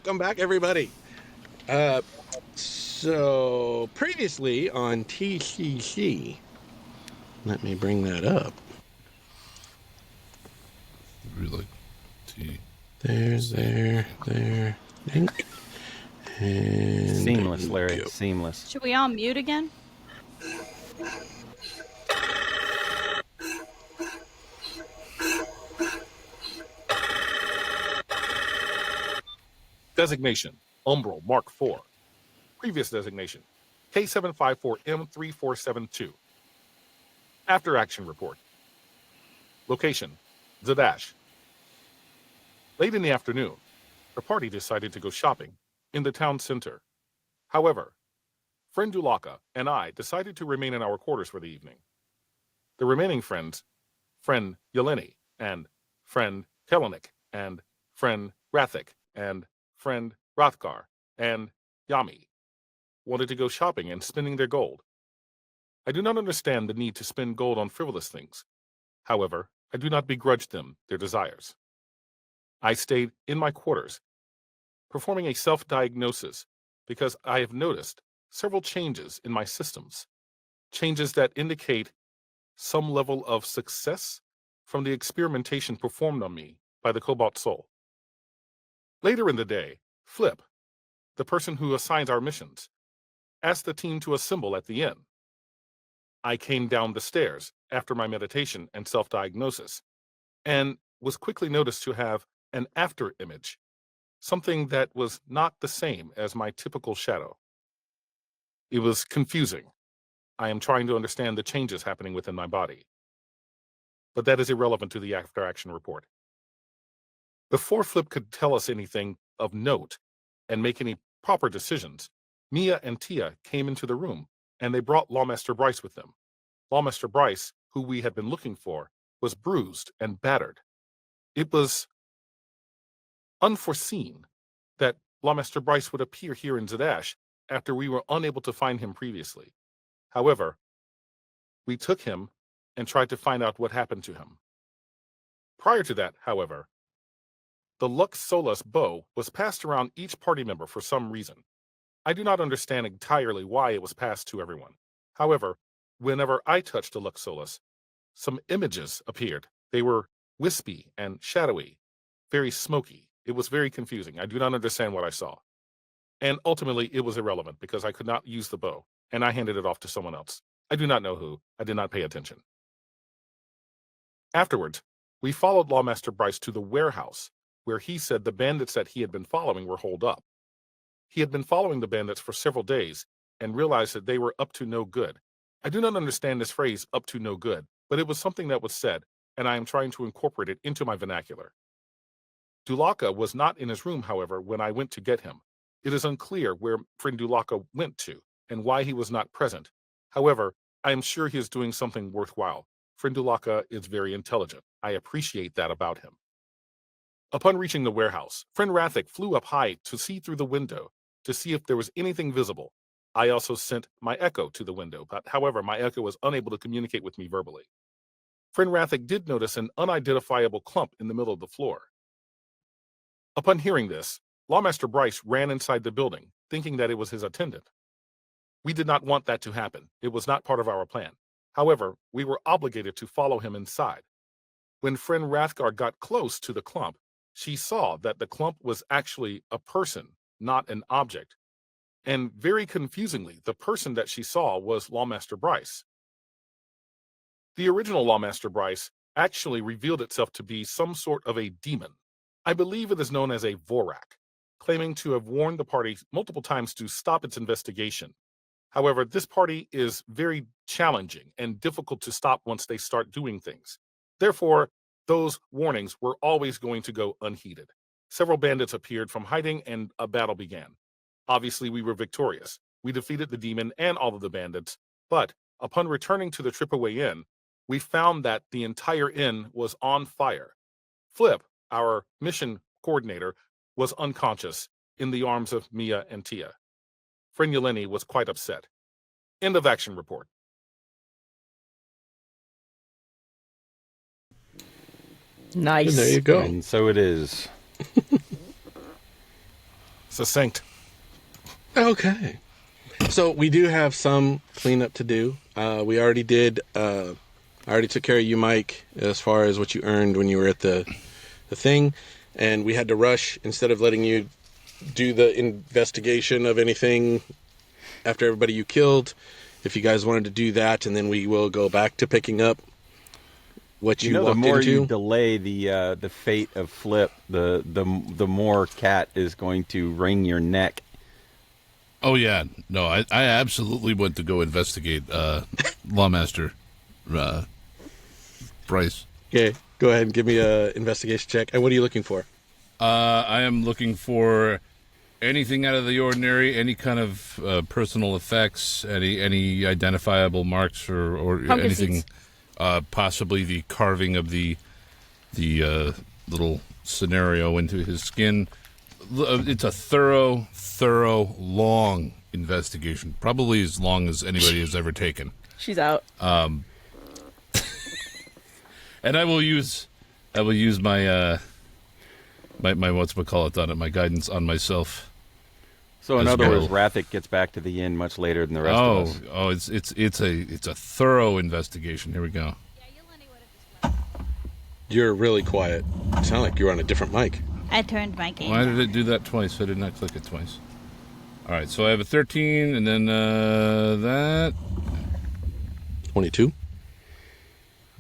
Welcome back, everybody. So previously on TCC, let me bring that up. Really? T. There. Link. And Seamless, Larry. go. Seamless. Should we all mute again? Designation, Umbral Mark IV. Previous designation, K754M3472. After action report. Location, Zadash. Late in the afternoon, the party decided to go shopping in the town center. However, friend Dulaka and I decided to remain in our quarters for the evening. The remaining friends, friend Yeleni and friend Kelenik and friend Rathik and friend Rothgar and Yami, wanted to go shopping and spending their gold. I do not understand the need to spend gold on frivolous things. However, I do not begrudge them their desires. I stayed in my quarters, performing a self-diagnosis because I have noticed several changes in my systems, changes that indicate some level of success from the experimentation performed on me by the Cobalt Soul. Later in the day, Flip, the person who assigns our missions, asked the team to assemble at the inn. I came down the stairs after my meditation and self-diagnosis, and was quickly noticed to have an after image, something that was not the same as my typical shadow. It was confusing. I am trying to understand the changes happening within my body. But that is irrelevant to the after-action report. Before Flip could tell us anything of note and make any proper decisions, Mia and Tia came into the room, and they brought Lawmaster Bryce with them. Lawmaster Bryce, who we had been looking for, was bruised and battered. It was unforeseen that Lawmaster Bryce would appear here in Zadash after we were unable to find him previously. However, we took him and tried to find out what happened to him. Prior to that, however, the Lux Solus bow was passed around each party member for some reason. I do not understand entirely why it was passed to everyone. However, whenever I touched the Lux Solus, some images appeared. They were wispy and shadowy, very smoky. It was very confusing. I do not understand what I saw. And ultimately, it was irrelevant because I could not use the bow, and I handed it off to someone else. I do not know who. I did not pay attention. Afterwards, we followed Lawmaster Bryce to the warehouse, where he said the bandits that he had been following were holed up. He had been following the bandits for several days and realized that they were up to no good. I do not understand this phrase, up to no good, but it was something that was said, and I am trying to incorporate it into my vernacular. Dulaka was not in his room, however, when I went to get him. It is unclear where friend Dulaka went to and why he was not present. However, I am sure he is doing something worthwhile. Friend Dulaka is very intelligent. I appreciate that about him. Upon reaching the warehouse, friend Rathik flew up high to see through the window to see if there was anything visible. I also sent my echo to the window, but however, my echo was unable to communicate with me verbally. Friend Rathik did notice an unidentifiable clump in the middle of the floor. Upon hearing this, Lawmaster Bryce ran inside the building, thinking that it was his attendant. We did not want that to happen. It was not part of our plan. However, we were obligated to follow him inside. When friend Rathgar got close to the clump, she saw that the clump was actually a person, not an object. And very confusingly, the person that she saw was Lawmaster Bryce. The original Lawmaster Bryce actually revealed itself to be some sort of a demon. I believe it is known as a Vorak, claiming to have warned the party multiple times to stop its investigation. However, this party is very challenging and difficult to stop once they start doing things. Therefore, those warnings were always going to go unheeded. Several bandits appeared from hiding and a battle began. Obviously, we were victorious. We defeated the demon and all of the bandits, but upon returning to the Tripaway Inn, we found that the entire inn was on fire. Flip, our mission coordinator, was unconscious in the arms of Mia and Tia. Friend Yeleni was quite upset. End of action report. Nice. There you go. And so it is. Succinct. Okay. So we do have some cleanup to do. We already did. I already took care of you, Mike, as far as what you earned when you were at the thing, and we had to rush instead of letting you do the investigation of anything after everybody you killed. If you guys wanted to do that, and then we will go back to picking up what you walked the more into. you delay the fate of Flip, the more Cat is going to wring your neck. Oh, yeah. No, I absolutely went to go investigate Lawmaster Bryce. Okay, go ahead and give me a investigation check. And what are you looking for? I am looking for anything out of the ordinary, any kind of personal effects, any identifiable marks or Pumpkin anything, seeds. possibly the carving of the little scenario into his skin. It's a thorough, long investigation, probably as long as anybody has ever taken. She's out. And I will use my my what's-it-call-it on it, my guidance on myself. So in As other well. words, Rathic gets back to the inn much later than the rest of us. Oh, it's a thorough investigation. Here we go. You're really quiet. You sound like you're on a different mic. I turned my game Why down. did it do that twice? I did not click it twice. All right, so I have a 13, and then that. 22?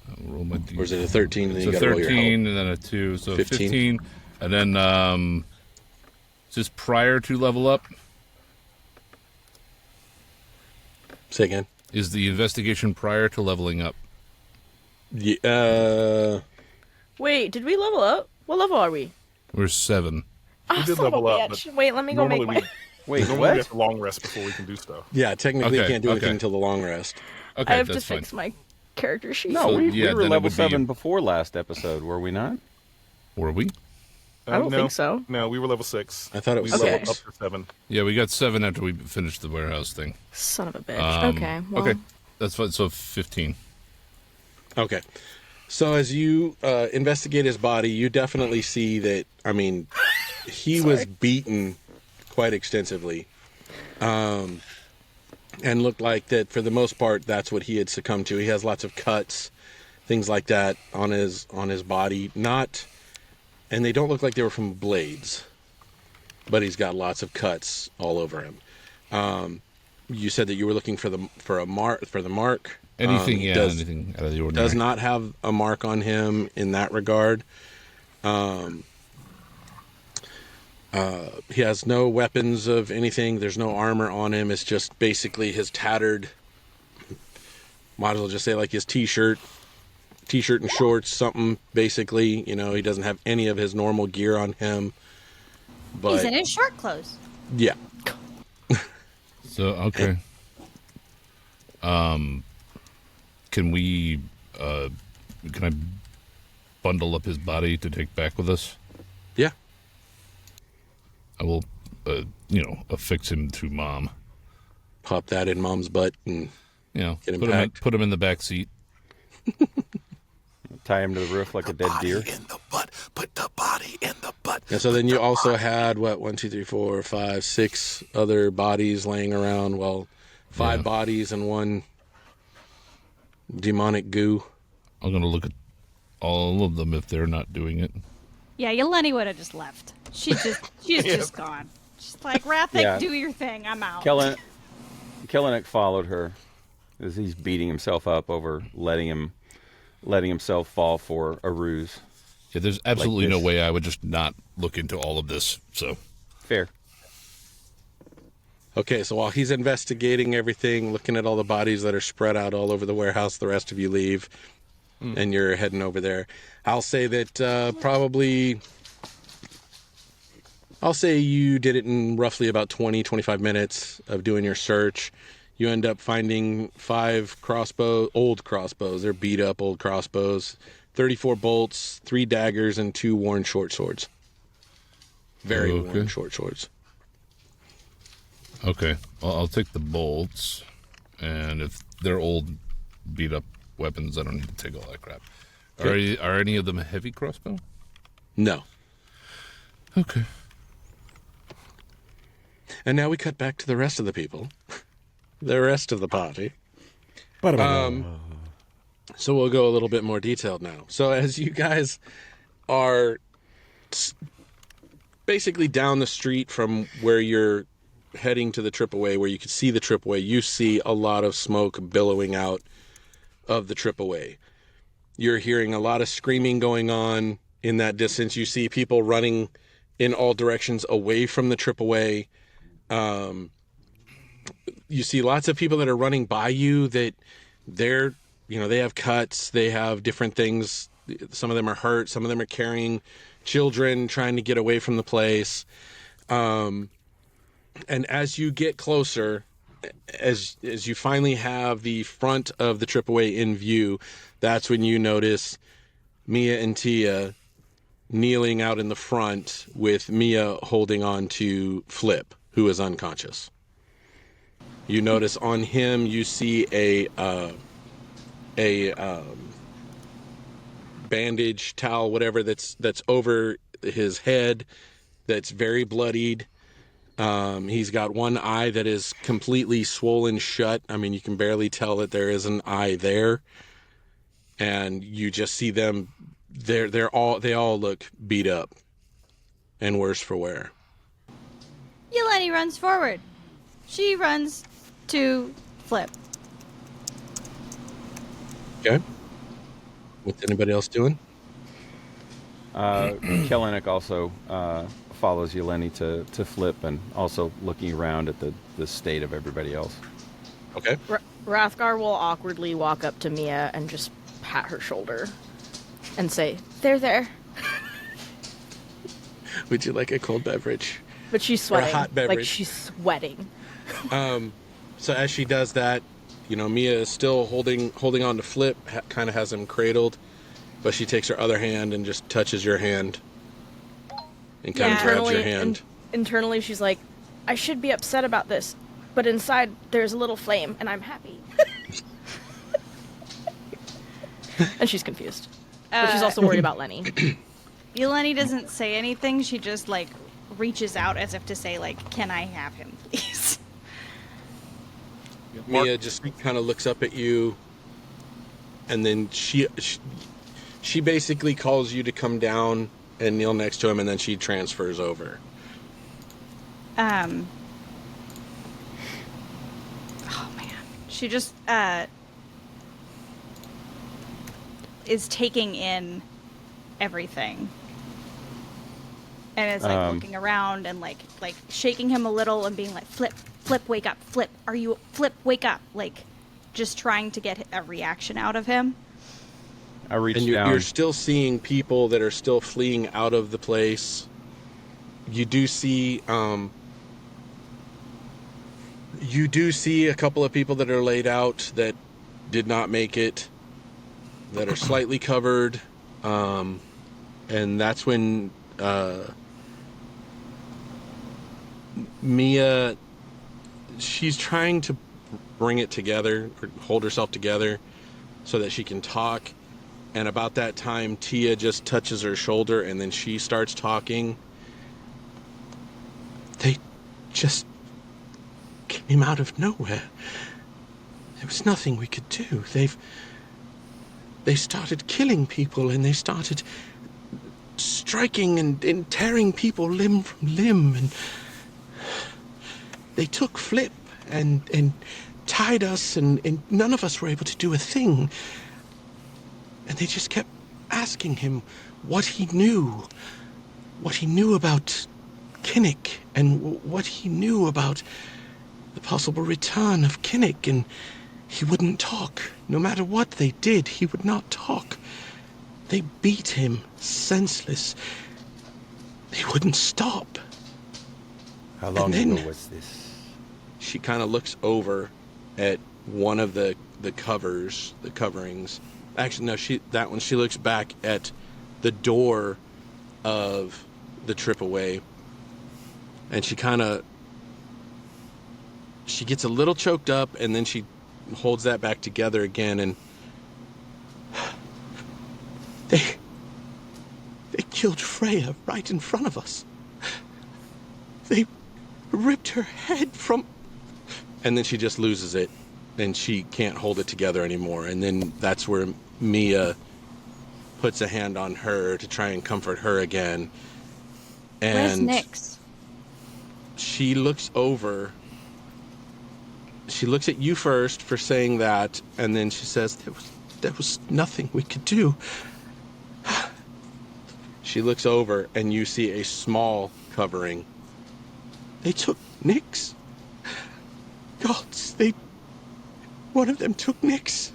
I'll roll my Or is it a 13? Then It's you a got to roll your 13, and then a 2, so 15. 15. And then, is this prior to level up? Say again. Is the investigation prior to leveling up? Yeah, Wait, did we level up? What level are we? We're 7. Oh, did son of a level up, bitch. Wait, let me go make Normally my... Wait, Normally we what? have to long rest before we can do stuff. yeah. Technically, you Okay, can't do anything okay. until the long rest. Okay, I have to that's fine. fix my character sheet. No, So, we yeah, were then it level would be- 7 before last episode, were we not? Were we? I don't no, think so. No, we were level 6. I thought it was we leveled Okay. up to 7. Yeah, we got 7 after we finished the warehouse thing. Son of a bitch. Okay. Well, Okay, that's fine. So 15. Okay. So as you investigate his body, you definitely see that. I mean, he was beaten quite extensively, and looked like that for the most part. That's what he had succumbed to. He has lots of cuts, things like that on his body. Not, and they don't look like they were from blades, but he's got lots of cuts all over him. You said that you were looking for the mark. Anything, yeah, does- anything out of the ordinary. Does not have a mark on him in that regard. He has no weapons of anything. There's no armor on him. It's just basically his tattered, might as well just say like his t-shirt and shorts, something basically. You know, he doesn't have any of his normal gear on him. But He's in his short clothes. yeah, So okay. Can we? Can I bundle up his body to take back with us? yeah. I will, affix him to Mom. Pop that in Mom's butt and You know, Get him put packed. put him in the back seat. Tie him to the roof like a dead deer. in the butt. Put the body in the butt. And so then you also had what 1, 2, 3, 4, 5, 6 other bodies laying around. Well, 5 Yeah. bodies and 1 demonic goo. I'm gonna look at all of them if they're not doing it. Yeah, Yeleni would have just left. She's just gone. She's like, Rathic, Yeah. do your thing. I'm out. Kellenick followed her as he's beating himself up over letting himself fall for a ruse. Yeah, there's absolutely no this. way I would just not look into all of this. So Fair. Okay, so while he's investigating everything, looking at all the bodies that are spread out all over the warehouse, the rest of you leave, and you're heading over there. I'll say that probably... I'll say you did it in roughly about 20, 25 minutes of doing your search. You end up finding 5 old crossbows. They're beat up old crossbows. 34 bolts, 3 daggers, and 2 worn short swords. Very Okay. worn short swords. okay, well, I'll take the bolts, and if they're old, beat up weapons, I don't need to take all that crap. Are any of them a heavy crossbow? No. Okay. And now we cut back to the rest of the people, the rest of the party. So we'll go a little bit more detailed now. So as you guys are basically down the street from where you're heading to the trip-away, where you can see the trip-away, you see a lot of smoke billowing out of the trip-away. You're hearing a lot of screaming going on in that distance. You see people running in all directions away from the trip-away. You see lots of people that are running by you that they're, they have cuts, they have different things. Some of them are hurt, some of them are carrying children trying to get away from the place. And as you get closer, as you finally have the front of the trip-away in view, that's when you notice Mia and Tia kneeling out in the front with Mia holding on to Flip, who is unconscious. You notice on him, you see a bandage, towel, whatever that's over his head, that's very bloodied. He's got one eye that is completely swollen shut. I mean, you can barely tell that there is an eye there. And you just see them, they all look beat up and worse for wear. Yeleni runs forward. She runs to Flip. Okay. What's anybody else doing? Kellenick also follows Yeleni to Flip, and also looking around at the state of everybody else. Okay. Rathgar will awkwardly walk up to Mia and just pat her shoulder and say, there. Would you like a cold beverage? But she's sweating. hot beverage. Like, she's sweating. So as she does that, Mia is still holding on to Flip, kind of has him cradled, but she takes her other hand and just touches your hand and kind of grabs your hand. Internally, she's like, I should be upset about this, but inside there's a little flame, and I'm happy. And she's confused. But she's also worried about Lenny. Yeleni doesn't say anything. She just, reaches out as if to say, can I have him, please? Mia just kind of looks up at you, and then she basically calls you to come down and kneel next to him, and then she transfers over. Oh man. She just is taking in everything. And is looking around and like shaking him a little and being like, Flip, wake up, Flip, wake up, just trying to get a reaction out of him. I reach and down. You're still seeing people that are still fleeing out of the place. You do see a couple of people that are laid out that did not make it, that are slightly covered, and that's when Mia, she's trying to bring it together, or hold herself together so that she can talk. And about that time, Tia just touches her shoulder, and then she starts talking. They just came out of nowhere. There was nothing we could do. They started killing people, and they started striking and tearing people limb from limb, and they took Flip and tied us, and none of us were able to do a thing. And they just kept asking him what he knew about Kinnick, and what he knew about the possible return of Kinnick, and he wouldn't talk. No matter what they did, he would not talk. They beat him senseless. They wouldn't stop. How long then- ago was this? She kind of looks over at one of the coverings. Actually, no, she looks back at the door of the trip away, and she gets a little choked up, and then she holds that back together again, and they killed Freya right in front of us. They ripped her head from... And then she just loses it, and she can't hold it together anymore. And then that's where Mia puts a hand on her to try and comfort her again. Where's And Nyx? she looks over. She looks at you first for saying that, and then she says, there was nothing we could do. She looks over, and you see a small covering. They took Nyx. Gods, one of them took Nyx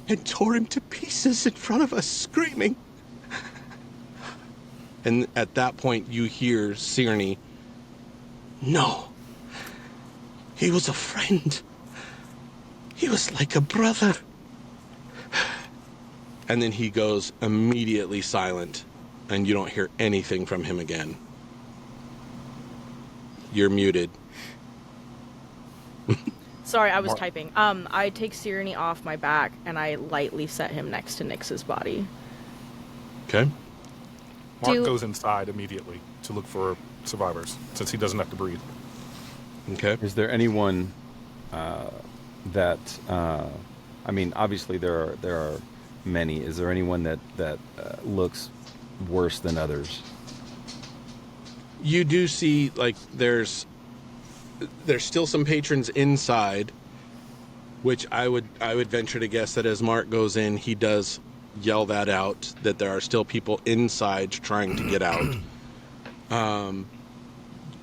and tore him to pieces in front of us, screaming. And at that point, you hear Sigourney, no, he was a friend. He was like a brother. And then he goes immediately silent, and you don't hear anything from him again. You're muted. Sorry, I was typing. I take Sigourney off my back and I lightly set him next to Nyx's body. Okay. Mark goes inside immediately to look for survivors, since he doesn't have to breathe. Okay. Is there anyone that? I mean, obviously there are many. Is there anyone that looks worse than others? You do see, like, there's still some patrons inside, which I would venture to guess that as Mark goes in, he does yell that out, that there are still people inside trying to get out.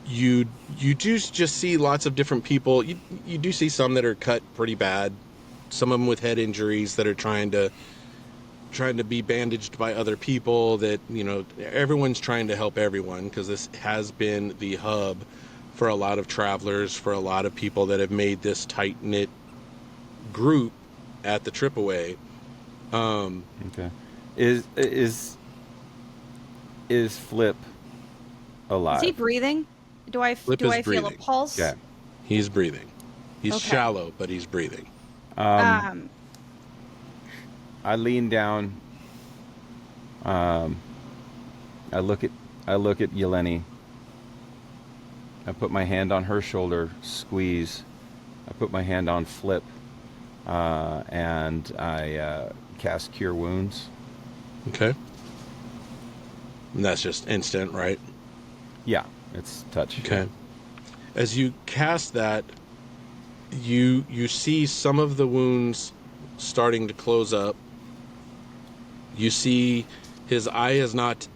You do just see lots of different people. You do see some that are cut pretty bad, some of them with head injuries that are trying to be bandaged by other people. That, you know, everyone's trying to help everyone, because this has been the hub for a lot of travelers, for a lot of people that have made this tight-knit group at the trip away. Okay. Is Flip alive? Is he breathing? Do I Flip feel is a breathing. pulse? Okay. He's breathing. He's Okay. shallow, but he's breathing. I lean down. I look at Yeleni. I put my hand on her shoulder, squeeze. I put my hand on Flip, and I cast Cure Wounds. Okay. And that's just instant, right? Yeah, it's touch. Okay. As you cast that, you see some of the wounds starting to close up. You see his eye is not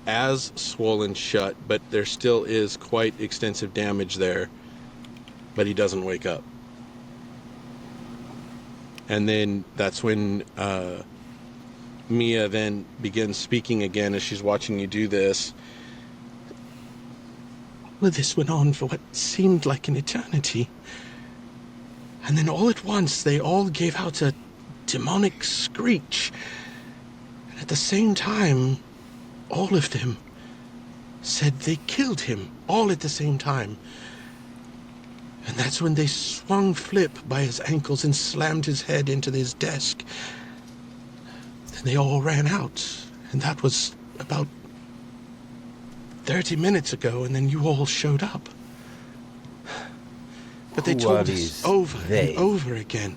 as swollen shut, but there still is quite extensive damage there. But he doesn't wake up. And then that's when Mia then begins speaking again as she's watching you do this. Well, this went on for what seemed like an eternity. And then all at once, they all gave out a demonic screech. And at the same time, all of them said they killed him, all at the same time. And that's when they swung Flip by his ankles and slammed his head into his desk. Then they all ran out. And that was about 30 minutes ago, and then you all showed up. But they Who told are us these over they? and over again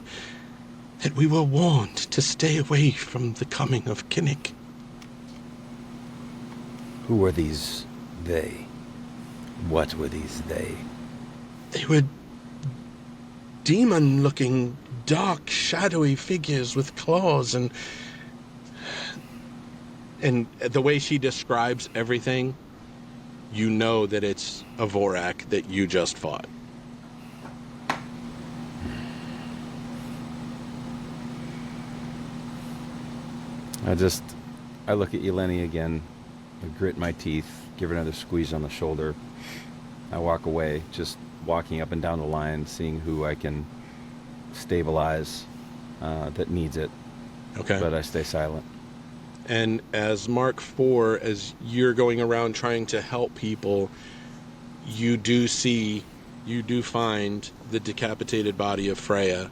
that we were warned to stay away from the coming of Kinnick. Who were these they? What were these they? They were demon-looking, dark, shadowy figures with claws, and the way she describes everything, you know that it's a Vorak that you just fought. I look at Yeleni again, I grit my teeth, give her another squeeze on the shoulder. I walk away, just walking up and down the line, seeing who I can stabilize that needs it. Okay. But I stay silent. And as Mark IV, as you're going around trying to help people, you do find the decapitated body of Freya.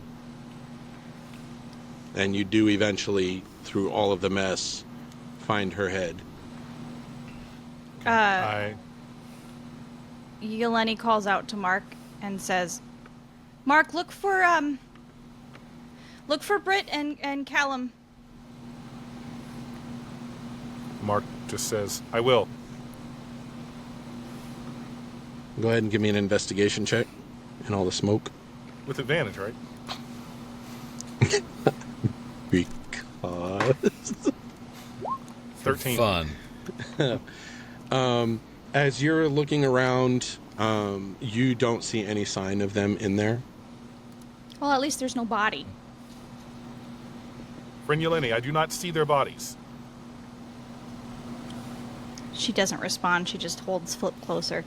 And you do eventually, through all of the mess, find her head. I Yeleni calls out to Mark and says, "Mark, look for Britt and Callum." Mark just says, "I will." Go ahead and give me an investigation check in all the smoke. With advantage, right? Because 13. Fun. as you're looking around, you don't see any sign of them in there. Well, at least there's no body. Friend Yeleni, I do not see their bodies. She doesn't respond. She just holds Flip closer.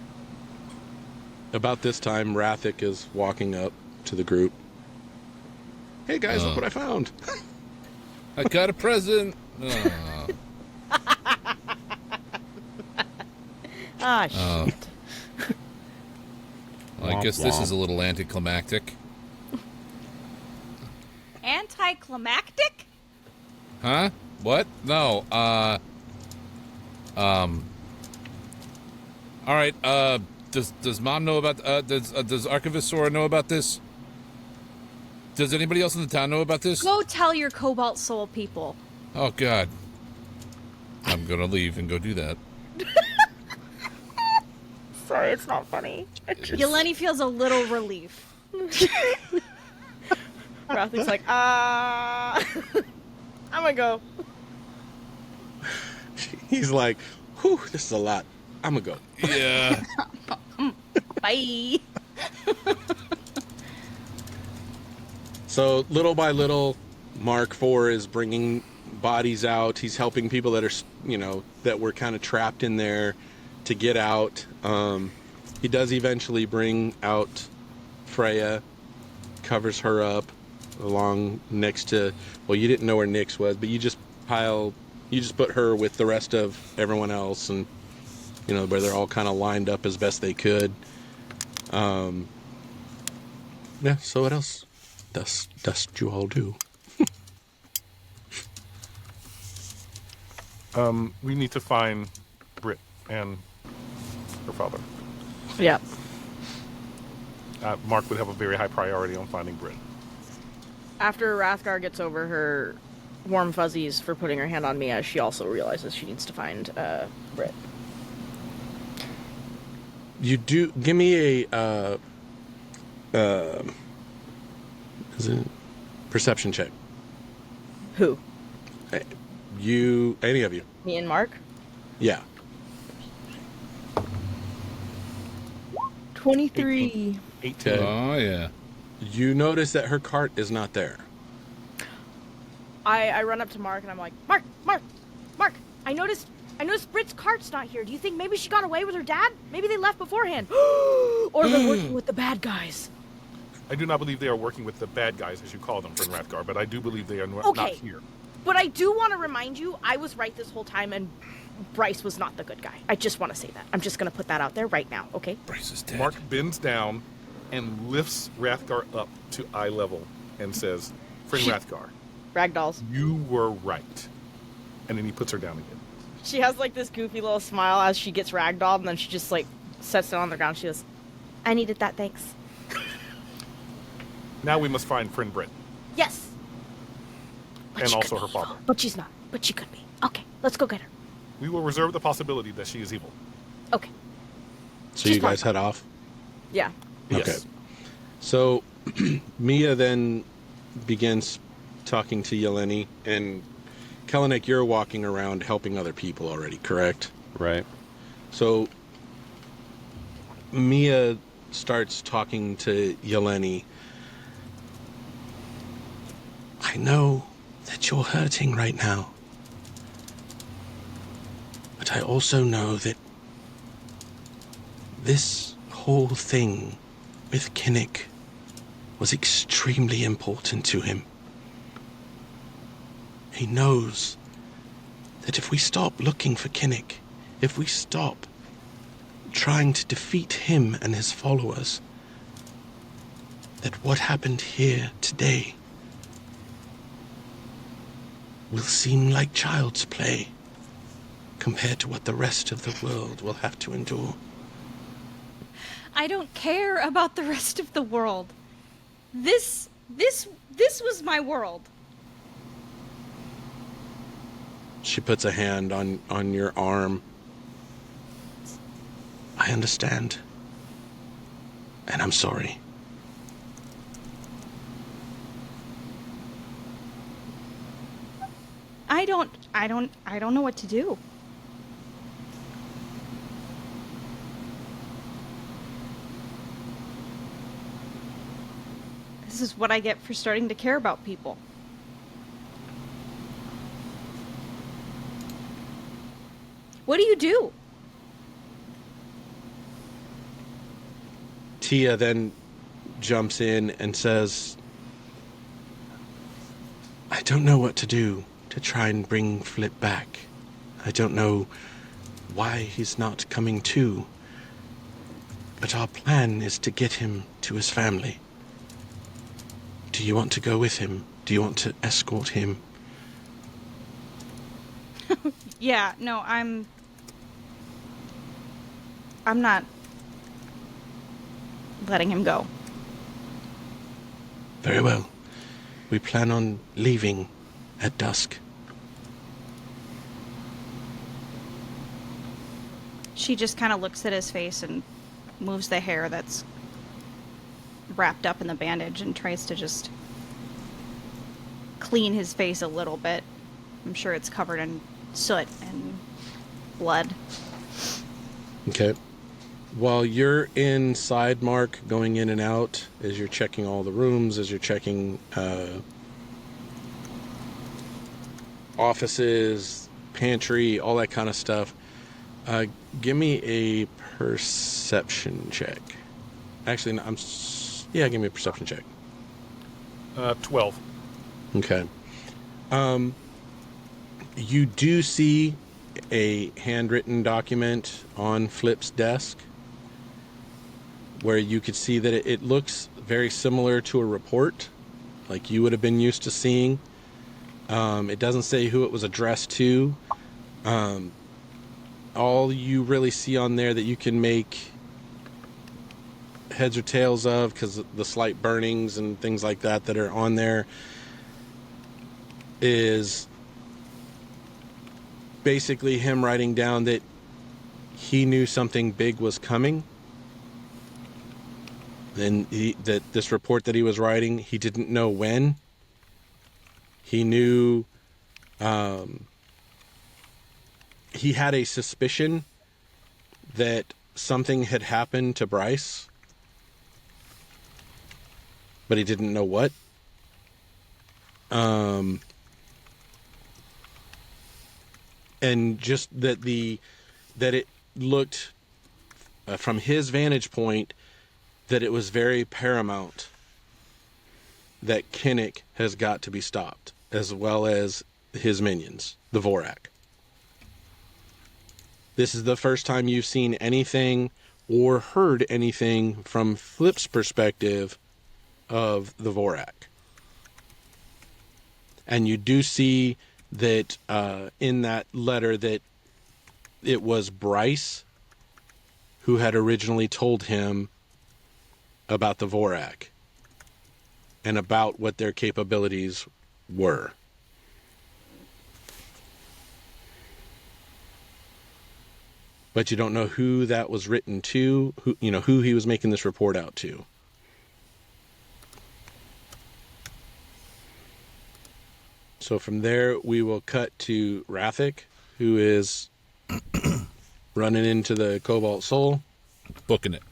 About this time, Rathik is walking up to the group. Hey guys, look what I found. I got a present. Oh. Ah, shit. Well, I guess this is a little anticlimactic. Anticlimactic? Huh? What? No. All right. Does Mom know about? Does Archivist Sora know about this? Does anybody else in the town know about this? Go tell your Cobalt Soul people. Oh God. I'm gonna leave and go do that. Sorry, it's not funny. Yeleni feels a little relief. Rathik's like, I'm gonna go. He's like, whew, this is a lot. I'm gonna go. Yeah. Bye. So little by little, Mark IV is bringing bodies out. He's helping people that are, that were kind of trapped in there to get out. He does eventually bring out Freya, covers her up along next to, well, you didn't know where Nyx was, but you just put her with the rest of everyone else, and where they're all kind of lined up as best they could. Yeah, so what else does you all do? We need to find Britt and her father. Yeah. Mark would have a very high priority on finding Britt. After Rathgar gets over her warm fuzzies for putting her hand on Mia, she also realizes she needs to find Britt. You do give me a is it perception check. Who? Any of you? Me and Mark? Yeah. 23. 18. Okay. Oh yeah. You notice that her cart is not there. I run up to Mark and I'm like, Mark! I noticed Britt's cart's not here. Do you think maybe she got away with her dad? Maybe they left beforehand. Or they're working with the bad guys. I do not believe they are working with the bad guys, as you call them, from Rathgar, but I do believe they are not Okay. here. But I do want to remind you, I was right this whole time and Bryce was not the good guy. I just want to say that. I'm just going to put that out there right now, okay? Bryce is dead. Mark bends down and lifts Rathgar up to eye level and says, Friend Rathgar, Ragdolls. you were right. And then he puts her down again. She has like this goofy little smile as she gets ragdolled, and then she just like sets down on the ground. She goes, I needed that, thanks. Now we must find friend Britt. Yes. But And she also could her be father. evil. But she's not. But she could be. Okay, let's go get her. We will reserve the possibility that she is evil. Okay. So She's you guys fine. head off? Yeah. Okay. Yes. So Mia then begins talking to Yeleni, and Kelenic, you're walking around helping other people already, correct? Right. So Mia starts talking to Yeleni. I know that you're hurting right now, but I also know that this whole thing with Kinnick was extremely important to him. He knows that if we stop looking for Kinnick, if we stop trying to defeat him and his followers, that what happened here today will seem like child's play compared to what the rest of the world will have to endure. I don't care about the rest of the world. This was my world. She puts a hand on your arm. I understand. And I'm sorry. I don't know what to do. This is what I get for starting to care about people. What do you do? Tia then jumps in and says, I don't know what to do to try and bring Flip back. I don't know why he's not coming to. But our plan is to get him to his family. Do you want to go with him? Do you want to escort him? Yeah, no, I'm not letting him go. Very well. We plan on leaving at dusk. She just kind of looks at his face and moves the hair that's wrapped up in the bandage and tries to just clean his face a little bit. I'm sure it's covered in soot and blood. Okay. While you're inside, Mark, going in and out, as you're checking all the rooms, as you're checking offices, pantry, all that kind of stuff, give me a perception check. Actually, no, give me a perception check. 12. Okay. You do see a handwritten document on Flip's desk where you could see that it looks very similar to a report, like you would have been used to seeing. It doesn't say who it was addressed to. All you really see on there that you can make heads or tails of, because the slight burnings and things like that are on there, is basically him writing down that he knew something big was coming. And that this report that he was writing, he didn't know when. He knew, he had a suspicion that something had happened to Bryce, but he didn't know what. And just that it looked, from his vantage point, that it was very paramount that Kinnick has got to be stopped, as well as his minions, the Vorak. This is the first time you've seen anything or heard anything from Flip's perspective of the Vorak. And you do see that in that letter that it was Bryce who had originally told him about the Vorak and about what their capabilities were. But you don't know who that was written to, who he was making this report out to. So from there, we will cut to Rathic, who is running into the Cobalt Soul. Booking it.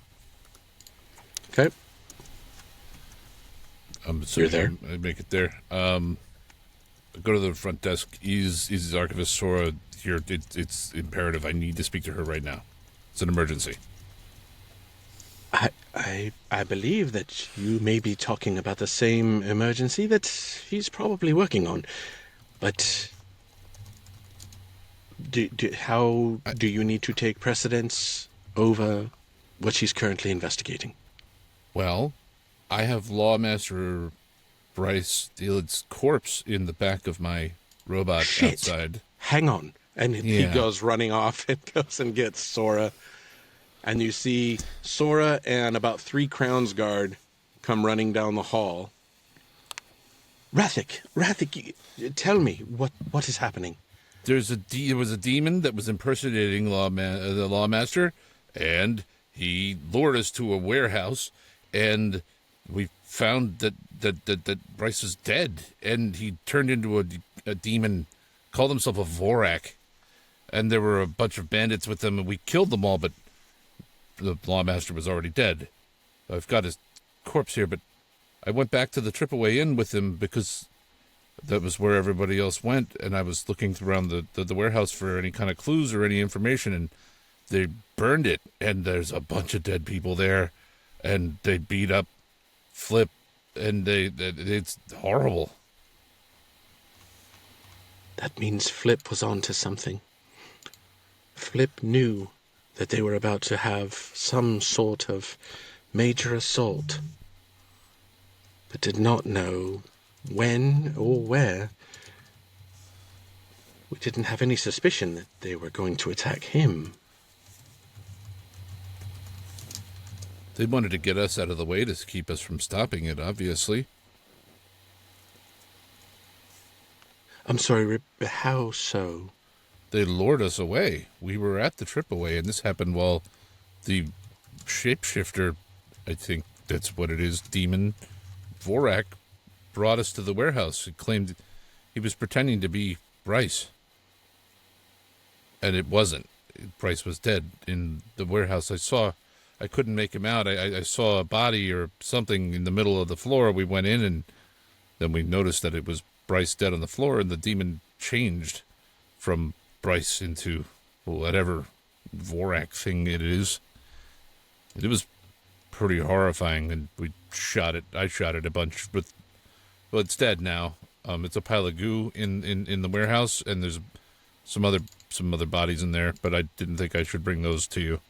Okay. You're there. I make it there. Go to the front desk. Is Archivist Sora here? It's imperative. I need to speak to her right now. It's an emergency. I believe that you may be talking about the same emergency that he's probably working on. But how do you need to take precedence over what she's currently investigating? Well, I have Lawmaster Bryce Steeled's corpse in the back of my robot outside. Hang on. And he goes running off and goes and gets Sora. and you see Sora and about 3 Crowns Guard come running down the hall. Rathik, tell me what is happening. There was a demon that was impersonating the Lawmaster, and he lured us to a warehouse, and we found that Bryce was dead, and he turned into a demon, called himself a Vorak, and there were a bunch of bandits with him, and we killed them all, but the Lawmaster was already dead. I've got his corpse here, but I went back to the Tripaway Inn with him because that was where everybody else went, and I was looking around the warehouse for any kind of clues or any information, and they burned it, and there's a bunch of dead people there, and they beat up Flip, and it's horrible. That means Flip was onto something. Flip knew that they were about to have some sort of major assault, but did not know when or where. We didn't have any suspicion that they were going to attack him. They wanted to get us out of the way to keep us from stopping it, obviously. I'm sorry, how so? They lured us away. We were at the Tripaway, and this happened while the shapeshifter, I think that's what it is, demon Vorak, brought us to the warehouse. He claimed he was pretending to be Bryce. And it wasn't. Bryce was dead in the warehouse. I couldn't make him out. I saw a body or something in the middle of the floor. We went in, and then we noticed that it was Bryce dead on the floor, and the demon changed from Bryce into whatever Vorak thing it is. It was pretty horrifying, and we shot it. I shot it a bunch with. Well, it's dead now. It's a pile of goo in the warehouse, and there's some other bodies in there. But I didn't think I should bring those to you.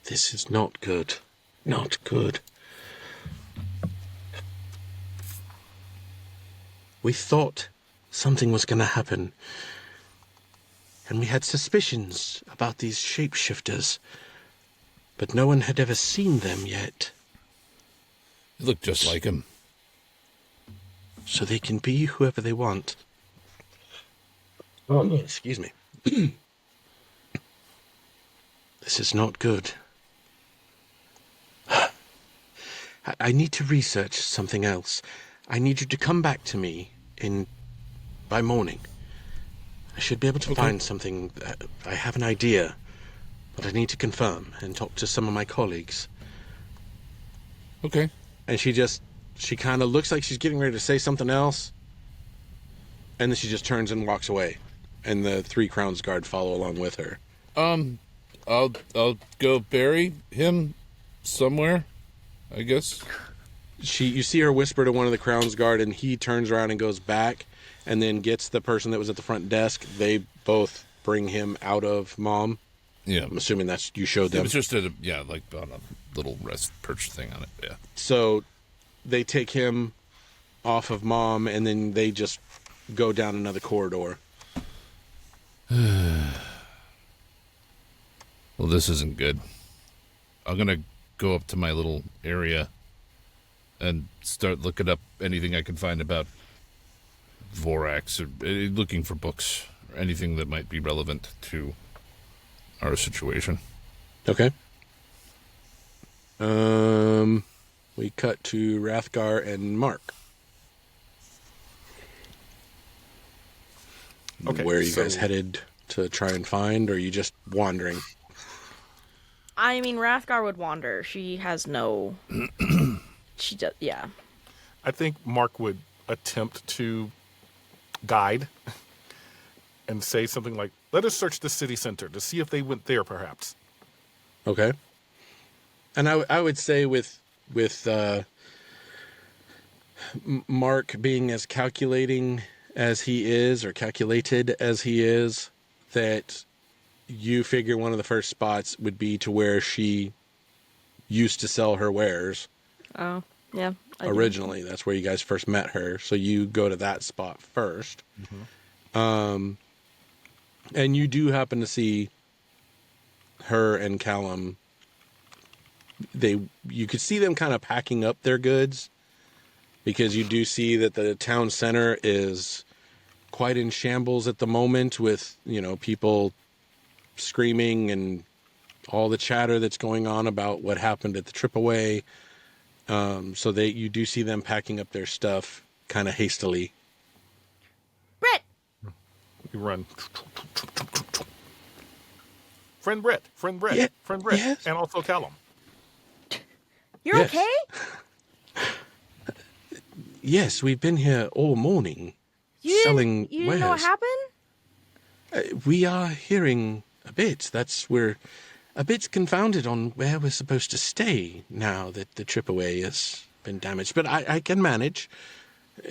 This is not good. Not good. We thought something was going to happen, and we had suspicions about these shapeshifters, but no one had ever seen them yet. It looked just like him. So they can be whoever they want. Oh, excuse me. This is not good. I need to research something else. I need you to come back to me by morning. I should be able to find something. I have an idea, but I need to confirm and talk to some of my colleagues. Okay. And she kind of looks like she's getting ready to say something else, and then she just turns and walks away, and the 3 Crowns Guard follow along with her. I'll go bury him somewhere, I guess. You see her whisper to one of the Crowns Guard, and he turns around and goes back, and then gets the person that was at the front desk. They both bring him out of Mom. Yeah. I'm assuming that's you showed them. It was just like on a little rest perch thing on it. Yeah. So they take him off of Mom, and then they just go down another corridor. Well, this isn't good. I'm going to go up to my little area and start looking up anything I can find about Vorax, or looking for books or anything that might be relevant to our situation. Okay. We cut to Rathgar and Mark. Okay, Where are you guys headed to try and find, or are you just wandering? I mean, Rathgar would wander. She has no... She does, yeah. I think Mark would attempt to guide and say something like, let us search the city center to see if they went there, perhaps. Okay. And I would say with Mark being as calculating as he is, or calculated as he is, that you figure one of the first spots would be to where she used to sell her wares. Oh, yeah. Originally, that's where you guys first met her. So you go to that spot first. Mm-hmm. And you do happen to see her and Callum, you could see them kind of packing up their goods, because you do see that the town center is quite in shambles at the moment, with, people screaming and all the chatter that's going on about what happened at the trip away. So you do see them packing up their stuff kind of hastily. Britt! You run. Friend Britt, Yeah, friend Britt, yes. and also Callum. You're Yes. okay? Yes, we've been here all morning selling You didn't know what wares. happened? We are hearing a bit. We're a bit confounded on where we're supposed to stay now that the trip away has been damaged. But I can manage.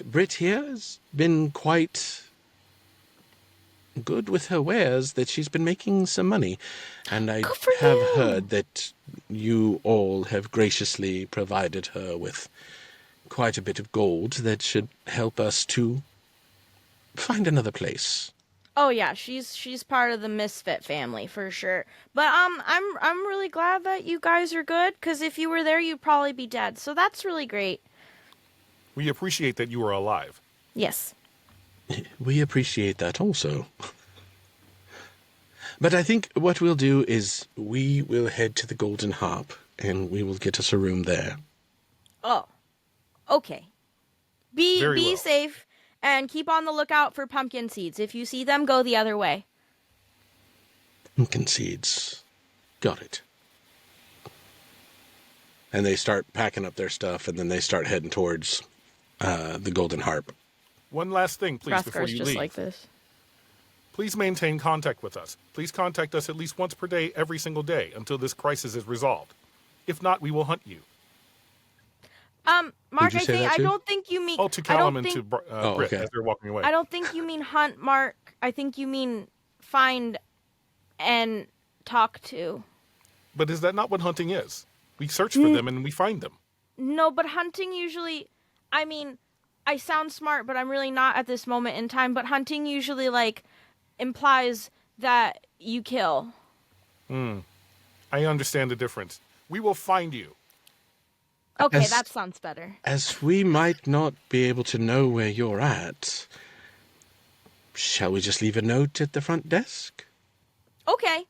Britt here has been quite good with her wares, that she's been making some money. And I Good for have you. heard that you all have graciously provided her with quite a bit of gold that should help us to find another place. Oh yeah, she's part of the Misfit family for sure. But I'm really glad that you guys are good, because if you were there, you'd probably be dead. So that's really great. We appreciate that you are alive. Yes. We appreciate that also. But I think what we'll do is we will head to the Golden Harp and we will get us a room there. Oh. Okay. Be Very well. safe and keep on the lookout for pumpkin seeds. If you see them, go the other way. Pumpkin seeds. Got it. And they start packing up their stuff, and then they start heading towards the Golden Harp. One last thing, please, before Raskar's you just leave. like this. Please maintain contact with us. Please contact us at least once per day, every single day, until this crisis is resolved. If not, we will hunt you. Mark, you say that I too? don't think you mean. Oh, to I Callum don't and think, to Britt okay. as they're walking away. I don't think you mean hunt, Mark. I think you mean find and talk to. But is that not what hunting is? We search for them and we find them. No, but hunting usually, I mean, I sound smart, but I'm really not at this moment in time. But hunting usually, like, implies that you kill. I understand the difference. We will find you. Okay, As- that sounds better. As we might not be able to know where you're at, shall we just leave a note at the front desk? Okay.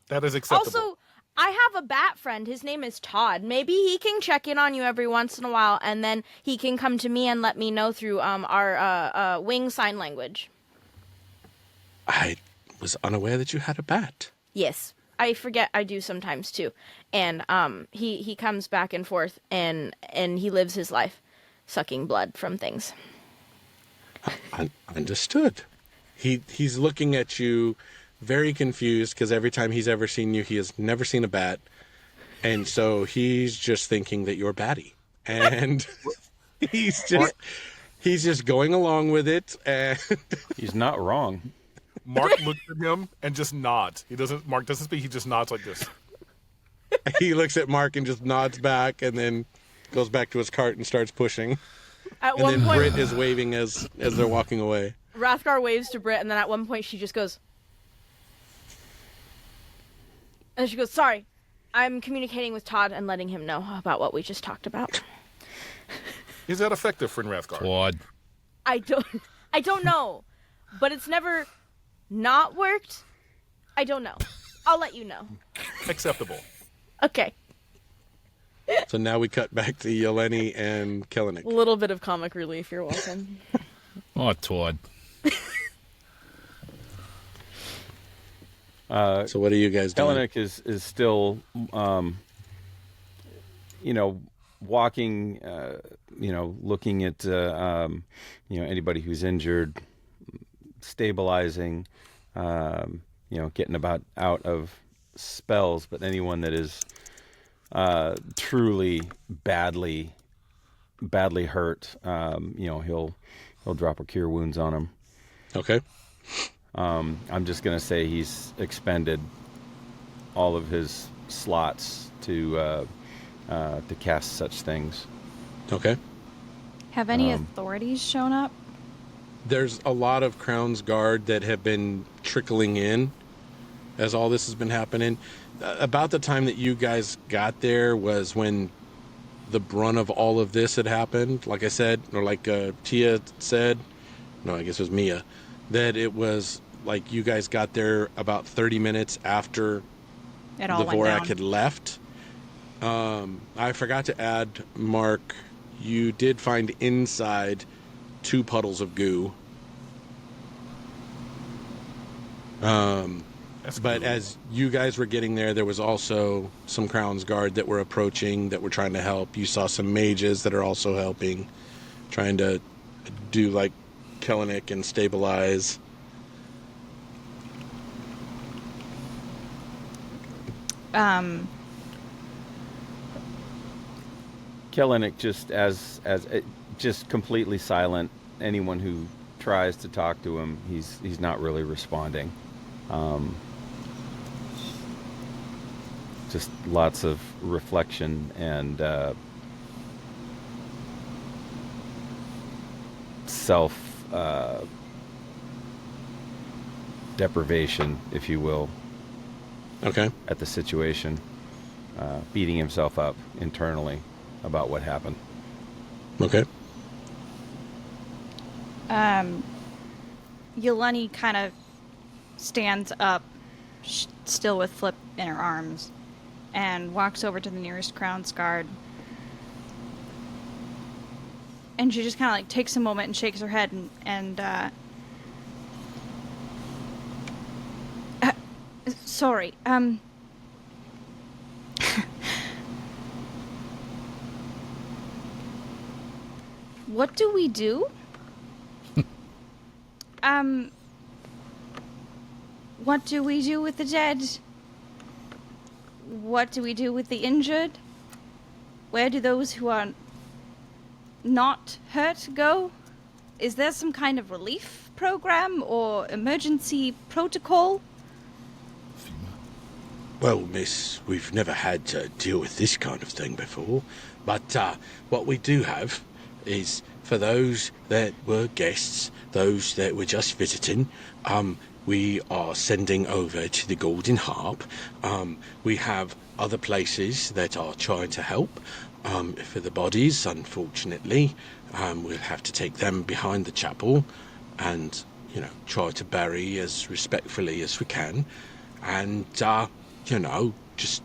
That is acceptable. Also, I have a bat friend. His name is Todd. Maybe he can check in on you every once in a while, and then he can come to me and let me know through our wing sign language. I was unaware that you had a bat. Yes, I forget I do sometimes too. And he comes back and forth, and he lives his life sucking blood from things. Understood. He's looking at you very confused, because every time he's ever seen you, he has never seen a bat. And so he's just thinking that you're batty. And he's just going along with it. And He's not wrong. Mark looks at him and just nods. Mark doesn't speak, he just nods like this. he looks at Mark and just nods back, and then goes back to his cart and starts pushing. At And one then point, Britt is waving as they're walking away. Rathgar waves to Britt, and then at one point she just goes, and she goes, "Sorry, I'm communicating with Todd and letting him know about what we just talked about." Is that effective, friend Rathgar? Claude. I don't know, but it's never not worked. I don't know. I'll let you know. Acceptable. Okay. So now we cut back to Yeleni and Kelenic. A little bit of comic relief. You're welcome. Oh, Todd. So what are you guys doing? Helenik is still, walking, looking at, anybody who's injured, stabilizing, getting out of spells. But anyone that is truly badly hurt, he'll drop a cure wounds on him. Okay. I'm just going to say he's expended all of his slots to cast such things. Okay. Have any authorities shown up? There's a lot of Crown's Guard that have been trickling in. as all this has been happening. About the time that you guys got there was when the brunt of all of this had happened. Like I said, or like Tia said, no, I guess it was Mia, that it was like you guys got there about 30 minutes after It all the went Vorak down. had left. I forgot to add, Mark, you did find inside 2 puddles of goo. That's But cool. as you guys were getting there was also some Crown's Guard that were approaching, that were trying to help. You saw some mages that are also helping, trying to do like Kellenic and stabilize. Kellenic just completely silent. Anyone who tries to talk to him, he's not really responding. Just lots of reflection and self deprivation, if you will, Okay. at the situation, beating himself up internally about what happened. Okay. Yeleni kind of stands up, still with Flip in her arms, and walks over to the nearest Crown's Guard. And she just kind of like takes a moment and shakes her head and sorry, what do we do? What do we do with the dead? What do we do with the injured? Where do those who are not hurt go? Is there some kind of relief program or emergency protocol? Well, miss, we've never had to deal with this kind of thing before. But what we do have is, for those that were guests, those that were just visiting, we are sending over to the Golden Harp. We have other places that are trying to help. For the bodies, unfortunately, we'll have to take them behind the chapel and, try to bury as respectfully as we can. And, just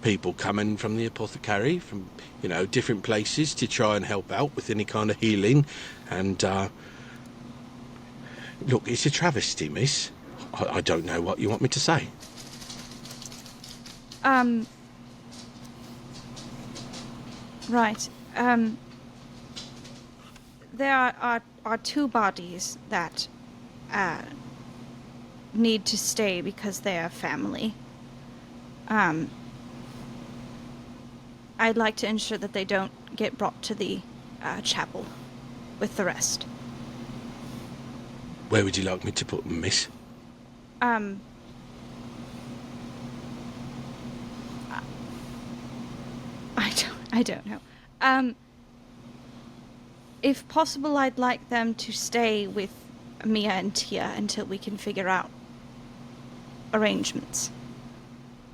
people coming from the apothecary, from, different places to try and help out with any kind of healing. And, look, it's a travesty, miss. I don't know what you want me to say. Right. There are 2 bodies that need to stay because they are family. I'd like to ensure that they don't get brought to the chapel with the rest. Where would you like me to put them, miss? I don't know. If possible, I'd like them to stay with Mia and Tia until we can figure out arrangements.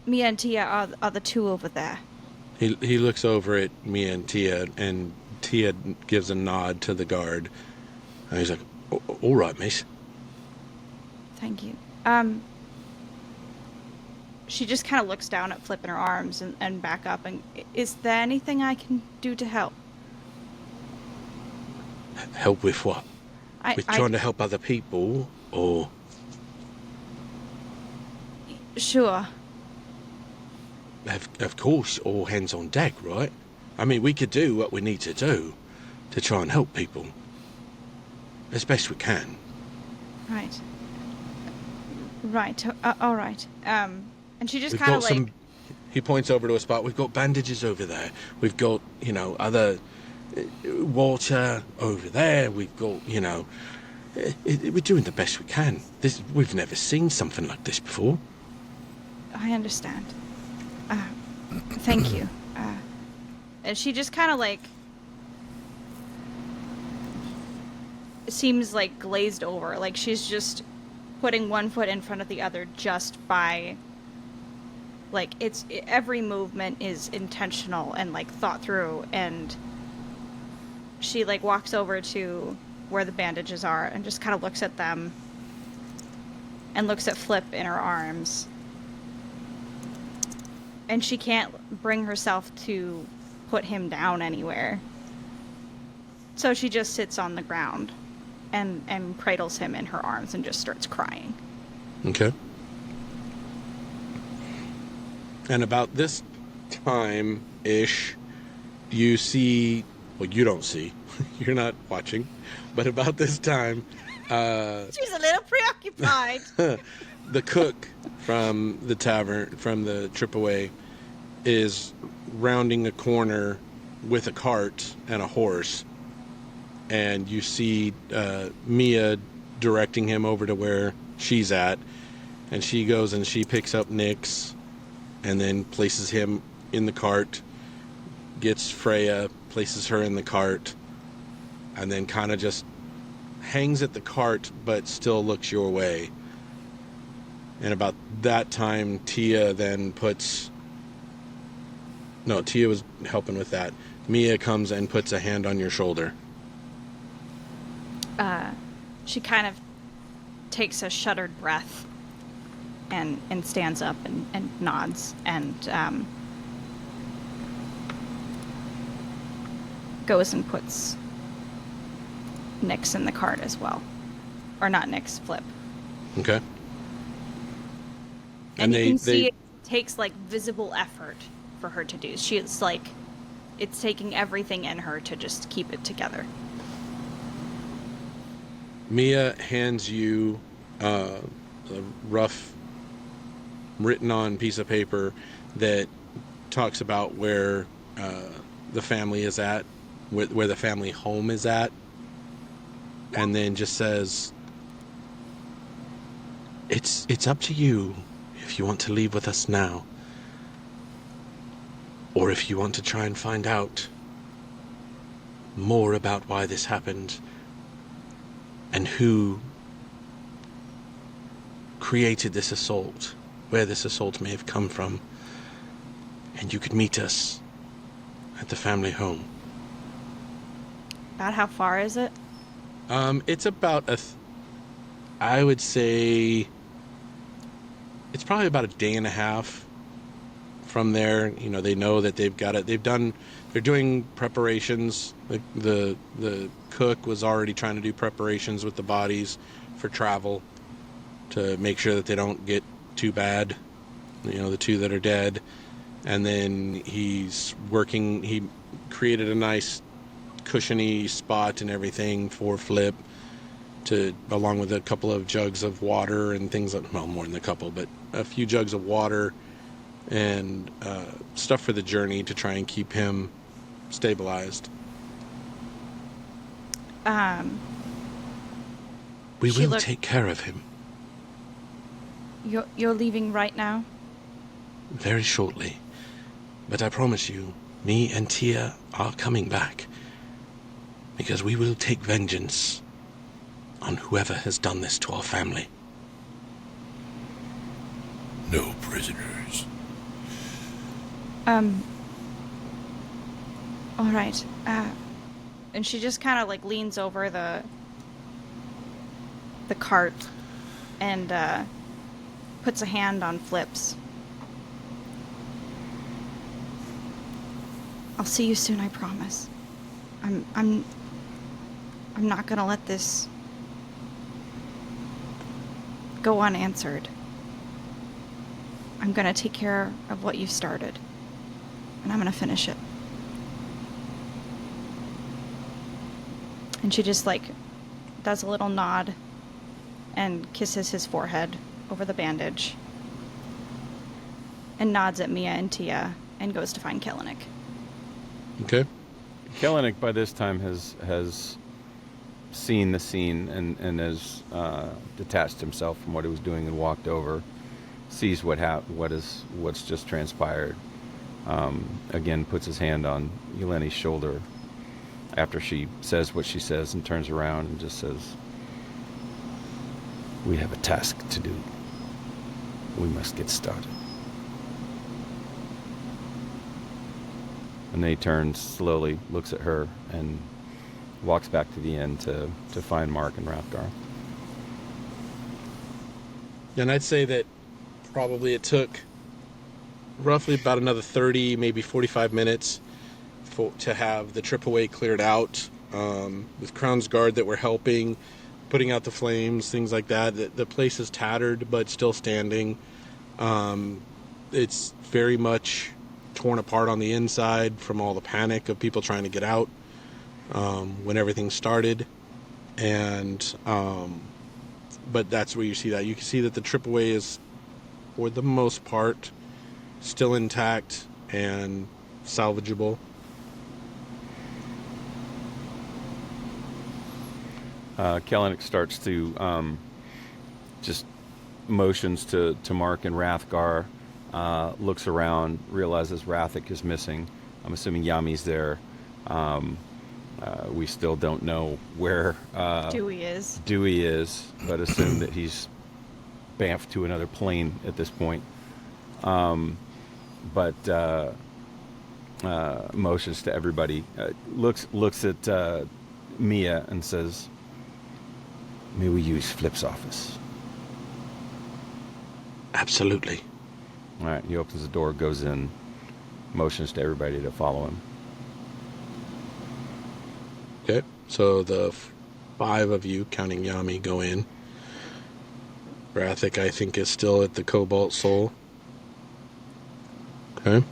Mia and Tia are the 2 over there. He looks over at me and Tia gives a nod to the guard. And he's like, all right, miss. Thank you. She just kind of looks down at Flip in her arms and back up. And is there anything I can do to help? Help with what? With trying to help other people, or? Sure. Of course, all hands on deck, right? I mean, we could do what we need to do to try and help people. As best we can. Right. Right. All right. And she just We've kind got of like... He points over to a spot. We've got bandages over there. We've got, other water over there. We've got, we're doing the best we can. We've never seen something like this before. I understand. Thank you. And she just kind of like seems like glazed over. Like she's just putting one foot in front of the other just by, like, every movement is intentional and, like, thought through, and she, like, walks over to where the bandages are and just kind of looks at them and looks at Flip in her arms. And she can't bring herself to put him down anywhere. So she just sits on the ground and cradles him in her arms and just starts crying. Okay. And about this time-ish, you see... Well, you don't see. You're not watching. But about this time... She's a little preoccupied. The cook from the tavern, from the trip away, is rounding a corner with a cart and a horse. And you see Mia directing him over to where she's at. And she goes and she picks up Nyx and then places him in the cart, gets Freya, places her in the cart, and then kind of just hangs at the cart but still looks your way. And about that time, Tia then puts... No, Tia was helping with that. Mia comes and puts a hand on your shoulder. She kind of takes a shuddered breath and stands up and nods and goes and puts Nyx in the cart as well. Or not Nyx, Flip. Okay. And you can see it takes, like, visible effort for her to do. She's like, it's taking everything in her to just keep it together. Mia hands you a rough written on piece of paper that talks about where the family is at, where the family home is at, and then just says, it's up to you if you want to leave with us now, or if you want to try and find out more about why this happened and who created this assault, where this assault may have come from, and you could meet us at the family home. About how far is it? It's about I would say it's probably about a day and a half from there. You know, they know that they've got it. They're doing preparations. The cook was already trying to do preparations with the bodies for travel to make sure that they don't get too bad. You know, the two that are dead. And then he created a nice cushiony spot and everything for Flip, along with a couple of jugs of water and things like, well, more than a couple, but a few jugs of water and stuff for the journey to try and keep him stabilized. We will take care of him. You're leaving right now? Very shortly. But I promise you, me and Tia are coming back. Because we will take vengeance on whoever has done this to our family. No prisoners. All right. And she just kind of, like, leans over the cart and puts a hand on Flip's. I'll see you soon, I promise. I'm not gonna let this go unanswered. I'm gonna take care of what you've started, and I'm gonna finish it. And she just, like, does a little nod and kisses his forehead over the bandage and nods at Mia and Tia and goes to find Kellenic. Okay. Kellenic by this time has seen the scene and has detached himself from what he was doing and walked over, sees what's just transpired. Again, puts his hand on Yelene's shoulder after she says what she says and turns around and just says, We have a task to do. We must get started. And then he turns slowly, looks at her, and walks back to the inn to find Mark and Rathgar. And I'd say that probably it took roughly about another 30, maybe 45 minutes to have the tripaway cleared out, with Crown's Guard that were helping, putting out the flames, things like that. The place is tattered, but still standing. It's very much torn apart on the inside from all the panic of people trying to get out when everything started. And but that's where you see that. You can see that the tripaway is, for the most part, still intact and salvageable. Kellenic starts to just motions to Mark and Rathgar, looks around, realizes Rathik is missing. I'm assuming Yami's there. We still don't know where Dewey is. Dewey is, but assume that he's bamfed to another plane at this point. But motions to everybody. Looks at Mia and says, "May we use Flip's office?" Absolutely. All right, he opens the door, goes in, motions to everybody to follow him. Okay, so the 5 of you, counting Yami, go in. Rathik, I think, is still at the Cobalt Soul. Okay.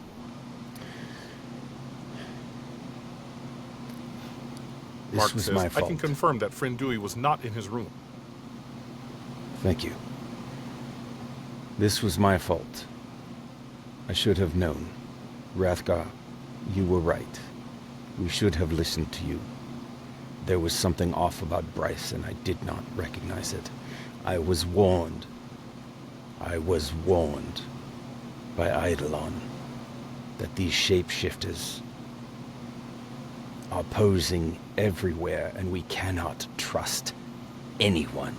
Mark was says, my I fault. can confirm that friend Dewey was not in his room. Thank you. This was my fault. I should have known. Rathgar, you were right. We should have listened to you. There was something off about Bryce, and I did not recognize it. I was warned. I was warned by Eidolon that these shapeshifters are posing everywhere, and we cannot trust anyone.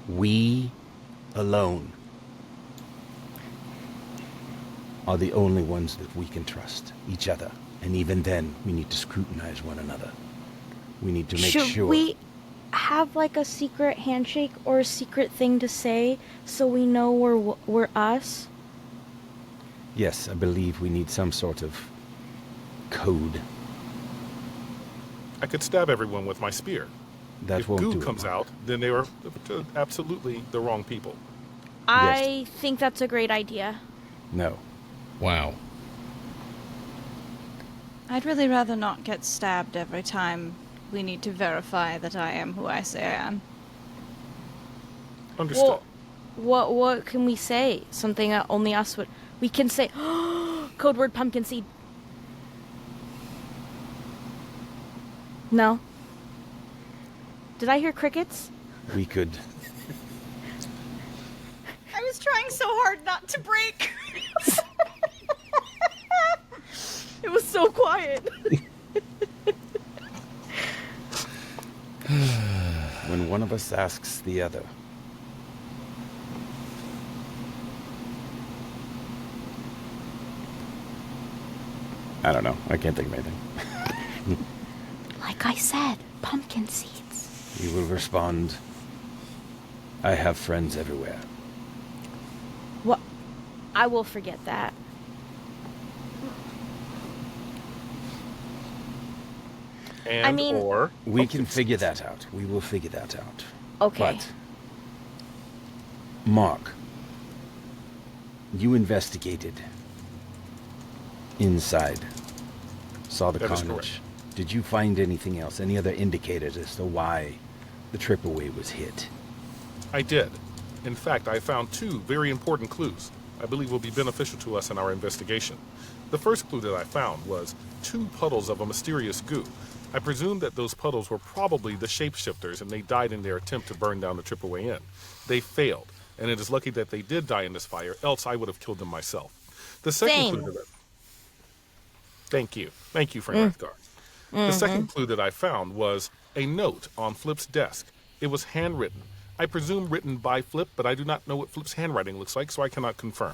We alone are the only ones that we can trust, each other. And even then, we need to scrutinize one another. We need to make Should sure... we have like a secret handshake or a secret thing to say so we know we're us? Yes, I believe we need some sort of code. I could stab everyone with my spear. That If won't do goo it, comes Mark. out, then they are absolutely the wrong people. I think that's a great idea. No. Wow. I'd really rather not get stabbed every time we need to verify that I am who I say I am. Understood. Well, what can we say? Something that only us would... We can say, code word pumpkin seed. No? Did I hear crickets? We could... I was trying so hard not to break. It was so quiet. When one of us asks the other... I don't know. I can't think of anything. Like I said, pumpkin seeds. We will respond, I have friends everywhere. What? I will forget that. And I mean- or We can figure that out. We will figure that out. Okay. But, Mark, you investigated inside, saw the That is carnage. correct. Did you find anything else? Any other indicators as to why the tripaway was hit? I did. In fact, I found 2 very important clues I believe will be beneficial to us in our investigation. The first clue that I found was 2 puddles of a mysterious goo. I presume that those puddles were probably the shapeshifters and they died in their attempt to burn down the Tripaway Inn. They failed, and it is lucky that they did die in this fire, else I would have killed them myself. The second Same. clue that Thank you. Thank you, friend Rathgar. The second clue that I found was a note on Flip's desk It was handwritten. I presume written by Flip, but I do not know what Flip's handwriting looks like, so I cannot confirm.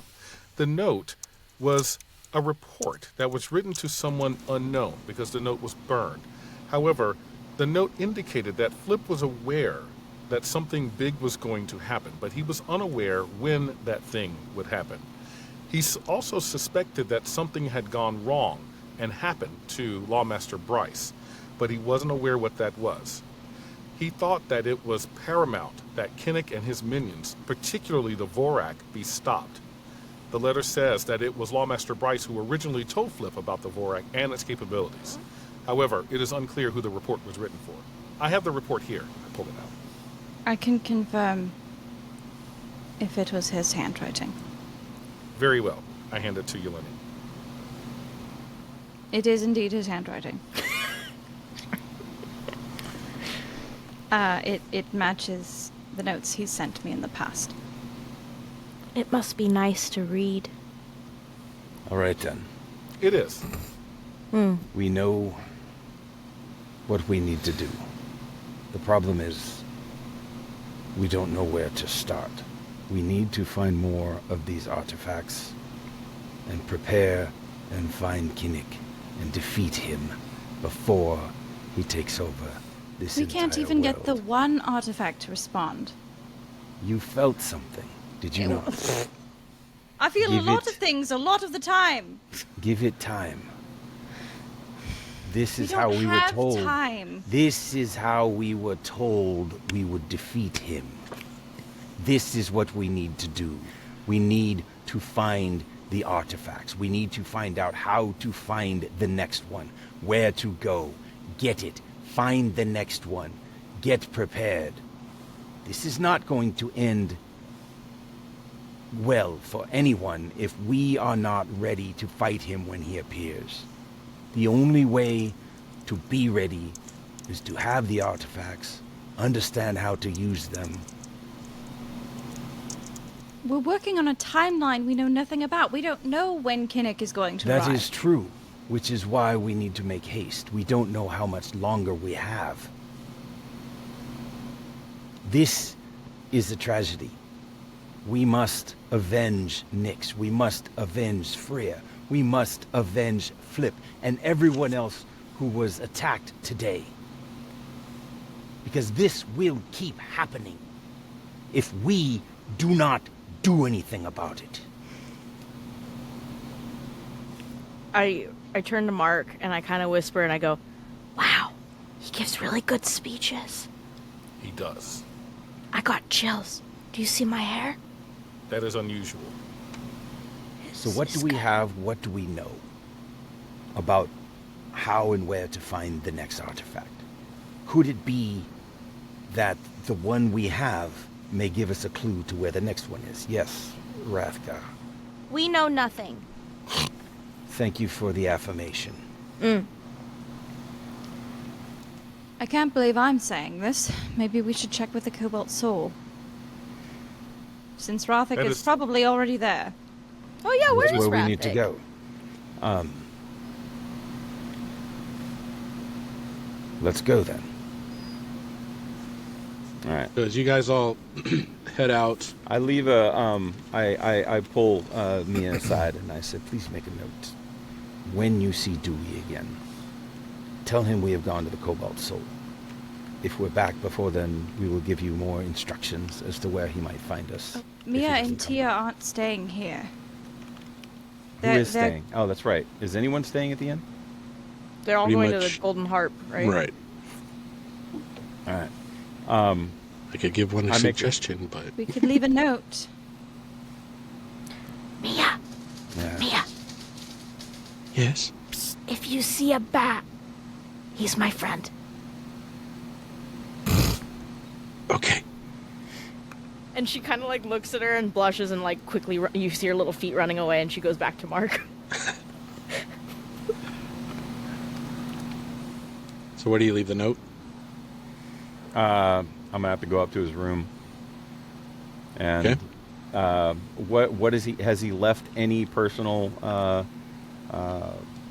The note was a report that was written to someone unknown because the note was burned. However, the note indicated that Flip was aware that something big was going to happen, but he was unaware when that thing would happen. He also suspected that something had gone wrong and happened to Lawmaster Bryce, but he wasn't aware what that was. He thought that it was paramount that Kinnick and his minions, particularly the Vorak, be stopped. The letter says that it was Lawmaster Bryce who originally told Flip about the Vorak and its capabilities. However, it is unclear who the report was written for. I have the report here. I pulled it out. I can confirm if it was his handwriting. Very well. I hand it to Yeleni. It is indeed his handwriting. It matches the notes he's sent me in the past. It must be nice to read. All right then. It is. We know what we need to do. The problem is, we don't know where to start. We need to find more of these artifacts and prepare and find Kinnick and defeat him before he takes over this We can't entire even get the world. one artifact to respond. You felt something, did you not? I feel Give a lot it- of things a lot of the time. Give it time. This We is don't how we were have told. time. This is how we were told we would defeat him. This is what we need to do. We need to find the artifacts. We need to find out how to find the next one, where to go, get it, find the next one, get prepared. This is not going to end well for anyone if we are not ready to fight him when he appears. The only way to be ready is to have the artifacts, understand how to use them. We're working on a timeline we know nothing about. We don't know when Kinnick is going to That arrive. is true, which is why we need to make haste. We don't know how much longer we have. This is a tragedy. We must avenge Nyx. We must avenge Freya. We must avenge Flip and everyone else who was attacked today. Because this will keep happening if we do not do anything about it. I turn to Mark and I kind of whisper and I go, "Wow, he gives really good speeches. He does. I got chills. Do you see my hair?" That is unusual. So what do we have, what do we know about how and where to find the next artifact? Could it be that the one we have may give us a clue to where the next one is? Yes, Rathgar. We know nothing. Thank you for the affirmation. I can't believe I'm saying this. Maybe we should check with the Cobalt Soul. Since Rothic That is is- probably already there. Oh yeah, where That's is where we need to Rathik? go. Let's go then. All right. So as you guys all head out, I leave I pull Mia aside and I said, please make a note. When you see Dewey again, tell him we have gone to the Cobalt Soul. If we're back before then, we will give you more instructions as to where he might find us. if he Mia doesn't and come Tia back. aren't staying here. Who is staying? Oh, that's right. Is anyone staying at the inn? They're all Pretty going to much. the Golden Harp, right? right? All right. I could give one a I make- suggestion, but We could leave a note. Mia, Yeah. Mia, yes. if you see a bat, he's my friend. Okay. And she kind of like looks at her and blushes and like quickly you see her little feet running away and she goes back to Mark. So where do you leave the note? I'm gonna have to go up to his room. And Okay. what is he? Has he left any personal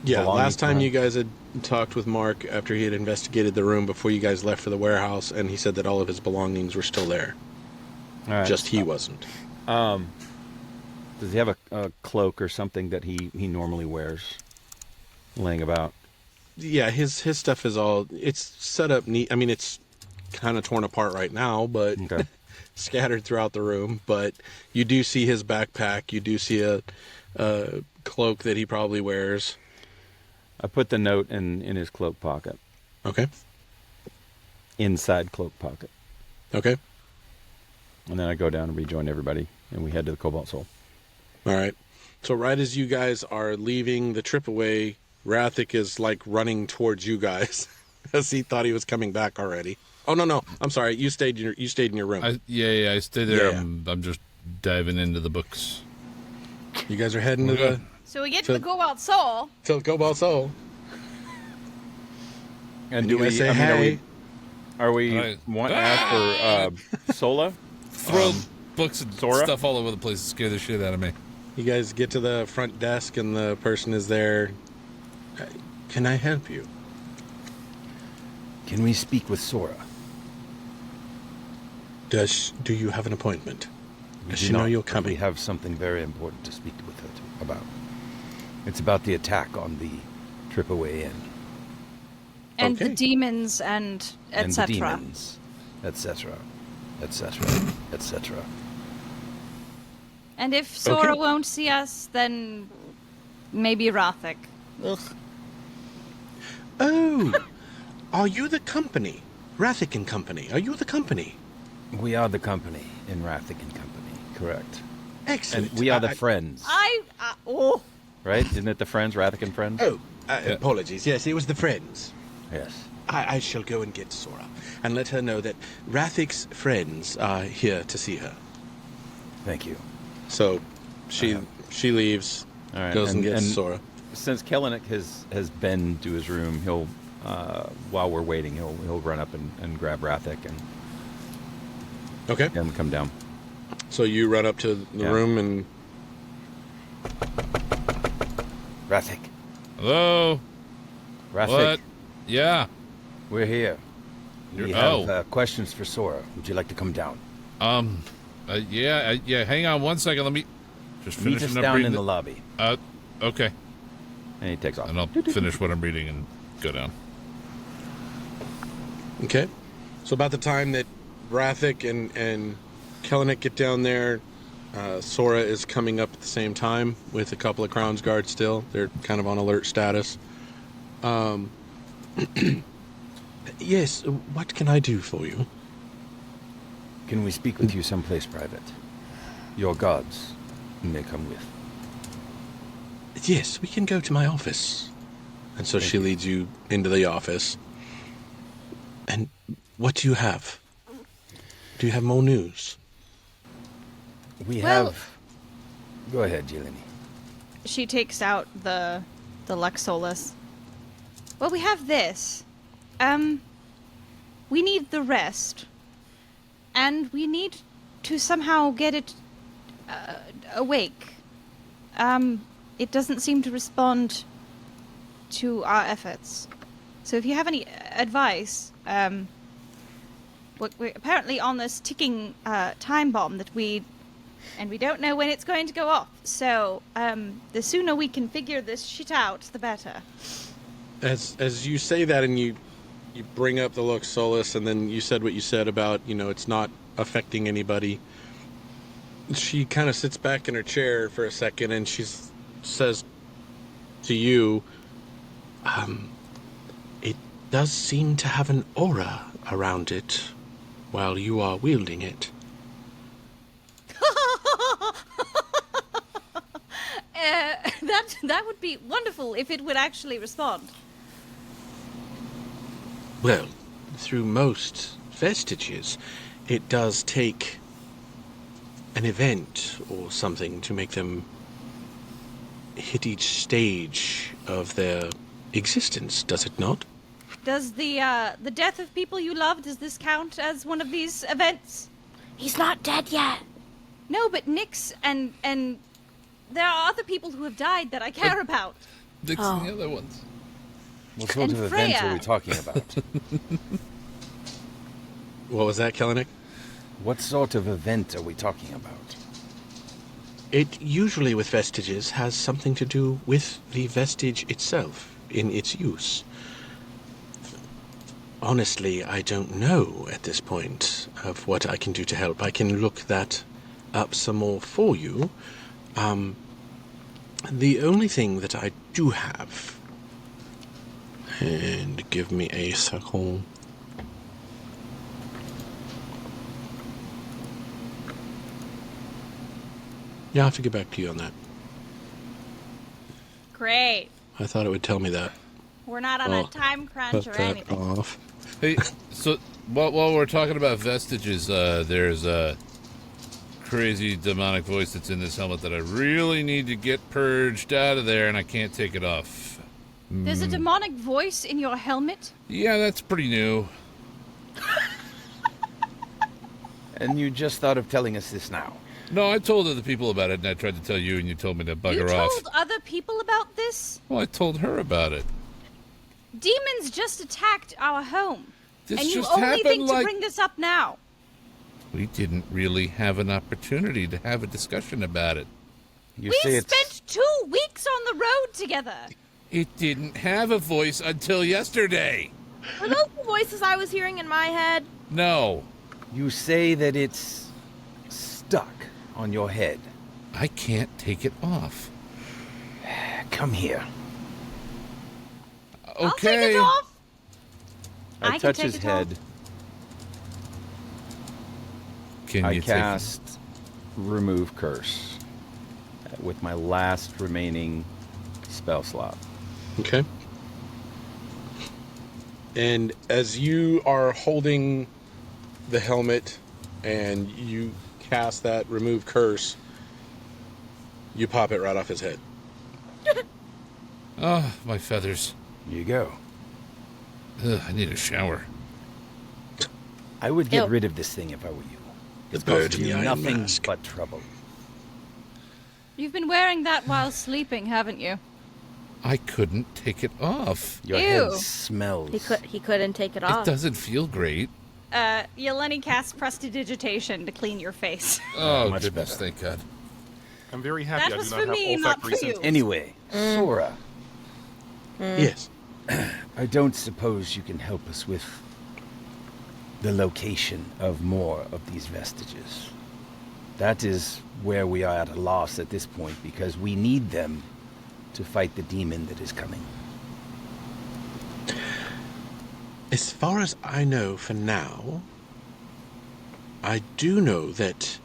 Yeah, belonging last time to you him? guys had talked with Mark after he had investigated the room before you guys left for the warehouse, and he said that all of his belongings were still there. All right. Just he wasn't. Does he have a cloak or something that he normally wears laying about? Yeah, his stuff is all, it's set up neat. I mean, it's kind of torn apart right now, but Okay. scattered throughout the room. But you do see his backpack. You do see a cloak that he probably wears. I put the note in his cloak pocket, Okay. inside cloak pocket. Okay. And then I go down and rejoin everybody, and we head to the Cobalt Soul. All right. So right as you guys are leaving the trip away, Rathik is like running towards you guys as he thought he was coming back already. Oh no, I'm sorry. You stayed in your room. I stay there. Yeah. I'm just diving into the books. You guys are heading to Okay. the So we get So- to the Cobalt Soul. Cobalt Soul. And you guys say I mean, hey. are we Right. want to ask for Sola? Throw books and Sora? stuff all over the place to scare the shit out of me. You guys get to the front desk and the person is there. Can I help you? Can we speak with Sora? Do you have an appointment? We Does do she know not, you're but coming? We have something very important to speak with her about. It's about the attack on the Tripaway Inn And Okay. the demons and and the etc. demons, etc., etc., etc. And if Sora Okay. won't see us, then maybe Rathik. Ugh. Oh, are you the company? Rathik and Company. Are you the company? We are the company in Rathic and Company, correct? Excellent. And we are the I- friends, Oh. Right? Isn't it the friends, Rathic and friends? Oh, apologies. Yes, it was the friends. Yes. I shall go and get Sora and let her know that Rathik's friends are here to see her. Thank you. So she leaves, All right. goes and gets Sora. Since Kellenic has been to his room, he'll while we're waiting, he'll run up and grab Rathic Okay. and come down. So you run up to the Yeah. room and Rathic. Hello? Rathic, What? Yeah. We're here. We You're- have oh. questions for Sora. Would you like to come down? Yeah. Hang on one second. Let me just Meet finish us up down reading in the lobby. Okay. And he takes off. And I'll finish what I'm reading and go down. okay. So about the time that Rathik and Kellenic get down there, Sora is coming up at the same time with a couple of Crown's guards still. They're kind of on alert status. Yes, what can I do for you? Can we speak with you someplace private? Your gods may come with. Yes, we can go to my office. And so she leads you into the office. And what do you have? Do you have more news? We Well- have. Go ahead, Jelani. She takes out the Lux Solus. Well, we have this. We need the rest. And we need to somehow get it awake. It doesn't seem to respond to our efforts. So if you have any advice, we're apparently on this ticking time bomb that we don't know when it's going to go off. So the sooner we can figure this shit out, the better. As you say that and you bring up the Lux Solus and then you said what you said about, it's not affecting anybody. She kind of sits back in her chair for a second and she says to you, it does seem to have an aura around it while you are wielding it. That would be wonderful if it would actually respond. Well, through most vestiges, it does take an event or something to make them hit each stage of their existence, does it not? Does the death of people you love, does this count as one of these events? He's not dead yet. No, but Nyx and there are other people who have died that I care about. Fixing the other ones. What sort And of event are Freya. we talking about? What was that, Kellenick? What sort of event are we talking about? It usually, with vestiges, has something to do with the vestige itself in its use. Honestly, I don't know at this point of what I can do to help. I can look that up some more for you. The only thing that I do have, and give me a second. Yeah, I'll have to get back to you on that. Great. I thought it would tell me that. We're not on Well, a time crunch Cut or that anything. off. Hey, so while we're talking about vestiges, there's a crazy demonic voice that's in this helmet that I really need to get purged out of there, and I can't take it off. There's a demonic voice in your helmet? Yeah, that's pretty new. And you just thought of telling us this now. No, I told other people about it, and I tried to tell you, and you told me to bugger You off. told other people about this? Well, I told her about it. Demons just attacked our home. This and you just only happened think to like bring this up now. we didn't really have an opportunity to have a discussion about it. You We say it's spent 2 weeks on the road together. It didn't have a voice until yesterday. Were those the voices I was hearing in my head? No, You say that it's stuck on your head. I can't take it off. Come here. Okay. I'll take it off. I I can touch take his it off. head. Can I you cast Remove Curse with my last remaining spell slot. Okay. And as you are holding the helmet and you cast that remove curse, you pop it right off his head. Oh, my feathers. Here you go. Ugh, I need a shower. I would get Ew. rid of this thing if I were you. The It's bird caused in you the iron nothing mask. but trouble. You've been wearing that while sleeping, haven't you? I couldn't take it off. Your Ew. head smells. He couldn't take it It off. doesn't feel great. Yeleni casts prestidigitation to clean your face. Oh, Much goodness, better. thank God. I'm very happy That I was do for not me, have not olfactory for you. senses. Anyway, Sora, Yes. I don't suppose you can help us with the location of more of these vestiges. That is where we are at a loss at this point because we need them to fight the demon that is coming. As far as I know for now, I do know that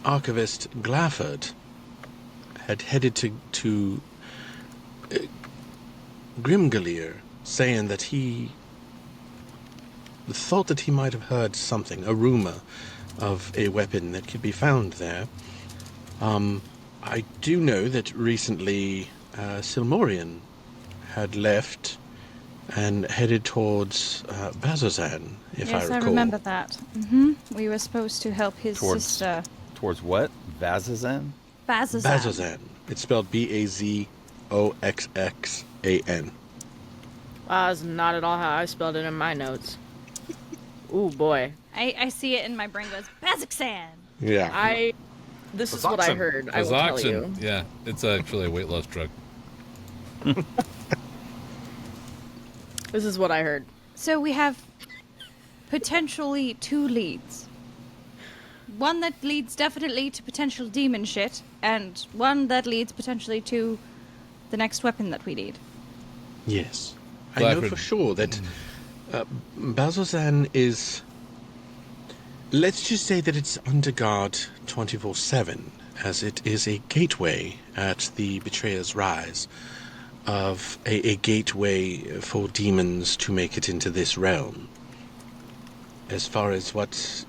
Archivist Glafford had headed to Grimgalier, saying that he thought that he might have heard something, a rumor of a weapon that could be found there. I do know that recently Silmorian had left and headed towards Bazozan, if I yes, recall. I remember that. We were supposed to help his Towards- sister, Towards what? Vazazan? Bazazan. Bazozan. It's spelled Bazoxxan. That's not at all how I spelled it in my notes. Ooh boy. I see it and my brain goes, Bazixan! Yeah. This is what I Bazoxxan. heard. I will tell you. Azoxin. Yeah, it's actually a weight loss drug. This is what I heard. So we have potentially 2 leads. One that leads definitely to potential demon shit, and one that leads potentially to the next weapon that we need. Yes. I know Blackwood. for sure that Bazozan is... Let's just say that it's under guard 24/7, as it is a gateway at the Betrayer's Rise, of a gateway for demons to make it into this realm. As far as what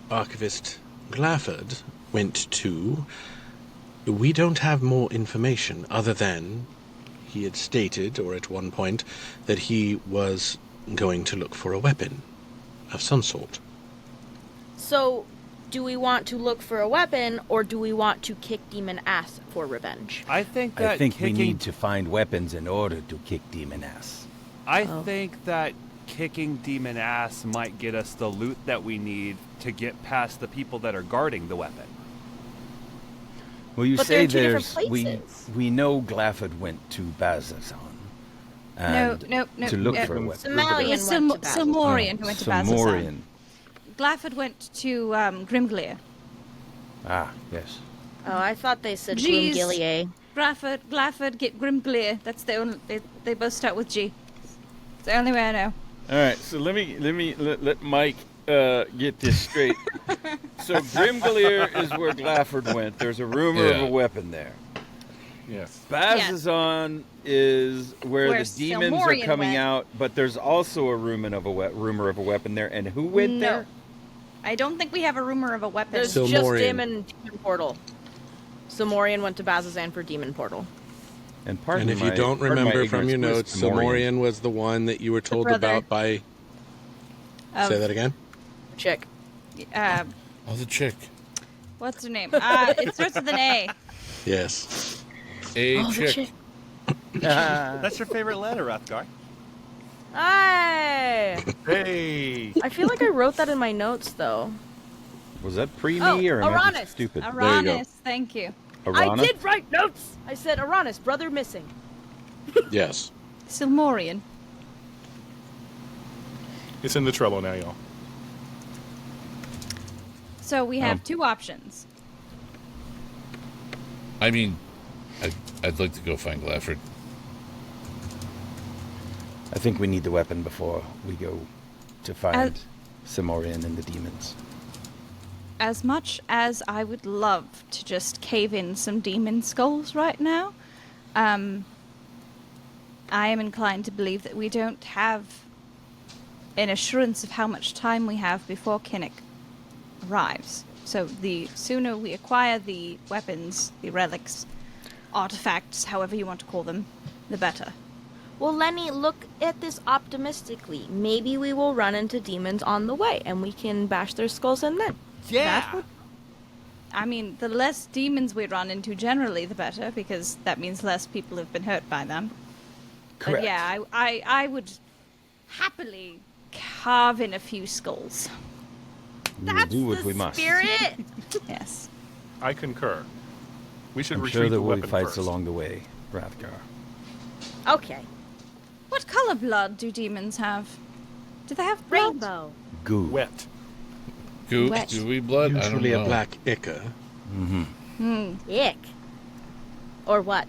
Archivist Glafford went to, we don't have more information other than he had stated, or at one point, that he was going to look for a weapon of some sort. So, do we want to look for a weapon, or do we want to kick demon ass for revenge? I think that I think kicking, we need to find weapons in order to kick demon ass. I think that kicking demon ass might get us the loot that we need to get past the people that are guarding the weapon. Well, you But say they're in two different we places. know Glafford went to Bazazan. No, and no, to look no. for a weapon. Somalian It was went to Bazzoxan. Silmorian who went to Bazzoxan. Silmorian. Glafford went to Grimglir. Ah, yes. Oh, I thought they said Jeez. Gloomgillier. Glafford, get Grimglir. That's the only. They both start with G. It's the only way I know. All right, so let Mike get this straight. So Grimglir is where Glafford went. There's a rumor of Yeah. a weapon there. Yes. Bazazan is where Where the demons are Silmorian coming went. out, but there's also a rumor of a weapon there. And who went No. there? I don't think we have a rumor of a weapon. There's Silmorian. just demon portal. Silmorian went to Bazzoxan for demon portal. And pardon And if my- you don't pardon my remember from your ignorance, notes, where's Silmorian was the one that you were told brother about by. Say that again. Chick. Uh, Oh, the chick. what's her name? It starts with an A. Yes. A the chick. chick. That's your favorite letter, Rathgar. Hey! Hey. I feel like I wrote that in my notes, though. Was that pre me Oh, or am I Uranus. just stupid? you go. Aranis, thank you. I Arana? did write notes! I said Uranus, brother missing. Yes. Silmorian. It's in the Trello now, y'all. So we have two options. I mean, I'd like to go find Glafford. I think we need the weapon before we go to find Silmorian and the demons. As much as I would love to just cave in some demon skulls right now, I am inclined to believe that we don't have an assurance of how much time we have before Kinnick arrives. So the sooner we acquire the weapons, the relics, artifacts, however you want to call them, the better. Well, Lenny, look at this optimistically. Maybe we will run into demons on the way, and we can bash their skulls in then. That would, I mean, the less demons we run into generally, the better, because that means less people have been hurt by them. Correct. But yeah, I would happily carve in a few skulls. We will do what we must. Spirit! Yes. I concur. We should I'm retrieve sure there the will be weapon fights first. along the way, Rathgar. Okay. What color blood do demons have? Do they have blood? Rainbow. Goo. Wet. Wet. Gooey blood? I don't Usually know. a black ichor. Ick. Or what?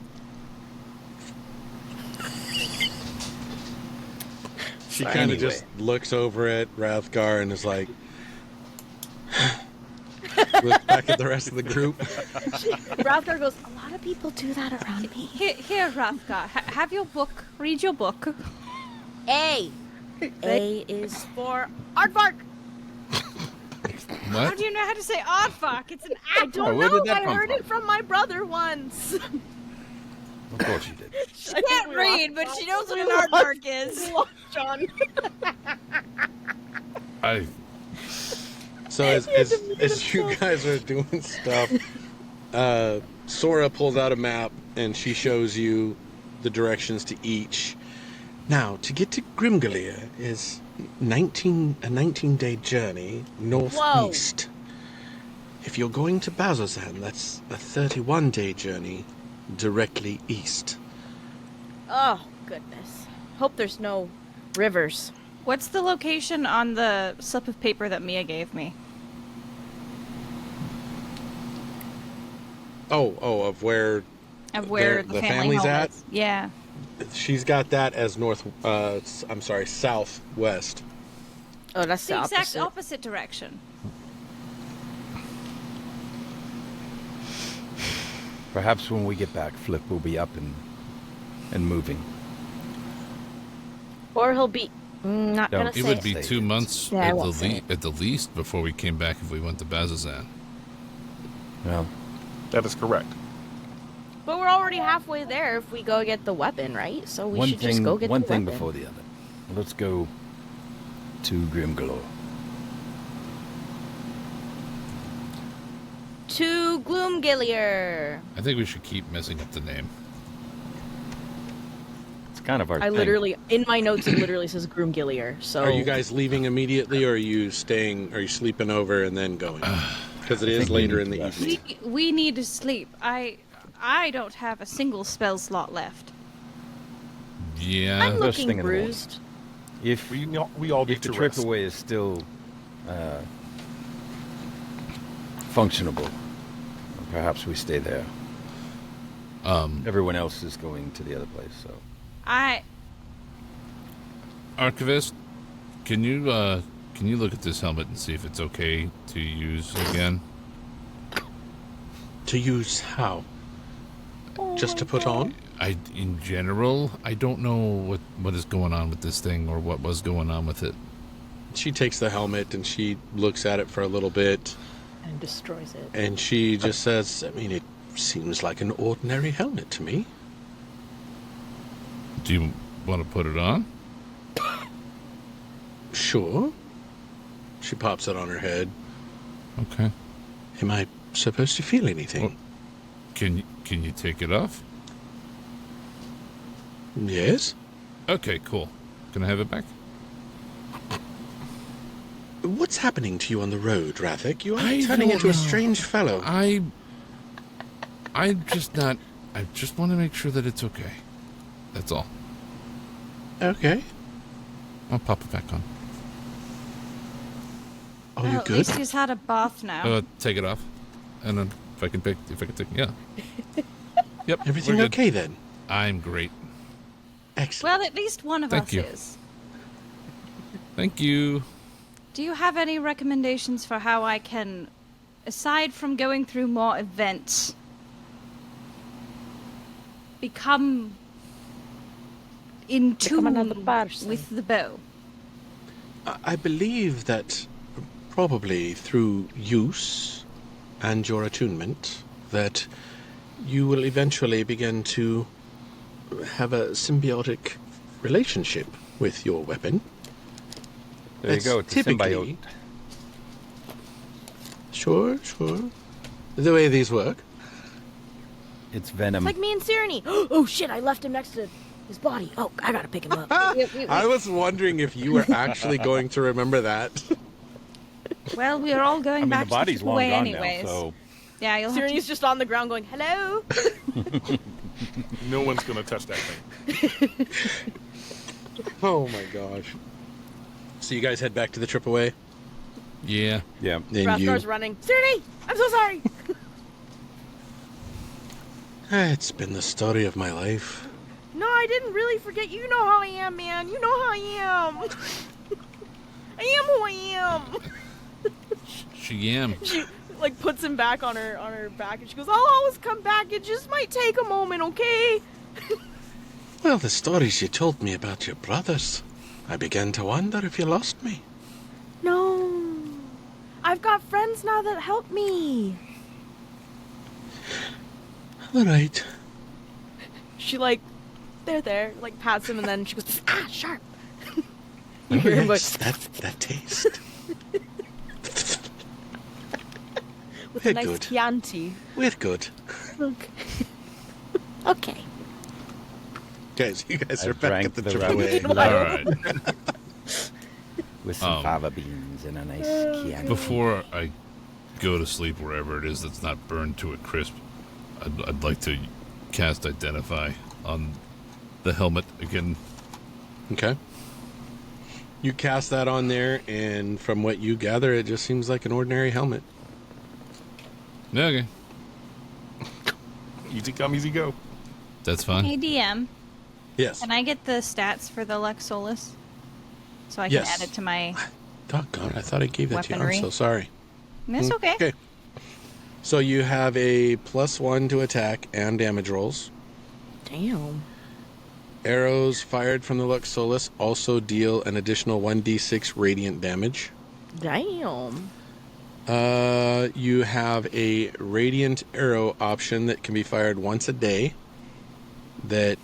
She So kind of anyway. just looks over at Rathgar and is like, looks back at the rest of the group. Rathgar goes, a lot of people do that around me. Here, Rathgar, have your book. Read your book. A. A is for aardvark. How What? do you know how to say aardvark? It's an I apple. don't where know. did that I come heard from? it from my brother once. Of course you did. She can't read, but she knows what an aardvark is. John. I So as you guys are doing stuff, Sora pulls out a map and she shows you the directions to each. Now, to get to Grimgillir is a 19-day journey northeast. If you're going to Bazzoxan, that's a 31-day journey directly east. Oh, goodness. Hope there's no rivers. What's the location on the slip of paper that Mia gave me? Of where Of where The the family family's home at? is. Yeah. she's got that as southwest. Oh, that's The the exact opposite. opposite direction. Perhaps when we get back, Flip will be up and moving. Or he'll be. Not Don't. gonna it say would it. be 2 months Yeah, I at, won't say it. at the least before we came back if we went to Bazzoxan. Well, That is correct. But we're already halfway there if we go get the weapon, right? So we should just go get one the thing weapon. before the other. Let's go to Grimglow. to Gloomgillier. I think we should keep messing up the name. It's kind of our I thing. literally, in my notes, it literally says Gloomgillier. So Are you guys leaving immediately, or are you staying? Are you sleeping over and then going? Because it is think we later need in the to rest. evening. We need to sleep. I don't have a single spell slot left. Yeah. I'm First looking thing in the morning. bruised. If We all if need the to trip rest. away is still functionable, perhaps we stay there. Everyone else is going to the other place, so Archivist, can you look at this helmet and see if it's okay to use again? To use how? Just to put on? In general, I don't know what is going on with this thing or what was going on with it. She takes the helmet and she looks at it for a little bit, And destroys it. and she just says, I mean, it seems like an ordinary helmet to me. Do you want to put it on? Sure. She pops it on her head. Okay. Am I supposed to feel anything? Well- Can you take it off? Yes. Okay, cool. Can I have it back? What's happening to you on the road, Rathik? You are I turning don't into a know. strange fellow. I'm just not. I just want to make sure that it's okay. That's all. Okay. I'll pop it back on. Oh, well, you at good? least he's had a bath now. Take it off, and then if I can take, yeah. Yep. Everything we're good. okay then? I'm great. Excellent. Well, at least one of Thank us you. is. Thank you. Do you have any recommendations for how I can, aside from going through more events, become in tune another person. with the bow? I believe that probably through use and your attunement that you will eventually begin to have a symbiotic relationship with your weapon. there you That's go. It's a typically- symbiote. Sure. The way these work. It's venom. It's like me and Sirenny. Oh shit! I left him next to his body. Oh, I gotta pick him up. I was wondering if you were actually going to remember that. Well, we are all going I mean, back the body's to long away gone anyways. now, so Yeah, you'll have Sirenny's to... just on the ground going, "Hello." No one's going to touch that thing. Oh my gosh. So you guys head back to the trip away? Yeah. yeah. And you... Rathgar's running. Sirenny, I'm so sorry. It's been the story of my life. No, I didn't really forget. You know how I am, man. You know how I am. I am who I am. She am. She like puts him back on her back, and she goes, "I'll always come back. It just might take a moment, okay?" Well, the stories you told me about your brothers, I began to wonder if you lost me. No, I've got friends now that help me. All right. She like, they're there, like pats him, and then she goes, "Ah, sharp." Oh, hear him yes, that taste. With We're a nice good. Chianti. We're good. Okay. Okay. Guys, you guys I are back drank at the the trip rabbit. away. All right. With some fava beans and a nice Chianti. Before I go to sleep wherever it is that's not burned to a crisp, I'd like to cast Identify on the helmet again. Okay. You cast that on there, and from what you gather, it just seems like an ordinary helmet. Okay. Easy come, easy go. That's fine. Hey, DM, Yes. can I get the stats for the Lux Solus? So I can Yes. add it to my... Doggone, I thought I gave that to you. Weaponry. I'm so sorry. That's okay. Okay. So you have a +1 to attack and damage rolls. Damn. Arrows fired from the Lux Solus also deal an additional 1d6 radiant damage. Damn. You have a radiant arrow option that can be fired once a day that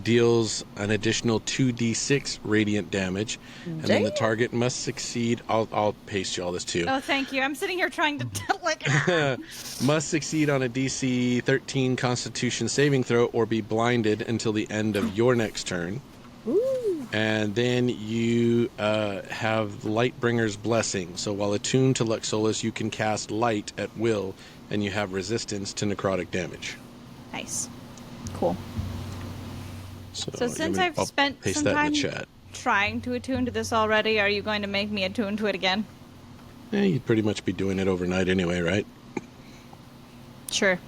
deals an additional 2d6 radiant damage, and then the target must succeed. I'll paste you all this too. Oh, thank you. I'm sitting here trying to Must succeed on a DC 13 Constitution saving throw or be blinded until the end of your next turn. Ooh. And then you have Lightbringer's Blessing. So while attuned to Lux Solus, you can cast light at will, and you have resistance to necrotic damage. Nice. Cool. So you since want I've me- I'll spent paste some that in time the chat. trying to attune to this already, are you going to make me attune to it again? You'd pretty much be doing it overnight anyway, right? Sure.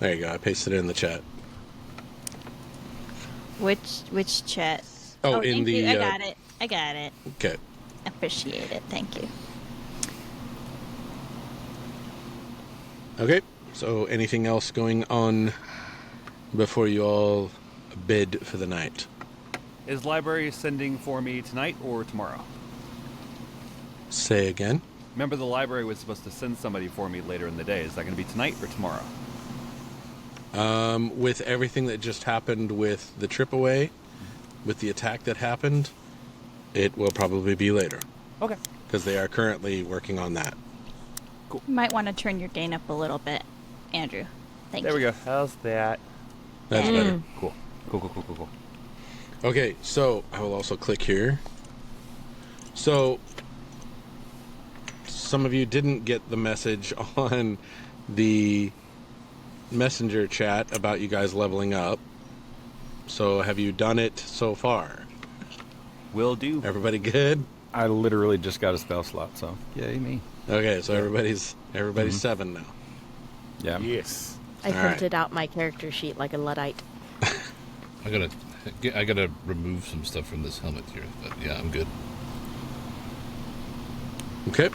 There you go. I pasted it in the chat. Which chat? Oh, in thank the, you. I got it. Okay. Appreciate it. Thank you. Okay. So anything else going on before you all bid for the night? Is library sending for me tonight or tomorrow? Say again. Remember, the library was supposed to send somebody for me later in the day. Is that going to be tonight or tomorrow? With everything that just happened with the trip away, with the attack that happened, it will probably be later. Okay. Because they are currently working on that. You might want to turn your gain up a little bit, Andrew. Thank you. There we go. How's that? That's better. Cool. Cool. Okay, so I will also click here. So some of you didn't get the message on the messenger chat about you guys leveling up. So have you done it so far? Will do. Everybody good? I literally just got a spell slot, so yay me. Okay, so everybody's 7 now. Yeah. Yes. I All right. printed out my character sheet like a Luddite. I gotta remove some stuff from this helmet here, but yeah, I'm good. Okay.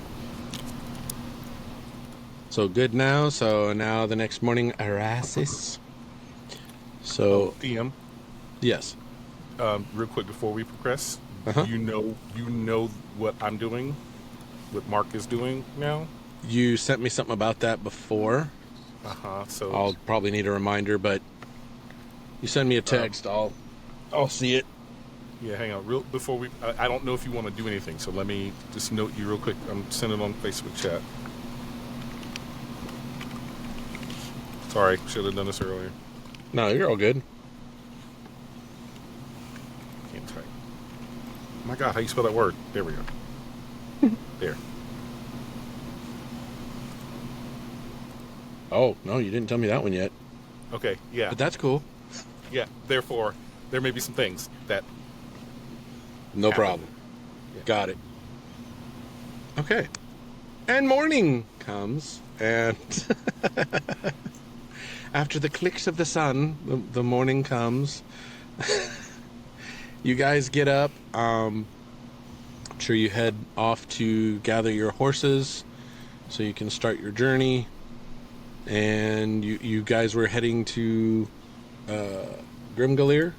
So good now. So now the next morning, Arasis. So DM, yes. real quick before we progress, Uh-huh. you know what I'm doing, what Mark is doing now. You sent me something about that before. So I'll probably need a reminder, but you send me a text, I'll see it. yeah, hang on. Real before we, I don't know if you want to do anything, so let me just note you real quick. I'm sending it on Facebook chat. Sorry, should have done this earlier. No, you're all good. Can't type. Oh my God, how you spell that word? There we go. There. Oh, no, you didn't tell me that one yet. Okay. Yeah. But that's cool. Yeah. Therefore, there may be some things that. No happen. problem. Yeah. Got it. Okay. And morning comes, and after the clicks of the sun, the morning comes. You guys get up. I'm sure you head off to gather your horses so you can start your journey. And you guys were heading to Grimgalir?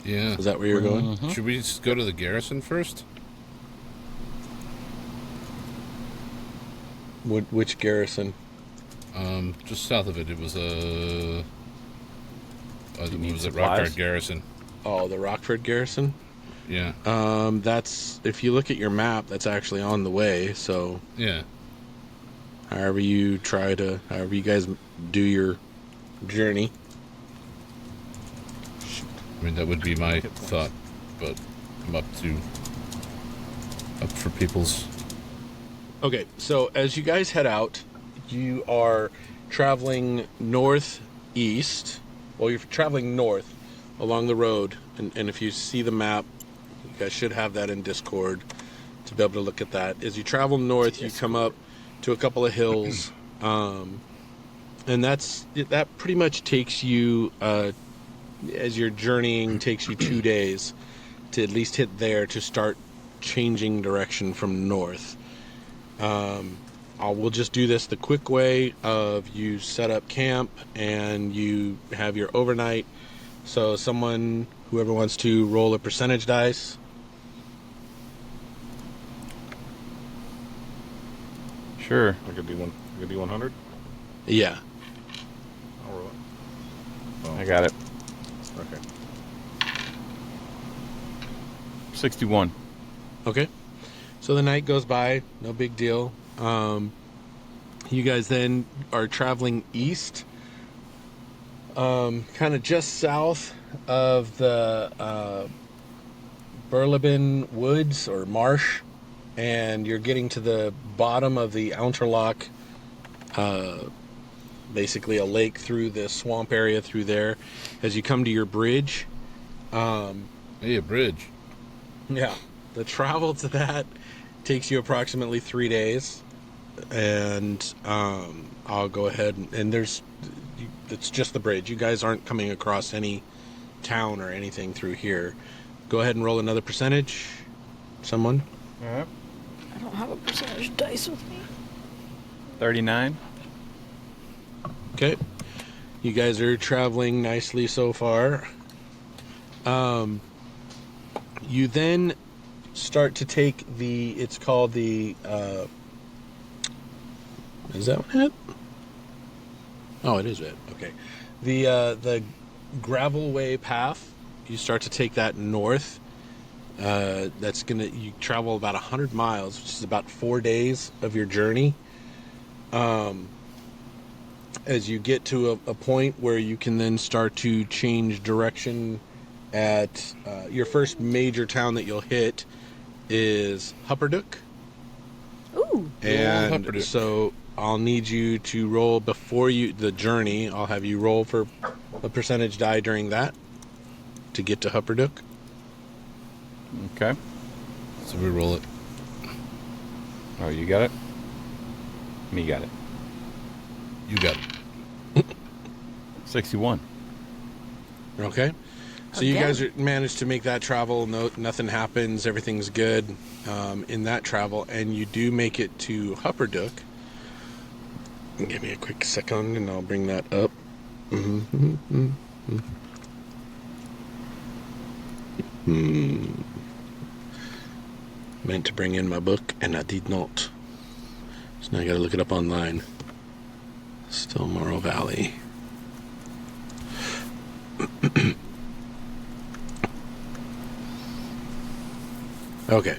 Yeah. Is that where you're going? Should we just go to the garrison first? Which garrison? Just south of it. It was a. need was it supplies? Rockford Garrison? Oh, the Rockford garrison? Yeah. That's, if you look at your map, that's actually on the way. So Yeah. however you guys do your journey. I mean, that would be my thought, but I'm up for people's. Okay, so as you guys head out, you are traveling northeast. Well, you're traveling north along the road, and if you see the map, you guys should have that in Discord to be able to look at that. As you travel north, you come up to a couple of hills, and that pretty much takes you, as you're journeying, takes you 2 days to at least hit there to start changing direction from north. We'll just do this the quick way of you set up camp and you have your overnight. So whoever wants to roll a percentage dice. Sure. I could do one. I could do 100. Yeah. I'll roll it. I got it. Okay. 61. Okay. So the night goes by, no big deal. You guys then are traveling east, kind of just south of the Burleben Woods or Marsh, and you're getting to the bottom of the Unterloch, basically a lake through the swamp area through there. As you come to your bridge, Hey, a bridge. yeah, the travel to that takes you approximately 3 days, and I'll go ahead and it's just the bridge. You guys aren't coming across any town or anything through here. Go ahead and roll another percentage. Someone. All right. I don't have a percentage dice with me. 39. Okay. You guys are traveling nicely so far. You then start to take it's called the, is that what it? Oh, it is it. Okay. The gravelway path, you start to take that north. You travel about 100 miles, which is about 4 days of your journey. As you get to a point where you can then start to change direction at your first major town that you'll hit is Hupperduk. Ooh. And Hupperduk. so I'll need you to roll before the journey. I'll have you roll for a percentage die during that to get to Hupperduk. Okay. So we roll it. Oh, you got it? Me got it. You got it. 61. Okay. So you Again. guys managed to make that travel. No, nothing happens. Everything's good in that travel, and you do make it to Hupperduk. Give me a quick second, and I'll bring that up. Meant to bring in my book, and I did not. So now I got to look it up online. Still Morrow Valley. Okay.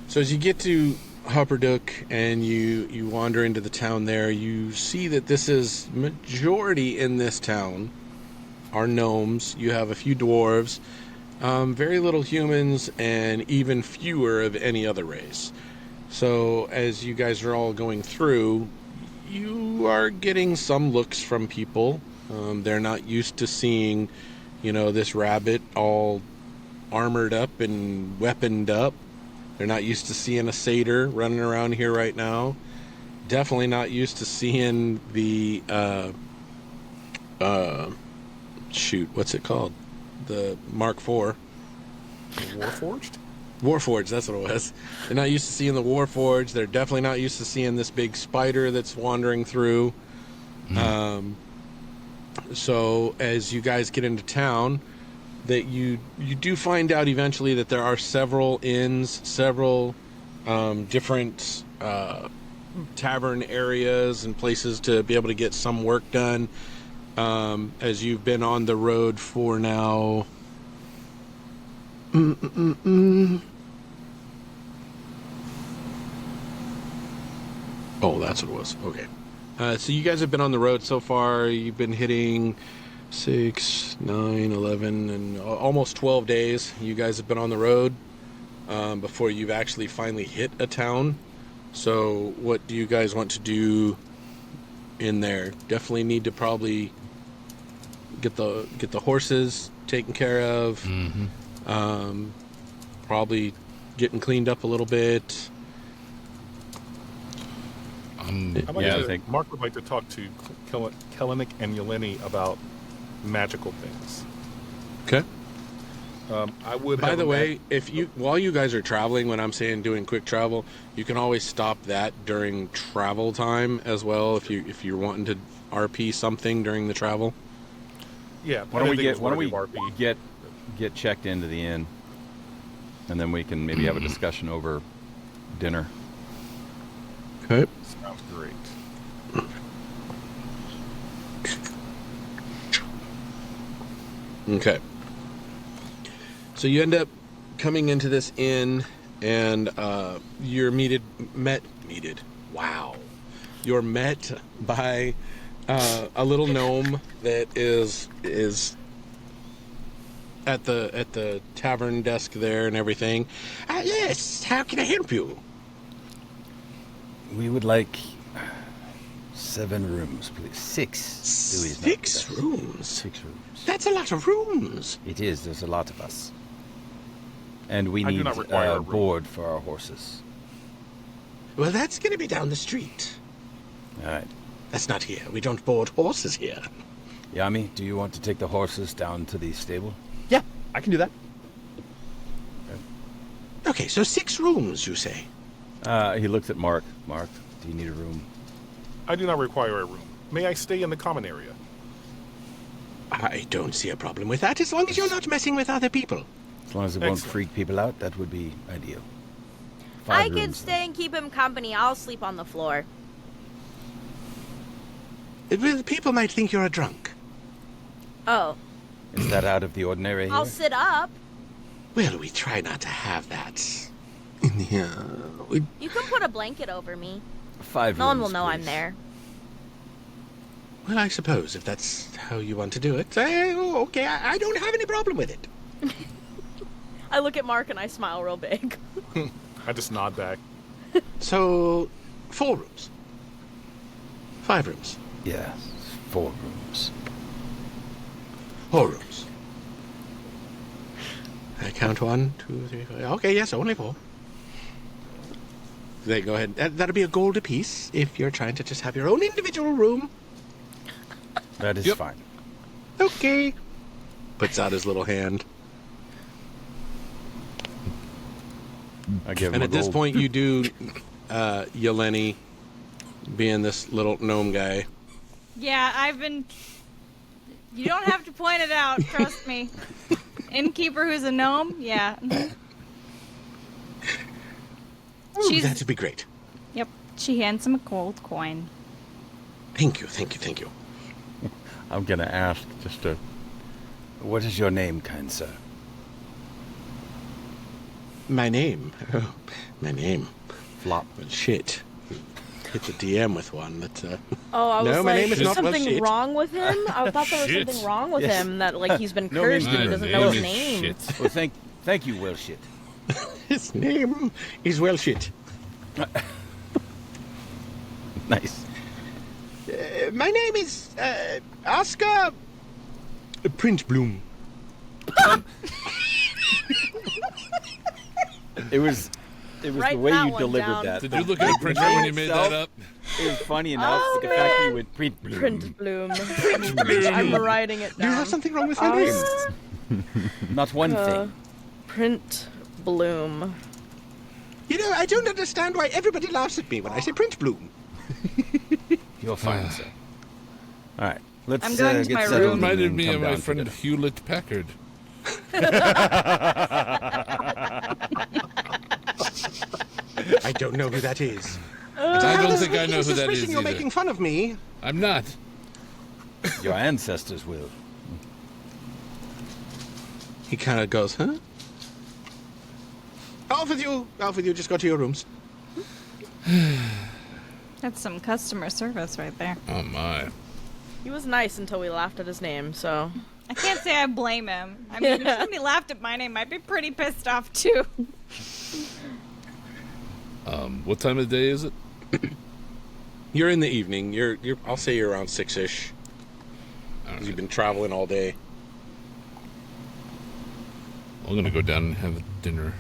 So as you get to Hupperduk and you wander into the town there, you see that this is majority in this town are gnomes. You have a few dwarves, very little humans, and even fewer of any other race. So as you guys are all going through, you are getting some looks from people. They're not used to seeing, this rabbit all armored up and weaponed up. They're not used to seeing a satyr running around here right now. Definitely not used to seeing the what's it called? The Mark IV. Warforged? Warforged, that's what it was. They're not used to seeing the Warforged. They're definitely not used to seeing this big spider that's wandering through. So as you guys get into town, that you do find out eventually that there are several inns, several different tavern areas and places to be able to get some work done. As you've been on the road for now. Oh, that's what it was. Okay. So you guys have been on the road so far. You've been hitting 6, 9, 11, and almost 12 days. You guys have been on the road before you've actually finally hit a town. So what do you guys want to do in there? Definitely need to probably get the horses taken care of. Probably getting cleaned up a little bit. Mark would like to talk to Kellenic and Yeleni about magical things. Okay. I would. By have the a way, while you guys are traveling, when I'm saying doing quick travel, you can always stop that during travel time as well. If you're wanting to RP something during the travel. Yeah. Why don't we get checked into the inn, and then we can maybe have a discussion over dinner. Okay. Sounds great. Okay. So you end up coming into this inn, and you're met. Wow. You're met by a little gnome that is at the tavern desk there and everything. Yes. How can I help you? We would like 7 rooms, please. 6. Louis is not 6 best. rooms. 6 rooms. That's a lot of rooms. It is. There's a lot of us. And we I do need not require a a room. board for our horses. Well, that's going to be down the street. All right. That's not here. We don't board horses here. Yami, do you want to take the horses down to the stable? Yeah, I can do that. Okay, so 6 rooms, you say? He looks at Mark. Mark, do you need a room? I do not require a room. May I stay in the common area? I don't see a problem with that, as long as you're not messing with other people. As long as it won't Excellent. freak people out, that would be ideal. I 5 could rooms, stay and keep him company. I'll sleep on the floor. Well, people might think you're a drunk. Oh, then. Is that out of the ordinary here? I'll sit up. Well, we try not to have that in here. You can put a blanket over me. 5 No one will rooms, know I'm please. there. Well, I suppose if that's how you want to do it. Okay, I don't have any problem with it. I look at Mark and I smile real big. I just nod back. So, 4 rooms. 5 rooms. Yes, 4 rooms. 4 rooms. I count 1, 2, 3, 4. Okay, yes, only 4. They go ahead. That'll be a gold apiece if you're trying to just have your own individual room. That is Yep. fine. Okay. Puts out his little hand. I give him And a at this gold. point, you do, Yeleni, being this little gnome guy. Yeah, I've been. You don't have to point it out, trust me. Innkeeper who's a gnome? Yeah. Ooh, She's- that'd be great. Yep. She hands him a gold coin. Thank you, thank you, thank you. I'm gonna ask just to. What is your name, kind sir? My name. Oh, my name. Flop. Well, shit. Hit the DM with one. That's Oh, I was No, my like, name is is not something Shit. wrong with him? I thought there was Shit. something wrong with Yes. him, that like he's been No, cursed he's and he been- doesn't My know name his is name. Shit. Well, thank you, Will Shit. his name is well shit. Nice. My name is Oscar Print Bloom. It was Write the way that you one delivered down. that. Did you look at a printer when you made that up? It was funny enough, Oh, but the fact that man. you went print. Print Bloom. I'm writing it Do you down. have something wrong with my name? Not one Uh, thing. Print Bloom. You know, I don't understand why everybody laughs at me when I say Print Bloom. You're fine, sir. All right, let's I'm going to get my settled room. and Reminded then me come of my down to friend dinner. Hewlett Packard. I don't know who that is. I don't think I know who that Suspicion is you're either. making fun of me. I'm not. Your ancestors will. He kind of goes, huh? Off with you. Off with you. Just go to your rooms. That's some customer service right there. Oh my. He was nice until we laughed at his name, so. I can't say I blame him. I mean, if somebody laughed at my name, I'd be pretty pissed off too. What time of the day is it? You're in the evening. You're I'll say you're around 6-ish. Because you've been traveling all day. I'm gonna go down and have dinner.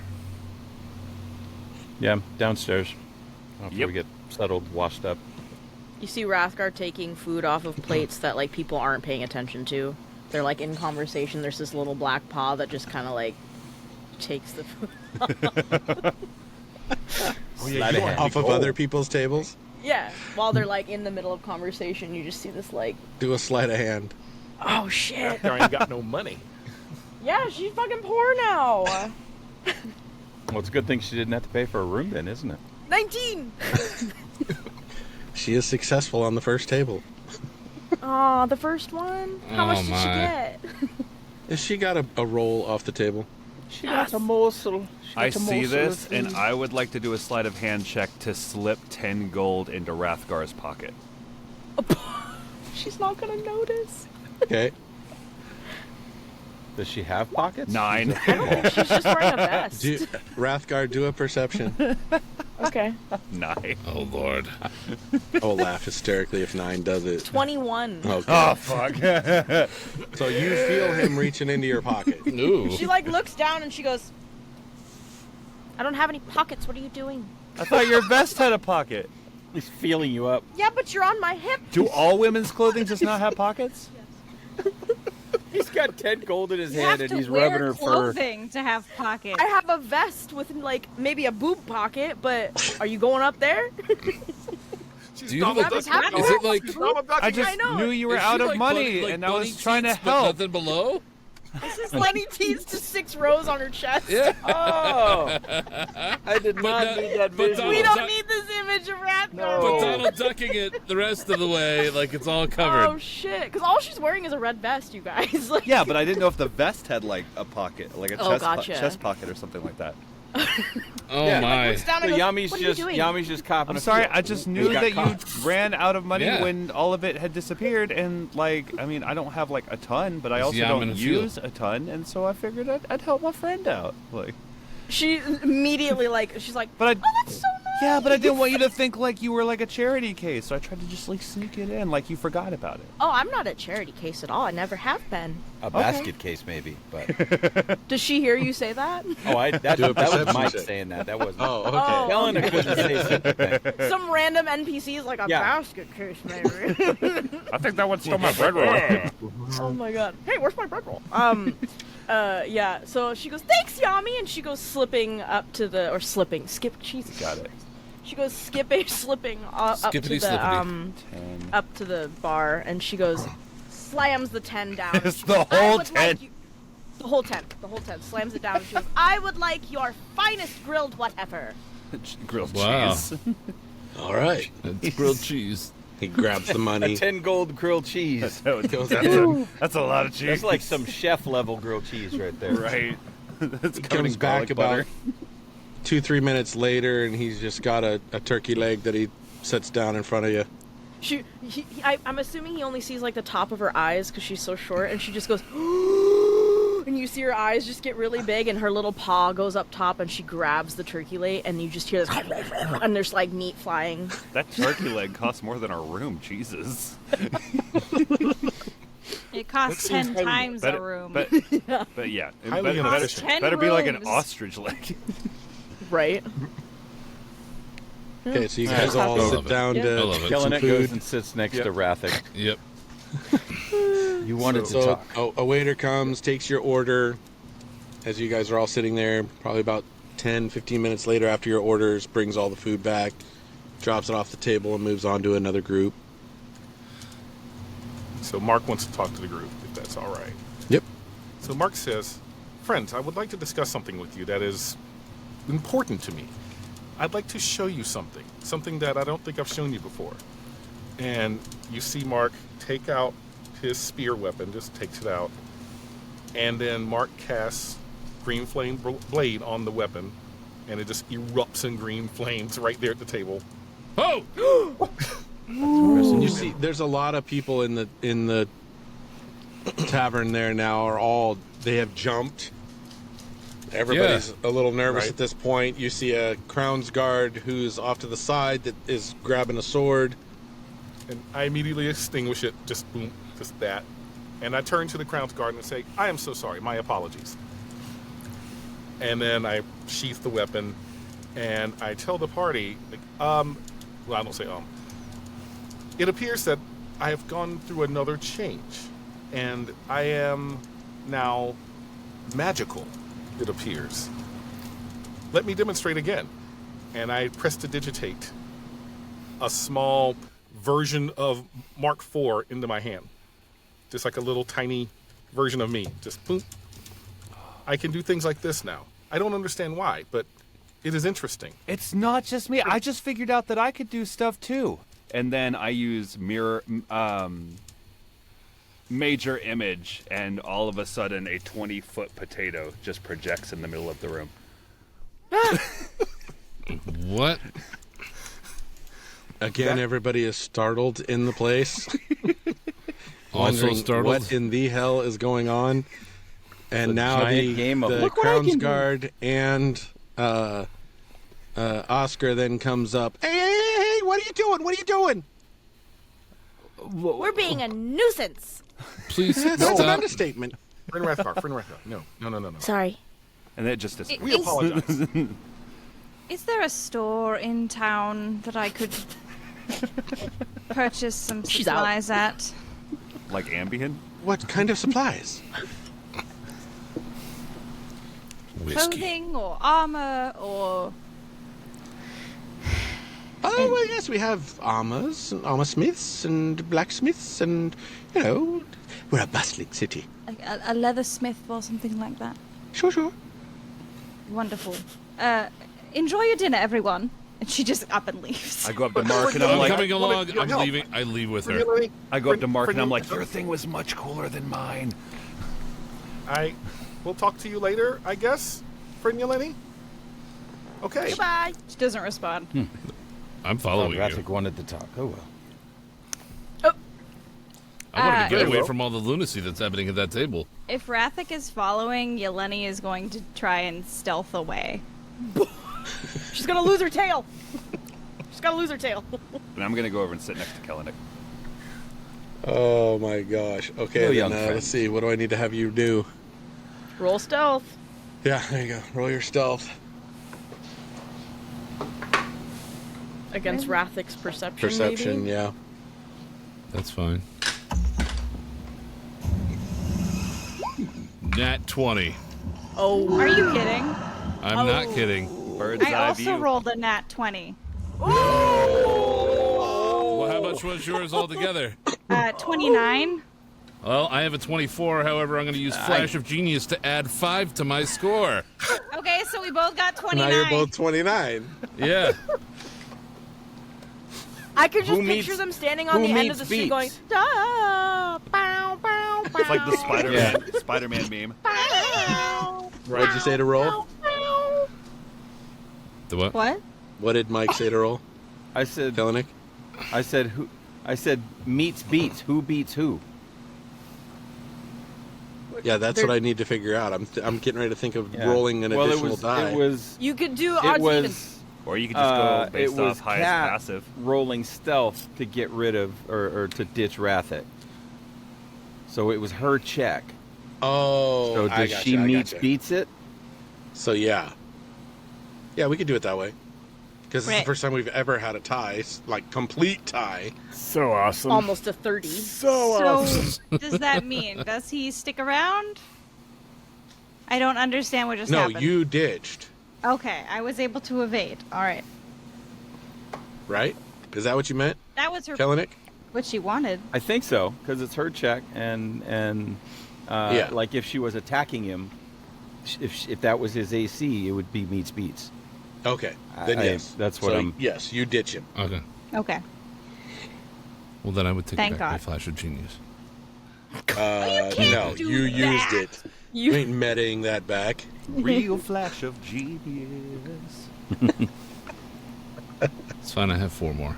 Yeah, downstairs. After Yep. we get settled, washed up. You see Rathgar taking food off of plates that like people aren't paying attention to. They're like in conversation. There's this little black paw that just kind of like takes the food. Sleight of hand. Off of other people's tables. Yeah, while they're like in the middle of conversation, you just see this like, Do a sleight of hand. oh shit. There ain't got no money. Yeah, she's fucking poor now. Well, it's a good thing she didn't have to pay for a room then, isn't it? 19. She is successful on the first table. Aw, the first one. How Oh, much did she my. get? Has she got a roll off the table? She got a morsel. I see this, and I would like to do a sleight of hand check to slip 10 gold into Rathgar's pocket. She's not gonna notice. Okay. Does she have pockets? 9. I don't think she's just wearing a vest. Rathgar, do a perception. Okay. 9. Oh Lord. I'll laugh hysterically if 9 does it. 21. Okay. Oh, fuck. So you feel him reaching into your pocket. Ooh. She like looks down and she goes, I don't have any pockets. What are you doing? I thought your vest had a pocket. He's feeling you up. Yeah, but you're on my hip. Do all women's clothing just not have pockets? He's got 10 gold in his You hand have and to he's wear rubbing her fur. clothing to have pockets. I have a vest with like maybe a boob pocket, but are you going up there? Do you have a, Donald is Duck. it like I just I know. knew you were is out she of like money, bunny, like and I was bunny trying to teats, but help. nothing below? This is Lenny teeth to 6 rows on her chest. Yeah. Oh! I did But not no- need that but visual. We Donald don't need this image of Rathgar. No. But Donald ducking it the rest of the way, like it's all covered. Oh shit! Because all she's wearing is a red vest, you guys. Like, Yeah, but I didn't know if the vest had like a pocket, like a Oh, chest, gotcha. chest pocket or something like that. Oh Yeah. my. looks down So and goes, Yami's what are just you doing? Yami's just copping I'm a sorry, feel. I just He knew got that caught. you ran out of money Yeah. when all of it had disappeared, and like, I mean, I don't have like a ton, but I It's also yam don't and a feel. use a ton, and so I figured I'd help my friend out. Like, She immediately she's like, but I, oh, that's so nice. yeah, but I didn't want you to think like you were like a charity case, so I tried to just like sneak it in, like you forgot about it. Oh, I'm not a charity case at all. I never have been. A basket case maybe, but Does she hear you say that? that Do a was perception Mike check. saying that. That wasn't. Oh, okay. Oh. Helena couldn't say such a thing. Some random NPC is like a Yeah. basket case, maybe. I think that one stole my bread roll. Oh my god. Hey, where's my bread roll? Yeah. So she goes, thanks, Yami, and she goes slipping up to the Jesus. Got it. She goes slipping up to Skippity the slippity. 10. up to the bar, and she goes, slams the 10 down. and It's she the goes, "I whole would 10. like you-" The whole 10 slams it down. And she goes, I would like your finest grilled whatever. Grilled Wow. cheese. All right. It's grilled cheese. He grabs the money. 10 gold grilled cheese. That's a lot of cheese. That's like some chef level grilled cheese right there. right. That's He covered comes in back garlic about butter. 2-3 minutes later, and he's just got a turkey leg that he sets down in front of you. I'm assuming he only sees like the top of her eyes because she's so short, and she just goes, and you see her eyes just get really big, and her little paw goes up top, and she grabs the turkey leg, and you just hear this, and there's like meat flying. That turkey leg costs more than our room. Jesus. It costs 10 times a room. But yeah, it Highly better, inefficient. 10 better be like an rooms. ostrich leg. Right? Okay, so you Yeah, guys I all love sit it. down I to love it. some Kellenet goes food. and sits next Yep. to Rathic. Yep. You wanted to So talk. a waiter comes, takes your order. As you guys are all sitting there, probably about 10-15 minutes later after your orders, brings all the food back, drops it off the table, and moves on to another group. So Mark wants to talk to the group, if that's all right. Yep. So Mark says, friends, I would like to discuss something with you that is important to me. I'd like to show you something that I don't think I've shown you before. And you see Mark take out his spear weapon, just takes it out. And then Mark casts green flame blade on the weapon, and it just erupts in green flames right there at the table. Oh! And you see, there's a lot of people in the tavern there now. They have jumped. Everybody's a little nervous Right. at this point. You see a Crown's Guard who's off to the side that is grabbing a sword. And I immediately extinguish it, just boom, just that. And I turn to the Crown's Guard and say, I am so sorry, my apologies. And then I sheath the weapon, and I tell the party, like, well, I don't say It appears that I have gone through another change, and I am now magical, it appears. Let me demonstrate again. And I prestidigitate a small version of Mark IV into my hand. Just like a little tiny version of me. Just boom. I can do things like this now. I don't understand why, but it is interesting. It's not just me. I just figured out that I could do stuff too. And then I use mirror major image, and all of a sudden a 20-foot potato just projects in the middle of the room. What? Again, everybody is startled in the place. Also Wondering startled. what in the hell is going on? And a now giant game of, the "Look what I Crown's can do." Guard and Oscar then comes up. Hey, what are you doing? What are you doing? We're being a nuisance. Please That's an stop. understatement. Friend Rathgar. No. Sorry. And it just disappears. We apologize. Is there a store in town that I could purchase some She's out. supplies at? Like Ambien? What kind of supplies? Whiskey. Clothing or armor or... Oh, well, yes, we have armors and armor smiths and blacksmiths and, we're a bustling city. Like a leathersmith or something like that. Sure. Wonderful. Enjoy your dinner, everyone. And she just up and leaves. I go up to Mark and I'm I'm like, coming along. I'm help. leaving. I leave with her. I go up to Mark and I'm like, your thing was much cooler than mine. We'll talk to you later, I guess, friend Yeleni. Okay. Goodbye. She doesn't respond. I'm Oh, following Rathic you. wanted to talk. Oh, well. I wanted to get Very away well. from all the lunacy that's happening at that table. If Rathic is following, Yeleni is going to try and stealth away. She's gonna lose her tail. She's gonna lose her tail. And I'm going to go over and sit next to Kellenic. Oh, my gosh. Okay, No then, young friend. let's see. What do I need to have you do? Roll stealth. Yeah, there you go. Roll your stealth. Against Rathic's perception. Perception, maybe? yeah. That's fine. Nat 20. Oh. Are you kidding? I'm not kidding. Bird's I eye also view. rolled a nat 20. Well, how much was yours altogether? 29. Well, I have a 24. However, I'm going to use Flash of Genius to add 5 to my score. Okay, so we both got 29. Now you're both 29. Yeah. I could just Who picture meets- them standing on who the end meets of the street going, beats? "Da, bow, bow, It's like the bow, Spider-Man, Spider-Man meme. bow, What'd you say to roll? bow." The what? What? What did Mike say to roll? I said, Kellenic? who? I said, meets beats. Who beats who? Yeah, that's what I need to figure out. I'm getting ready to think of Yeah. rolling an well, additional die. It was. You could do It odds and was. evens. Or you could just go based it was off highest Cat passive. rolling stealth to get rid of or to ditch Rathic. So it was her check. Oh, So I does gotcha, she I meets gotcha. beats it? So yeah, we could do it that way. Because it's Right. the first time we've ever had a tie, like complete tie. So awesome. Almost a 30. So, does that mean, does he stick around? I don't understand what just No, happened. you ditched, Okay, I was able to evade. All right. right? Is that what you meant, That was her Kellenic? what she wanted. I think so, because it's her check, and Yeah. like if she was attacking him, if that was his AC, it would be meets beats. Okay, then yes. that's what So, I'm- Yes, you ditch him. Okay. Okay. Well, then I would take Thank back my God. Flash of Genius. No, do you used that. it. You ain't metaing that back. Real flash of genius. It's fine. I have 4 more.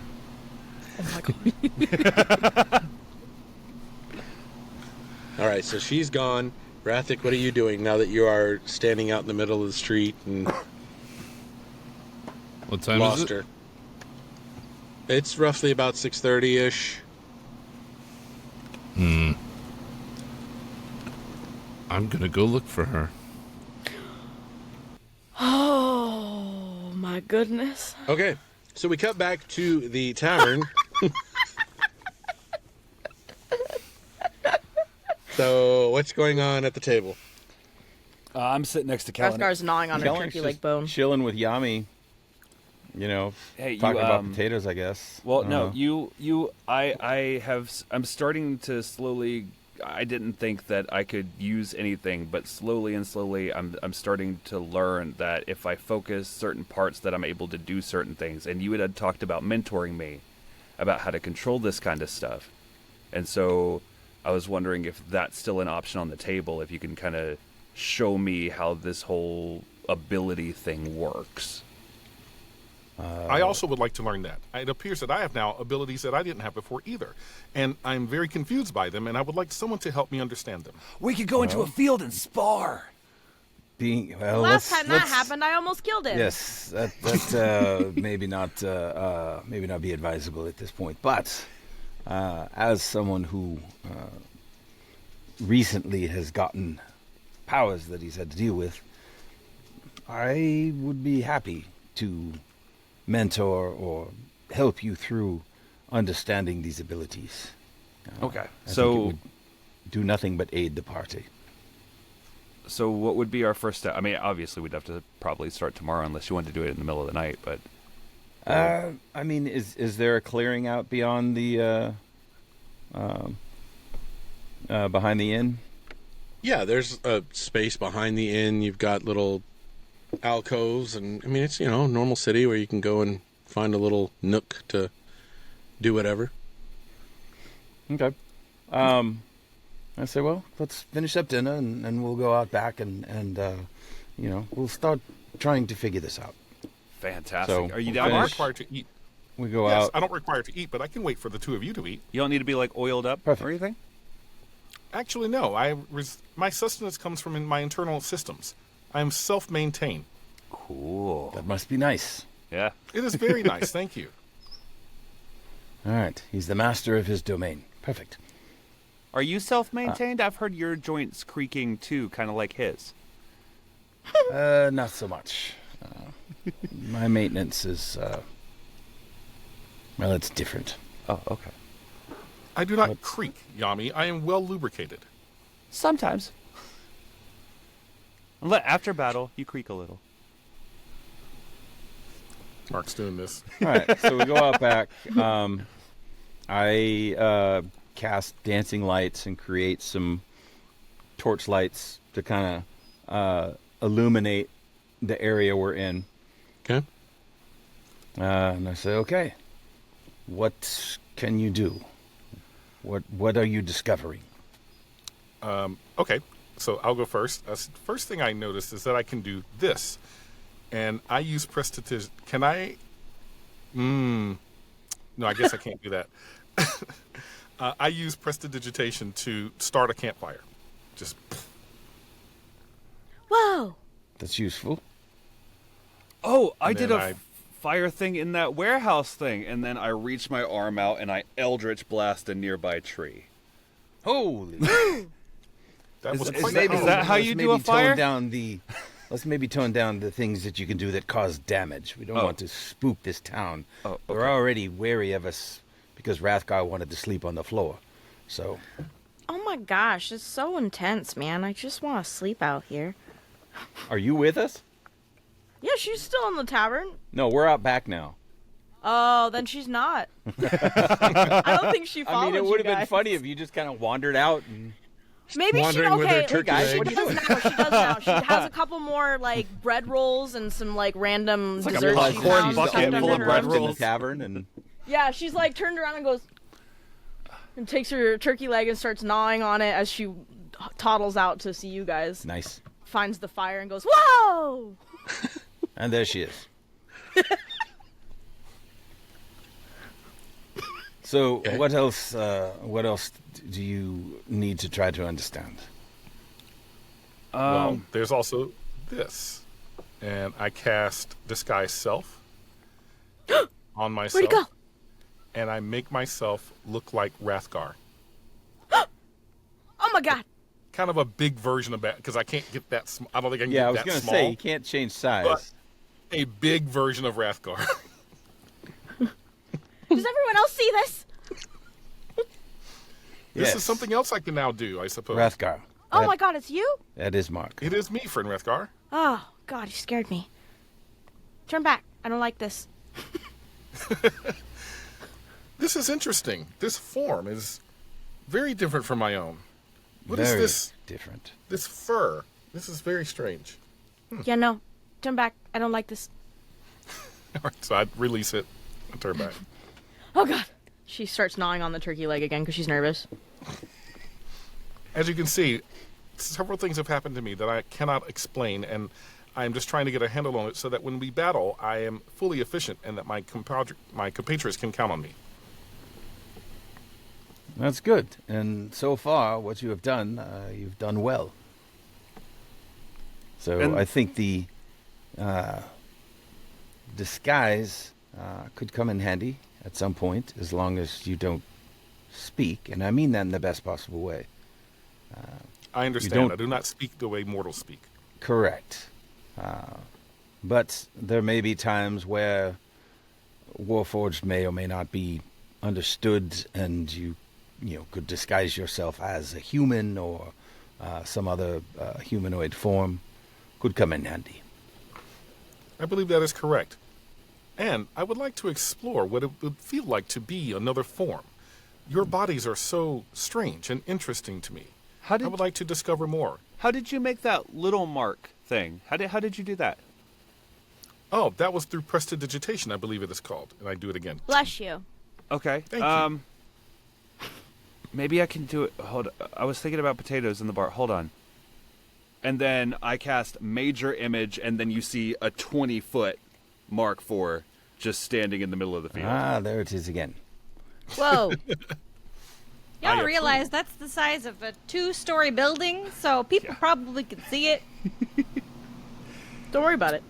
All right, so she's gone. Rathic, what are you doing now that you are standing out in the middle of the street and What time is lost it? her? It's roughly about 6:30-ish. I'm going to go look for her. Oh, my goodness. Okay, so we cut back to the tavern. So, what's going on at the table? I'm sitting next to Kellenic. Raskar's gnawing on her Kellen's turkey just leg bone. chilling with Yami. Hey, talking you, about potatoes, I guess. Well, I no, don't know. I'm starting to slowly. I didn't think that I could use anything, but slowly and slowly, I'm starting to learn that if I focus certain parts, that I'm able to do certain things. And you had talked about mentoring me, about how to control this kind of stuff, and so I was wondering if that's still an option on the table, if you can kind of show me how this whole ability thing works. I also would like to learn that. It appears that I have now abilities that I didn't have before either, and I'm very confused by them, and I would like someone to help me understand them. We could go into a field and spar. Last time that happened, I almost killed him. Yes, that maybe not be advisable at this point. But as someone who recently has gotten powers that he's had to deal with, I would be happy to mentor or help you through understanding these abilities. Okay, I think it so would do nothing but aid the party. so what would be our first step? I mean, obviously we'd have to probably start tomorrow unless you wanted to do it in the middle of the night, but I mean, is there a clearing out beyond the behind the inn? Yeah, there's a space behind the inn. You've got little alcoves, and I mean, it's, you know, normal city where you can go and find a little nook to do whatever. Okay. I say, well, let's finish up dinner and we'll go out back and you know, we'll start trying to figure this out. fantastic. So, Are you I down, don't Mark? require to eat. We go Yes, out. I don't require to eat, but I can wait for the two of you to eat. You don't need to be like oiled up Perfect. or anything? Actually, no. My sustenance comes from my internal systems. I am self-maintained. Cool. That must be nice. Yeah. It is very nice, thank you. All right. He's the master of his domain. Perfect. Are you self-maintained? I've heard your joints creaking too, kind of like his. Not so much. My maintenance is, well, it's different. Oh, okay. I do not creak, Yami. I am well lubricated. Sometimes. After battle, you creak a little. Mark's doing this. All right. So we go out back. I cast dancing lights and create some torch lights to kind of illuminate the area we're in. Okay. And I say, okay, what can you do? What are you discovering? Okay, so I'll go first. First thing I noticed is that I can do this. And I use prestidigitation. Can I? No, I guess I can't do that. I use prestidigitation to start a campfire. Just, Whoa! That's useful. Oh, I And did then a fire thing in that warehouse thing, and then I reach my arm out and I eldritch blast a nearby tree. Holy! that was is quite that- powerful. is that how you do a fire? Let's maybe tone down the things that you can do that cause damage. We don't Oh. want to spook this town. Oh, They're okay. already wary of us because Rathgar wanted to sleep on the floor. So, Oh my gosh, it's so intense, man. I just want to sleep out here. are you with us? Yeah, she's still in the tavern. No, we're out back now. Oh, then she's not. I don't think she followed I mean, it you would have been guys. funny if you just kind of wandered out and Maybe she Wandering with her okay. turkey guys, leg. what are She you does doing? now. She does now. She has a couple more like bread rolls and some like random like a desserts blood she corn found bucket tucked full under of her bread arms. in the rolls. tavern and Yeah, she's like turned around and goes and takes her turkey leg and starts gnawing on it as she toddles out to see you guys. nice. Finds the fire and goes, "Whoa!" And there she is. So, Okay. what else? What else do you need to try to understand? Well, there's also this. And I cast Disguise Self on myself. Where'd he go? And I make myself look like Rathgar. Oh my god! Kind of a big version of that, because I can't get that small. I don't think I can Yeah, I get was that going to small. say you can't change size. But a big version of Rathgar. Does everyone else see this? This Yes. is something else I can now do, I suppose. Rathgar. Oh That- my god, it's you? That is Mark. It is me, friend Rathgar. Oh god, you scared me. Turn back. I don't like this. This is interesting. This form is very different from my own. What is Very this? different. This fur. This is very strange. Yeah, no. Turn back. I don't like this. All right, so I release it and turn back. Oh god. She starts gnawing on the turkey leg again because she's nervous. As you can see, several things have happened to me that I cannot explain, and I'm just trying to get a handle on it so that when we battle, I am fully efficient and that my compatriots can count on me. That's good. And so far, what you have done, you've done well. So And- I think the disguise could come in handy at some point, as long as you don't speak. And I mean that in the best possible way. I understand. don't- I do not speak the way mortals speak. Correct. But there may be times where Warforged may or may not be understood, and you could disguise yourself as a human or some other humanoid form. Could come in handy. I believe that is correct. And I would like to explore what it would feel like to be another form. Your bodies are so strange and interesting to me. How I did would like to discover more. how did you make that little mark thing? How did you do that? Oh, that was through prestidigitation, I believe it is called. And I do it again. Bless you. Okay. Thank you. Maybe I can do it. Hold. I was thinking about potatoes in the bar. Hold on. And then I cast Major Image, and then you see a 20-foot Mark IV just standing in the middle of the field. Ah, there it is again. Whoa. Y'all approve. realize that's the size of a 2-story building, so people probably can see it. Don't worry about it.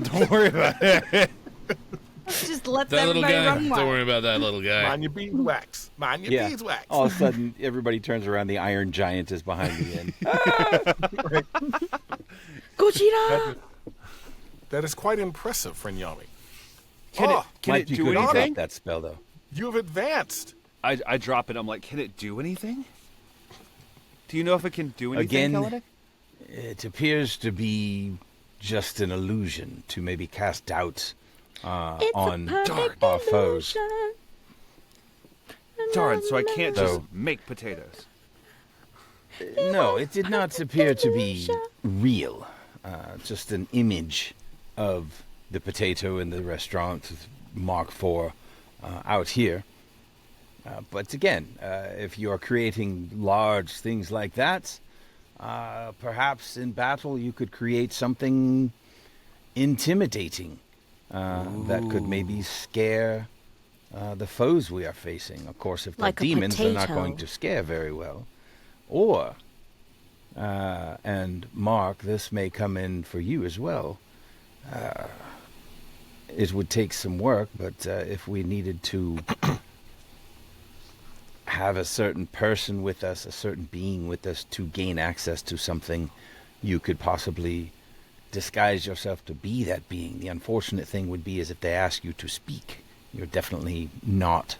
Don't worry about it. Just let That little everybody guy. run Don't wild. worry about that little guy. Mind your beeswax. Mind your Yeah. beeswax. All of a sudden, everybody turns around. The Iron Giant is behind the inn. Gogeta! That is quite impressive, friend Yami. Can Oh, Can Might it be do good to anything? drop that spell, though. you have advanced. I drop it. I'm like, can it do anything? Do you know if it can do anything, Again, Kaladin? It appears to be just an illusion to maybe cast doubt on our foes. Darn, so I can't just So- make potatoes. No, it did not appear to be real. Just an image of the potato in the restaurant with Mark IV out here. But again, if you are creating large things like that, perhaps in battle you could create something intimidating that could maybe scare the foes we are facing. Of course, if they're Like a demons, they're not potato. going to scare very well. Or, and Mark, this may come in for you as well. It would take some work, but if we needed to have a certain person with us, a certain being with us to gain access to something, you could possibly disguise yourself to be that being. The unfortunate thing would be is if they ask you to speak, you're definitely not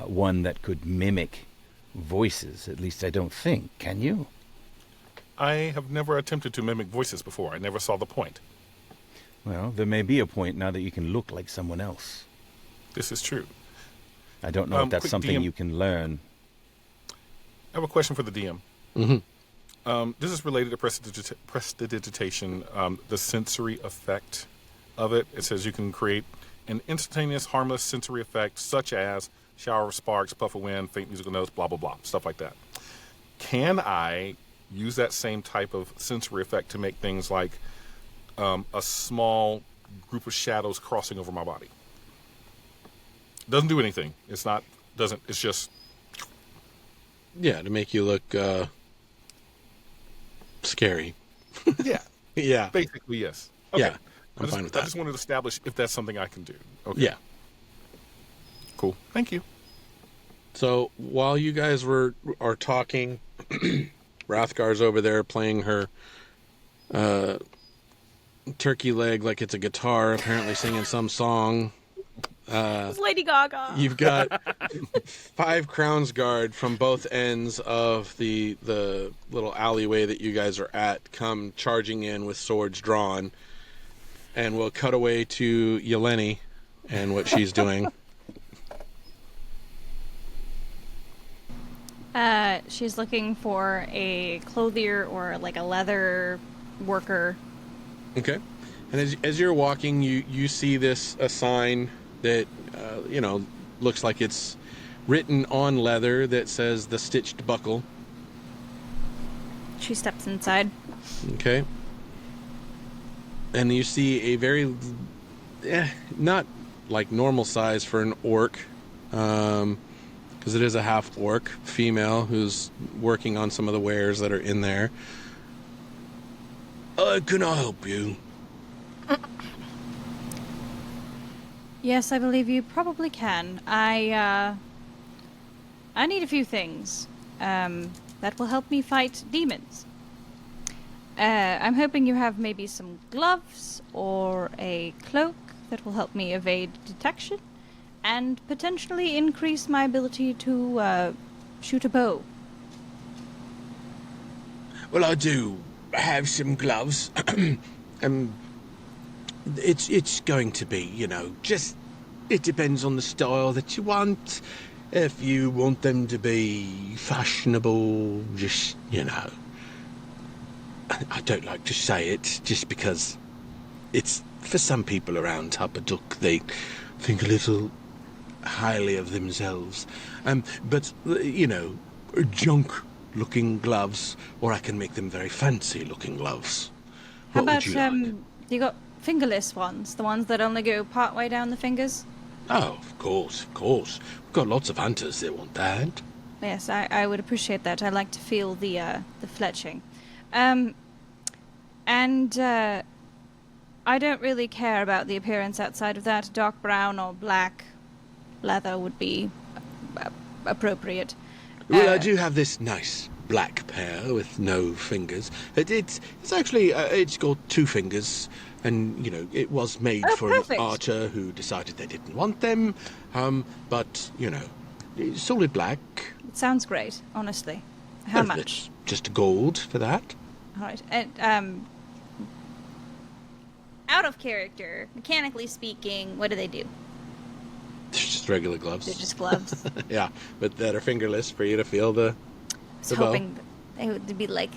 one that could mimic voices. At least I don't think. Can you? I have never attempted to mimic voices before. I never saw the point. Well, there may be a point now that you can look like someone else. This is true. I don't know if that's Quick something DM. you can learn. I have a question for the DM. Mm-hmm. This is related to prestidigitation, the sensory effect of it. It says you can create an instantaneous, harmless sensory effect, such as shower of sparks, puff of wind, faint musical notes, blah, blah, blah, stuff like that. Can I use that same type of sensory effect to make things like a small group of shadows crossing over my body? Doesn't do anything. It's just, Yeah, to make you look scary. yeah, Yeah. basically, yes. Okay. Yeah. I'm fine with I that. just wanted to establish if that's something I can do. Okay. Yeah. Cool. Thank you. So while you guys are talking, Rathgar's over there playing her turkey leg like it's a guitar, apparently singing some song. It's Lady Gaga. You've got 5 Crowns Guard from both ends of the little alleyway that you guys are at come charging in with swords drawn. And we'll cut away to Yeleni and what she's doing. She's looking for a clothier or like a leather worker. Okay. And as you're walking, you see a sign that, looks like it's written on leather that says the Stitched Buckle. She steps inside. Okay. And you see a very, not like normal size for an orc, because it is a half orc female who's working on some of the wares that are in there. Can I help you? Yes, I believe you probably can. I need a few things that will help me fight demons. I'm hoping you have maybe some gloves or a cloak that will help me evade detection and potentially increase my ability to shoot a bow. Well, I do have some gloves. It's going to be, just it depends on the style that you want. If you want them to be fashionable, just, I don't like to say it just because it's for some people around Tupperduck, they think a little highly of themselves. But, junk-looking gloves, or I can make them very fancy-looking gloves. How What about, would you like? you got fingerless ones? The ones that only go part way down the fingers? Oh, of course. We've got lots of hunters that want that. Yes, I would appreciate that. I like to feel the fletching. I don't really care about the appearance outside of that. Dark brown or black leather would be appropriate. Well, I do have this nice black pair with no fingers. It's actually, it's got 2 fingers, and, it was made for perfect. an archer who decided they didn't want them. But, solid black. It sounds great, honestly. How And much? it's just gold for that. All right. And, out of character, mechanically speaking, what do they do? They're just regular gloves. They're just gloves. Yeah, but that are fingerless for you to feel the I was bow. hoping that they would be like,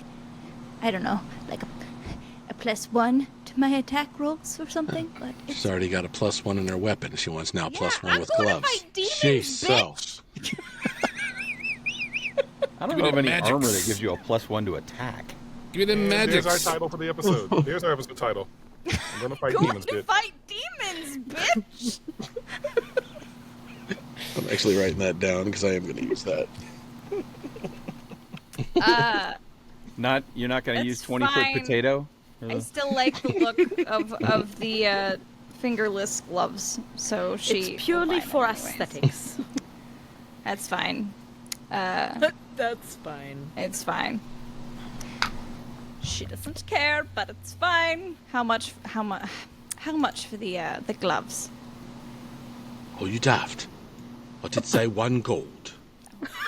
I don't know, like a +1 to my attack rolls or something. But it's She's already got a +1 in her weapon. She wants now +1 I'm with going to gloves. fight demons, Jeez, bitch! I don't Give me know of the any magics. armor that gives you a +1 to attack. Give me the There's magic. our title for the episode. There's our episode title. I'm gonna fight going demons, to bitch. fight demons, bitch! I'm actually writing that down because I am going to use that. You're not going to use That's 20-foot fine. potato? I still like the look of the fingerless gloves, so she. It's purely will for buy them anyways. aesthetics. That's fine. That's fine. It's fine. She doesn't care, but it's fine. How much? How much for the gloves? Oh, you daft. I did say 1 gold.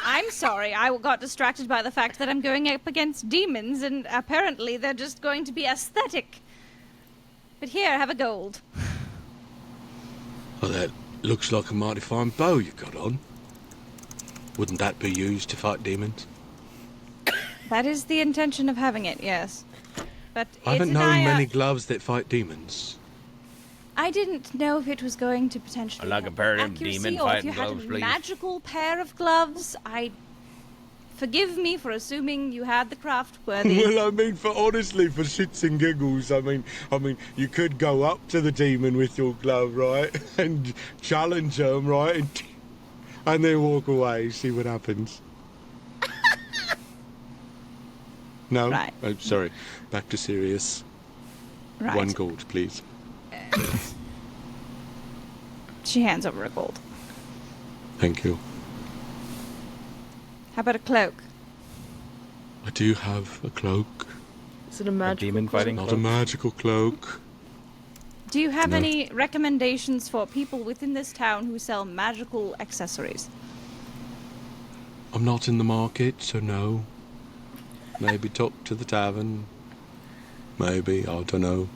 I'm sorry, I got distracted by the fact that I'm going up against demons, and apparently they're just going to be aesthetic. But here, have a gold. Oh, that looks like a mighty fine bow you got on. Wouldn't that be used to fight demons? That is the intention of having it, yes. But I haven't it's known many gloves that fight demons. I didn't know if it was going to potentially I'd like a have pair of them accuracy, demon or if fighting you had gloves, a please. magical pair of gloves. Forgive me for assuming you had the craft worthy. Well, I mean, honestly, for shits and giggles, I mean, you could go up to the demon with your glove, right, and challenge them, right, and then walk away, see what happens. No? Right. Oh, sorry. Back to serious. Right. 1 gold, please. She hands over a gold. Thank you. How about a cloak? I do have a cloak. Is it a magical demon cloak? fighting Not a cloak? magical cloak. Do you have No. any recommendations for people within this town who sell magical accessories? I'm not in the market, so no. Maybe talk to the tavern. Maybe, I don't know.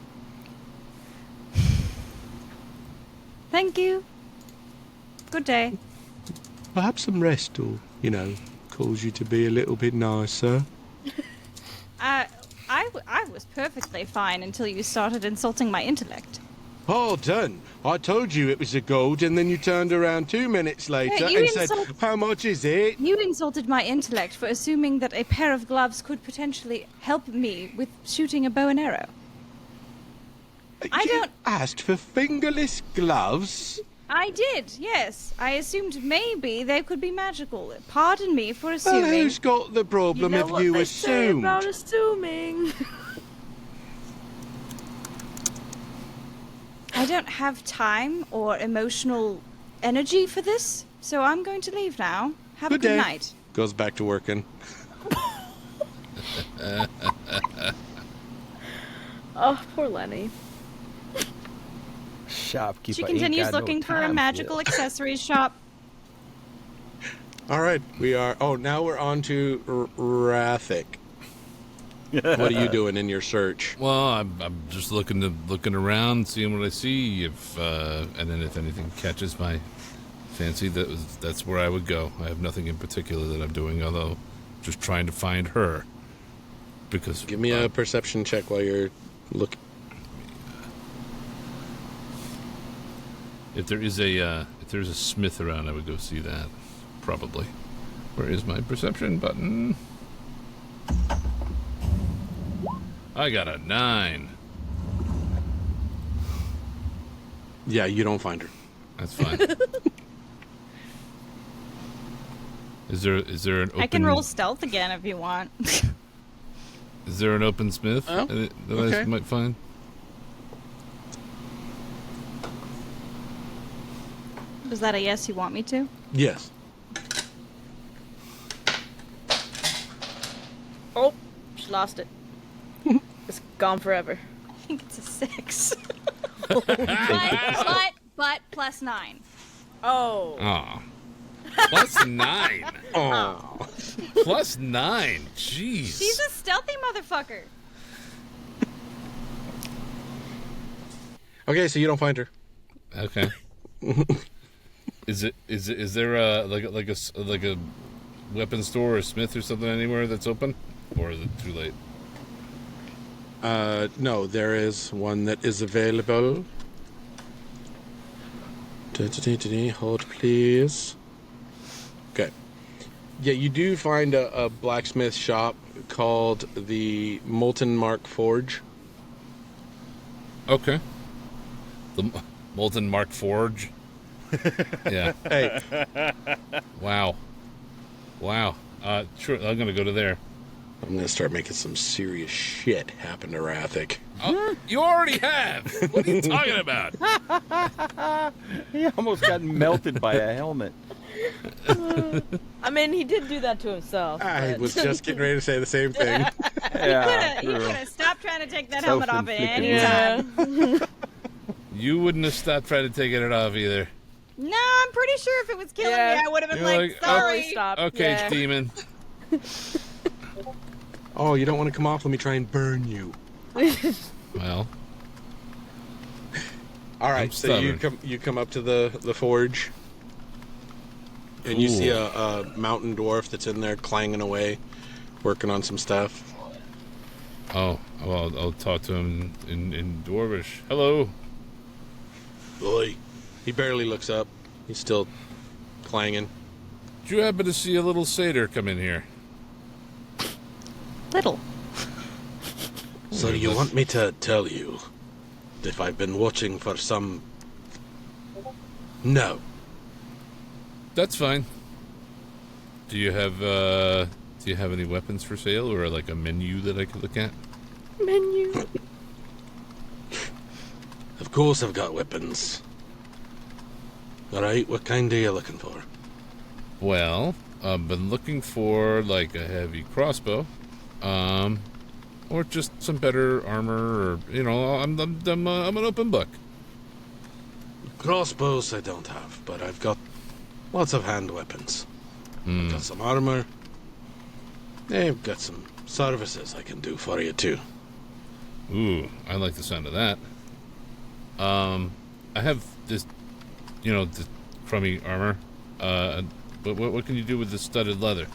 Thank you. Good day. Perhaps some rest will, cause you to be a little bit nicer. I was perfectly fine until you started insulting my intellect. Hold on. I told you it was a gold, and then you turned around 2 minutes later you and said, insult- how much is it? You insulted my intellect for assuming that a pair of gloves could potentially help me with shooting a bow and arrow. I You don't- asked for fingerless gloves? I did, yes. I assumed maybe they could be magical. Pardon me for Well, assuming. who's got the problem you know if what you they say assumed? about assuming. I don't have time or emotional energy for this, so I'm going to leave now. Have a Good good day. night. Goes back to working. Oh, poor Lenny. Shopkeeper. She ain't continues got no looking for a time magical this. accessories shop. All right, we are. Oh, now we're on to Rathic. What are you doing in your search? Well, I'm just looking around, seeing what I see. And then if anything catches my fancy, that's where I would go. I have nothing in particular that I'm doing, although just trying to find her. Because Give me a perception check while you're looking. if there's a smith around, I would go see that. Probably. Where is my perception button? I got a 9. Yeah, you don't find her. That's fine. Is there an open? I can roll stealth again if you want. Is there an open smith Oh, that okay. I might find? Was that a yes you want me to? Yes. Oh, she lost it. It's gone forever. I think it's a 6. but plus 9. Oh. Oh. Plus 9. Oh. Plus 9. Jeez. She's a stealthy motherfucker. Okay, so you don't find her. Okay. Is there like a weapon store or smith or something anywhere that's open, or is it too late? No, there is one that is available. Hold, please. Okay. Yeah, you do find a blacksmith shop called the Molten Mark Forge. Okay. The Molten Mark Forge. Yeah. Hey, Wow. Sure. I'm gonna go to there. I'm gonna start making some serious shit happen to Rathic. Oh, you already have. What are you talking about? He almost got melted by a helmet. I mean, he did do that to himself. I but- was just getting ready to say the same thing. Yeah, You could have stopped trying to take that helmet off at any Self-inflicted time. You wouldn't have stopped trying to take it off either. No, I'm pretty sure if it was killing Yeah. me, I would have been You're like, like, sorry. Stop. Okay, Yeah. demon. Oh, you don't want to come off? Let me try and burn you. Well, All right, I'm so stubborn. you come up to the forge, and you see a mountain dwarf that's in there clanging away, working on some stuff. oh, well, I'll talk to him in Dwarvish. Hello. Boy, he barely looks up. He's still clanging. Did you happen to see a little satyr come in here? Little. So you want me to tell you if I've been watching for some? No. That's fine. Do you have any weapons for sale or like a menu that I could look at? Menu. Of course I've got weapons. All right, what kind are you looking for? Well, I've been looking for like a heavy crossbow, or just some better armor, or I'm an open book. Crossbows I don't have, but I've got lots of hand weapons. I've got some armor. I've got some services I can do for you too. Ooh, I like the sound of that. I have this, the crummy armor. But what can you do with the studded leather?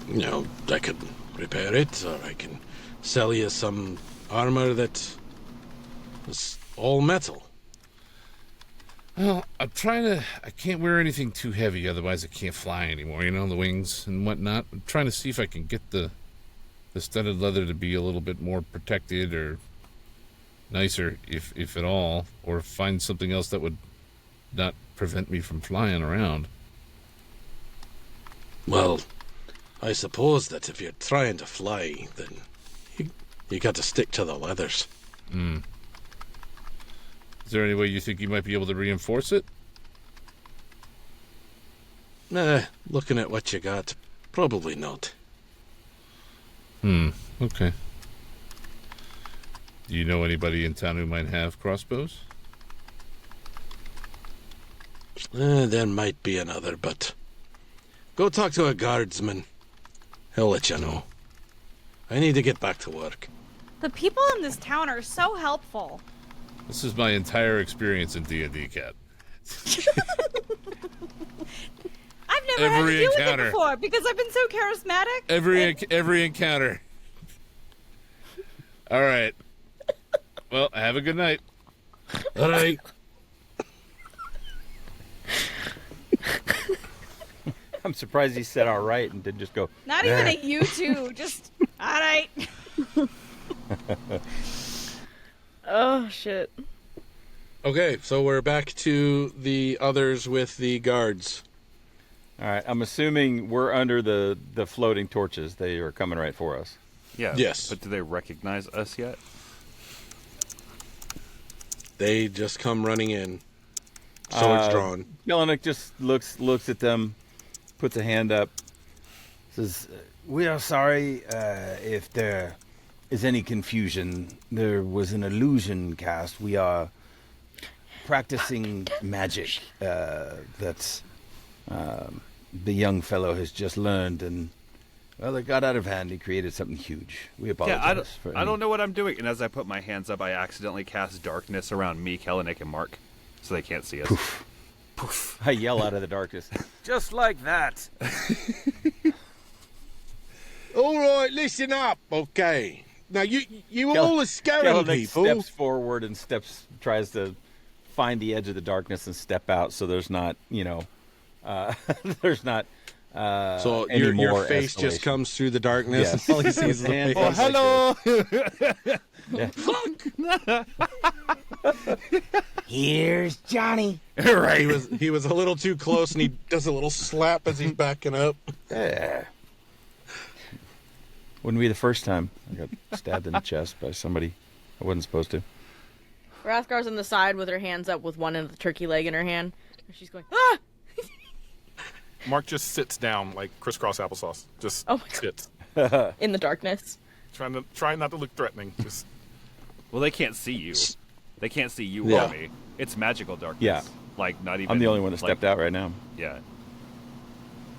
You know, I could repair it, or I can sell you some armor that is all metal. Well, I can't wear anything too heavy, otherwise I can't fly anymore, the wings and whatnot. I'm trying to see if I can get the studded leather to be a little bit more protected or nicer, if at all, or find something else that would not prevent me from flying around. Well, I suppose that if you're trying to fly, then you got to stick to the leathers. Is there any way you think you might be able to reinforce it? Looking at what you got, probably not. Okay. Do you know anybody in town who might have crossbows? There might be another, but go talk to a guardsman. He'll let you know. I need to get back to work. The people in this town are so helpful. This is my entire experience in D&D, Cat. I've never had to Every deal with encounter. it before because I've been so charismatic. Every encounter. All right. Well, have a good night. All right. I'm surprised he said all right and didn't just go. Not even a you two, just all right. Oh shit. Okay, so we're back to the others with the guards. All right, I'm assuming we're under the floating torches. They are coming right for us. Yeah. Yes. But do they recognize us yet? They just come running in. Swords drawn. Jelinek just looks at them, puts a hand up, says, "We are sorry if there is any confusion. There was an illusion cast. We are practicing magic that the young fellow has just learned, and well, it got out of hand. He created something huge. We apologize. Yeah, I don't know what I'm doing. And as I put my hands up, I accidentally cast darkness around me, Kelenic, and Mark, so they can't see us. Poof. Poof. I yell out of the darkness, just like that. All right, listen up, okay? Now, you all are scaring Jelinek people. steps forward and tries to find the edge of the darkness and step out so there's not, there's not So any your more face just escalation. comes through the darkness. Yes. And all he sees is the Hands face. up like Fuck! Here's Johnny. Right. He was a little too close, and he does a little slap as he's backing up. Yeah. Wouldn't be the first time I got stabbed in the chest by somebody I wasn't supposed to. Rathgar's on the side with her hands up with one end of the turkey leg in her hand. And she's going, ah! Mark just sits down like crisscross applesauce. Just Oh my God. sits. In the darkness. Trying not to look threatening. Just Well, they can't see you. They can't see you Yeah. or me. It's magical darkness. Yeah. Like, not even... I'm the only one that stepped out right now. Yeah.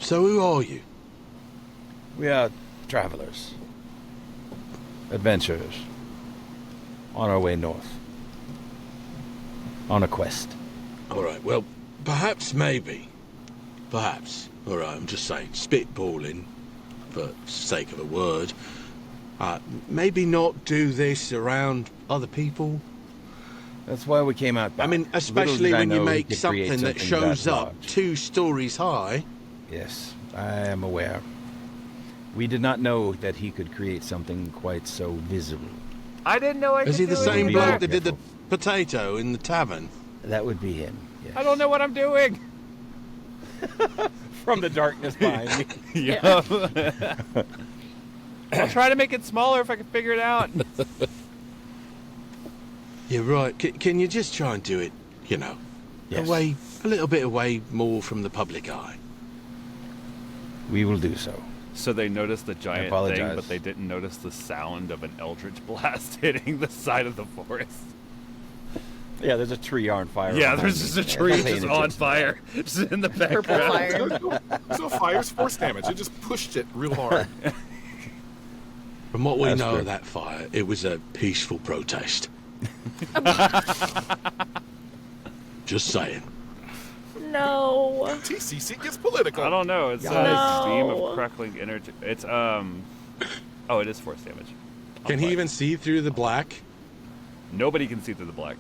So who are you? We are travelers, adventurers, on our way north, on a quest. All right. Well, perhaps. All right. I'm just saying, spitballing, for sake of a word. Maybe not do this around other people. That's why we came out back. I mean, Little especially did I when you know we make could something create that something shows up large. 2 stories high. Yes, I am aware. We did not know that he could create something quite so visible. I didn't know I Is he the do same it. bloke Be that did the careful. potato in the tavern? That would be him. Yes. I don't know what I'm doing. From the darkness behind me. Yeah. I'll try to make it smaller if I can figure it out. You're right. Can you just try and do it, Yes. away, a little bit away more from the public eye? We will do so. So they noticed the giant thing, apologize. but they didn't notice the sound of an eldritch blast hitting the side of the forest. Yeah, there's a tree on fire. Yeah, behind there's me. just a Yeah, tree I'm paying just on attention. fire, just in the Purple background. fire. so fire's force damage. It just pushed it real hard. From what we That's know true. of that fire, it was a peaceful protest. Just saying. No. TCC gets political. I don't know. It's a No. steam of crackling energy. It's oh, it is force damage. Can he even see through the black? Nobody can see through the black.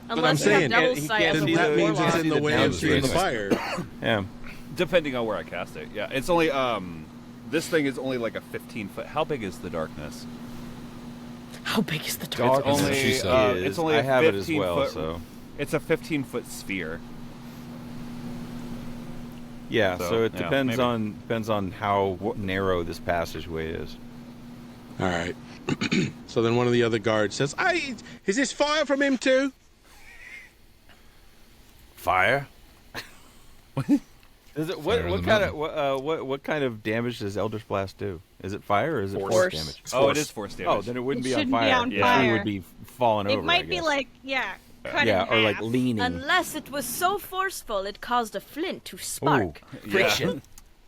But I'm Unless you saying, have Devil's he Sight can't as a then see that the- means it's see in the the way of downstream. seeing the fire. Yeah. Depending on where I cast it. Yeah, it's only this thing is only like a 15-foot. How big is the darkness? How big is the dark? It's only she said. it's only I a have it as 15 well, foot. so It's a 15-foot sphere. yeah. So, So it yeah, depends maybe. on how narrow this passageway is. All right. So then one of the other guards says, is this fire from him too? Fire? Is it Fire in what the kind of mountain. what kind of damage does Eldritch Blast do? Is it fire or is it Force. force damage? Oh, it is force damage. Oh, then it wouldn't It be on shouldn't be fire. on The fire. tree would be falling over. It might I be guess. like, cut yeah, in or like half. leaning. Unless it was so forceful it caused a flint to spark. Friction.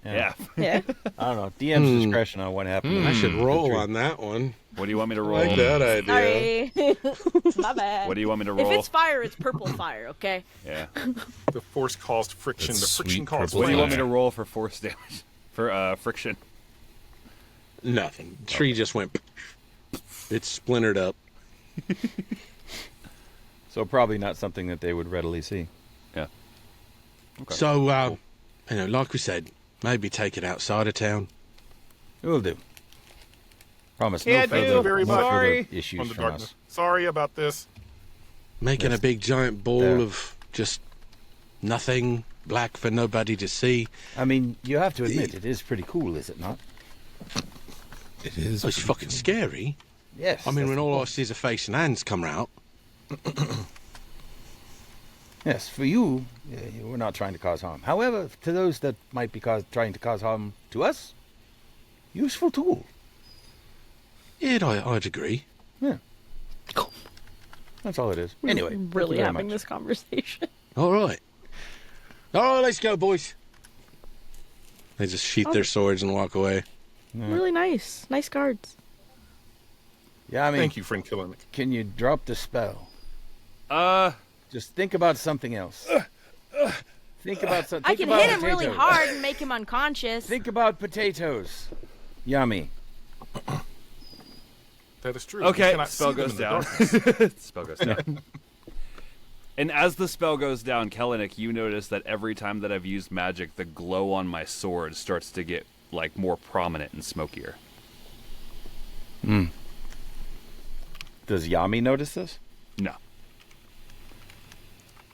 Yeah. Yeah. I don't know. DM's discretion on what happened. I should roll on that one. What do you want me to I roll? like that idea. Sorry. My bad. What do you want me to roll? If it's fire, it's purple fire, okay? Yeah. The force caused friction. That's the friction sweet caused purple What do you want me fire. to roll for force damage? For friction. Nothing. Tree just went. It's splintered up. So probably not something that they would readily see. Yeah. Okay. So, like we said, maybe take it outside of town. Will do. Promise. Can't no do. further, Very no much. further Sorry. From issues the from darkness. us. Sorry about this. Making a big giant ball there. of just nothing, black for nobody to see. I mean, you have to admit, it is pretty cool, is it not? It is. It's fucking scary. Yes. I mean, that's when the all I point. see is a face and hands come out. Yes, for you, we're not trying to cause harm. However, to those that might be trying to cause harm to us, useful tool. Yeah, I'd agree. Yeah. That's all it is. Anyway, I'm thank really you very having much. this conversation. All right. All right, let's go, boys. They just sheath their swords and walk away. Really nice. Nice cards. Yeah, I mean, Thank you, friend Killen. can you drop the spell? Uh, Just think about something else. Think about something. I can hit him really hard and make him unconscious. Think about potatoes. Yummy. That is true. You okay, cannot spell see them goes in the down. darkness. Spell goes down. And as the spell goes down, Kellenic, you notice that every time that I've used magic, the glow on my sword starts to get like more prominent and smokier. Does Yami notice this? No.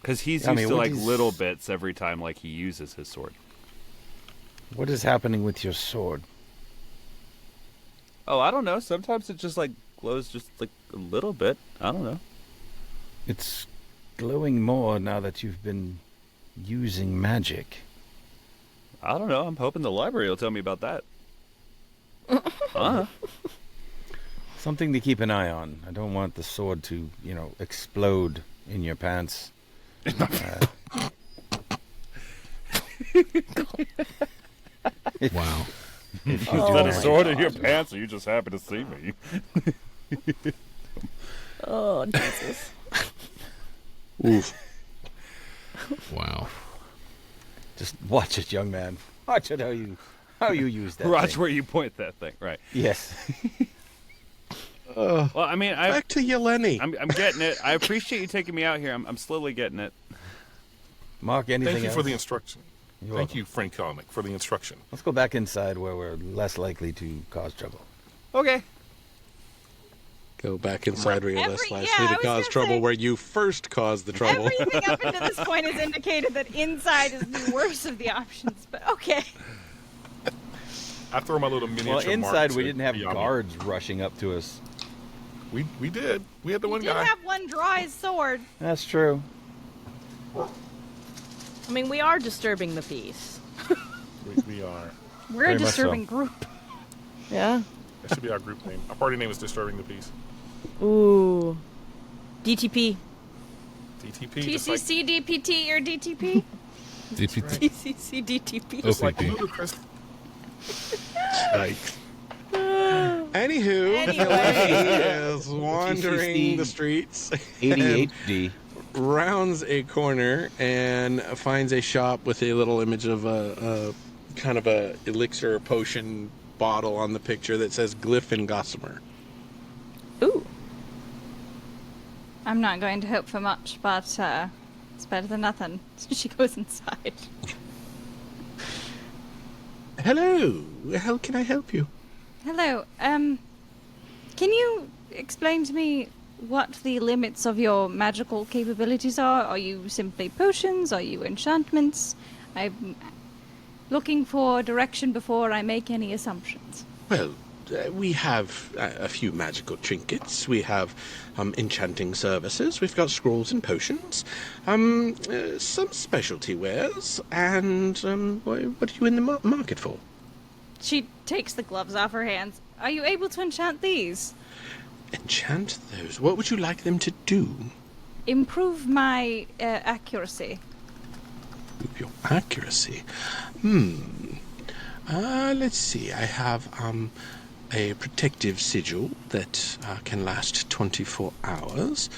Because he's I used mean, to what like is- little bits every time like he uses his sword. What is happening with your sword? Oh, I don't know. Sometimes it just like glows just like a little bit. I don't know. It's glowing more now that you've been using magic. I don't know. I'm hoping the library will tell me about that. Something to keep an eye on. I don't want the sword to, explode in your pants. Wow. If you Is do that a mind. sword in your pants, or you just happy to see me? Oh, Jesus. Oof. Wow. Just watch it, young man. Watch it how you use that. Watch thing. where you point that thing. Right. Yes. Well, I mean, Back to Yeleni. I'm getting it. I appreciate you taking me out here. I'm slowly getting it. Mark, anything Thank you else? for the instruction. You're Thank welcome. you, friend Killen, for the instruction. Let's go back inside where we're less likely to cause trouble. Okay. Go back inside where you're less Every- likely yeah, I to was cause gonna trouble say- where you first caused the trouble. Everything up until this point has indicated that inside is the worst of the options, but okay. I throw my little miniature. Well, inside mark we to didn't have Yami. guards rushing up to us. We did. We had the We one did guy. have one draw his sword. That's true. I mean, we are disturbing the peace. We are. We're Very a much disturbing so. group. Yeah. That should be our group name. Our party name is Disturbing the Peace. Ooh. DTP. DTP. Just like, TCC DPT or DTP? DPT. TCC DTP. just like OPP. ludicrous. Right. Anywho, Anyway. Yeleni is wandering TCC the streets. 88D. Rounds a corner and finds a shop with a little image of a kind of a elixir or potion bottle on the picture that says Glyph and Gossamer. Ooh. I'm not going to hope for much, but it's better than nothing. So she goes inside. Hello. How can I help you? Hello. Can you explain to me what the limits of your magical capabilities are? Are you simply potions? Are you enchantments? I'm looking for direction before I make any assumptions. Well, we have a few magical trinkets. We have enchanting services. We've got scrolls and potions. Some specialty wares. And what are you in the market for? She takes the gloves off her hands. Are you able to enchant these? Enchant those? What would you like them to do? Improve my accuracy. Your accuracy? Let's see. I have a protective sigil that can last 24 hours.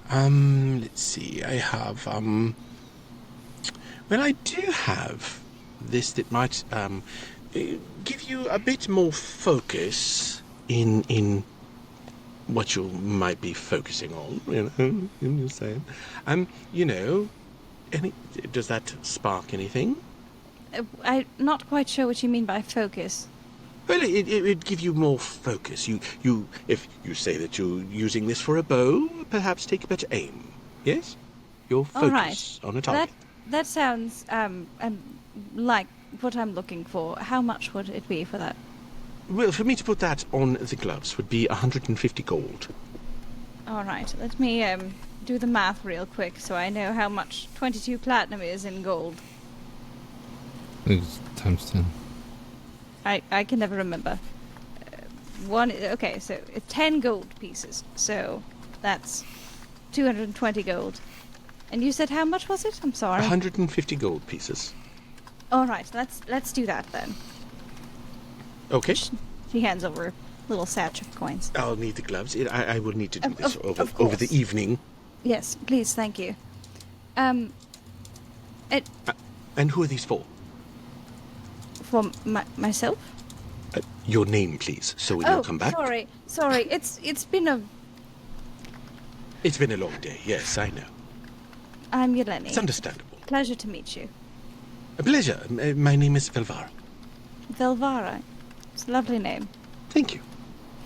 Let's see. I have well, I do have this that might give you a bit more focus in what you might be focusing on, you're saying. Does that spark anything? I'm not quite sure what you mean by focus. Well, it would give you more focus. If you say that you're using this for a bow, perhaps take a better aim. Yes? Your focus All right. on a target. That sounds like what I'm looking for. How much would it be for that? Well, for me to put that on the gloves would be 150 gold. All right. Let me do the math real quick so I know how much 22 platinum is in gold. It's times 10. I can never remember. Okay, so 10 gold pieces. So that's 220 gold. And you said how much was it? I'm sorry. 150 gold pieces. All right. Let's do that then. Okay. She hands over a little satch of coins. I'll need the gloves. I will need to do this of over course. the evening. Yes, please, thank you. And who are these for? For myself? Your name, please, so when you come back. Sorry. It's been a. It's been a long day. Yes, I know. I'm Yeleni. It's understandable. Pleasure to meet you. A pleasure. My name is Velvara. Velvara. It's a lovely name. Thank you.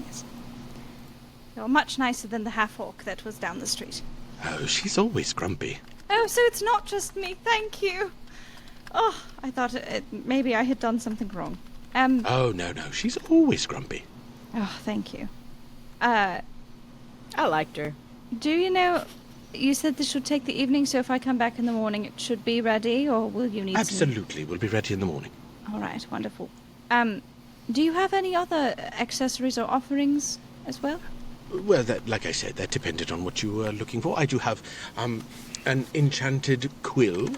Yes. You're much nicer than the half-orc that was down the street. Oh, she's always grumpy. Oh, so it's not just me. Thank you. Oh, I thought maybe I had done something wrong. Oh, no. She's always grumpy. Oh, thank you. I liked her. Do you know... You said this should take the evening, so if I come back in the morning, it should be ready, or will you need Absolutely. We'll be ready in the morning. All right, wonderful. Do you have any other accessories or offerings as well? Well, like I said, that depended on what you were looking for. I do have an enchanted quill.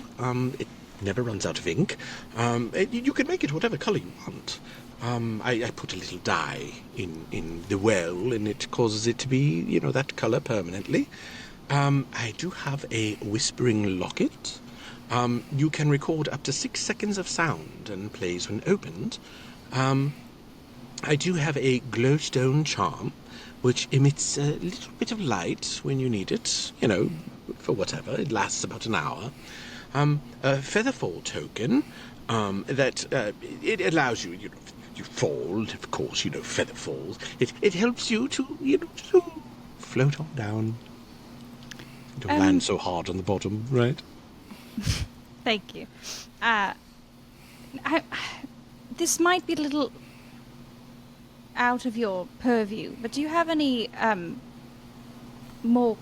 It never runs out of ink. You can make it whatever colour you want. I put a little dye in the well, and it causes it to be, that colour permanently. I do have a whispering locket. You can record up to 6 seconds of sound and plays when opened. I do have a glowstone charm, which emits a little bit of light when you need it, for whatever. It lasts about an hour. A featherfall token, that it allows you, you fall, of course, feather falls. It helps you to, to float on down. Don't land so hard on the bottom, right? Thank you. This might be a little out of your purview, but do you have any more...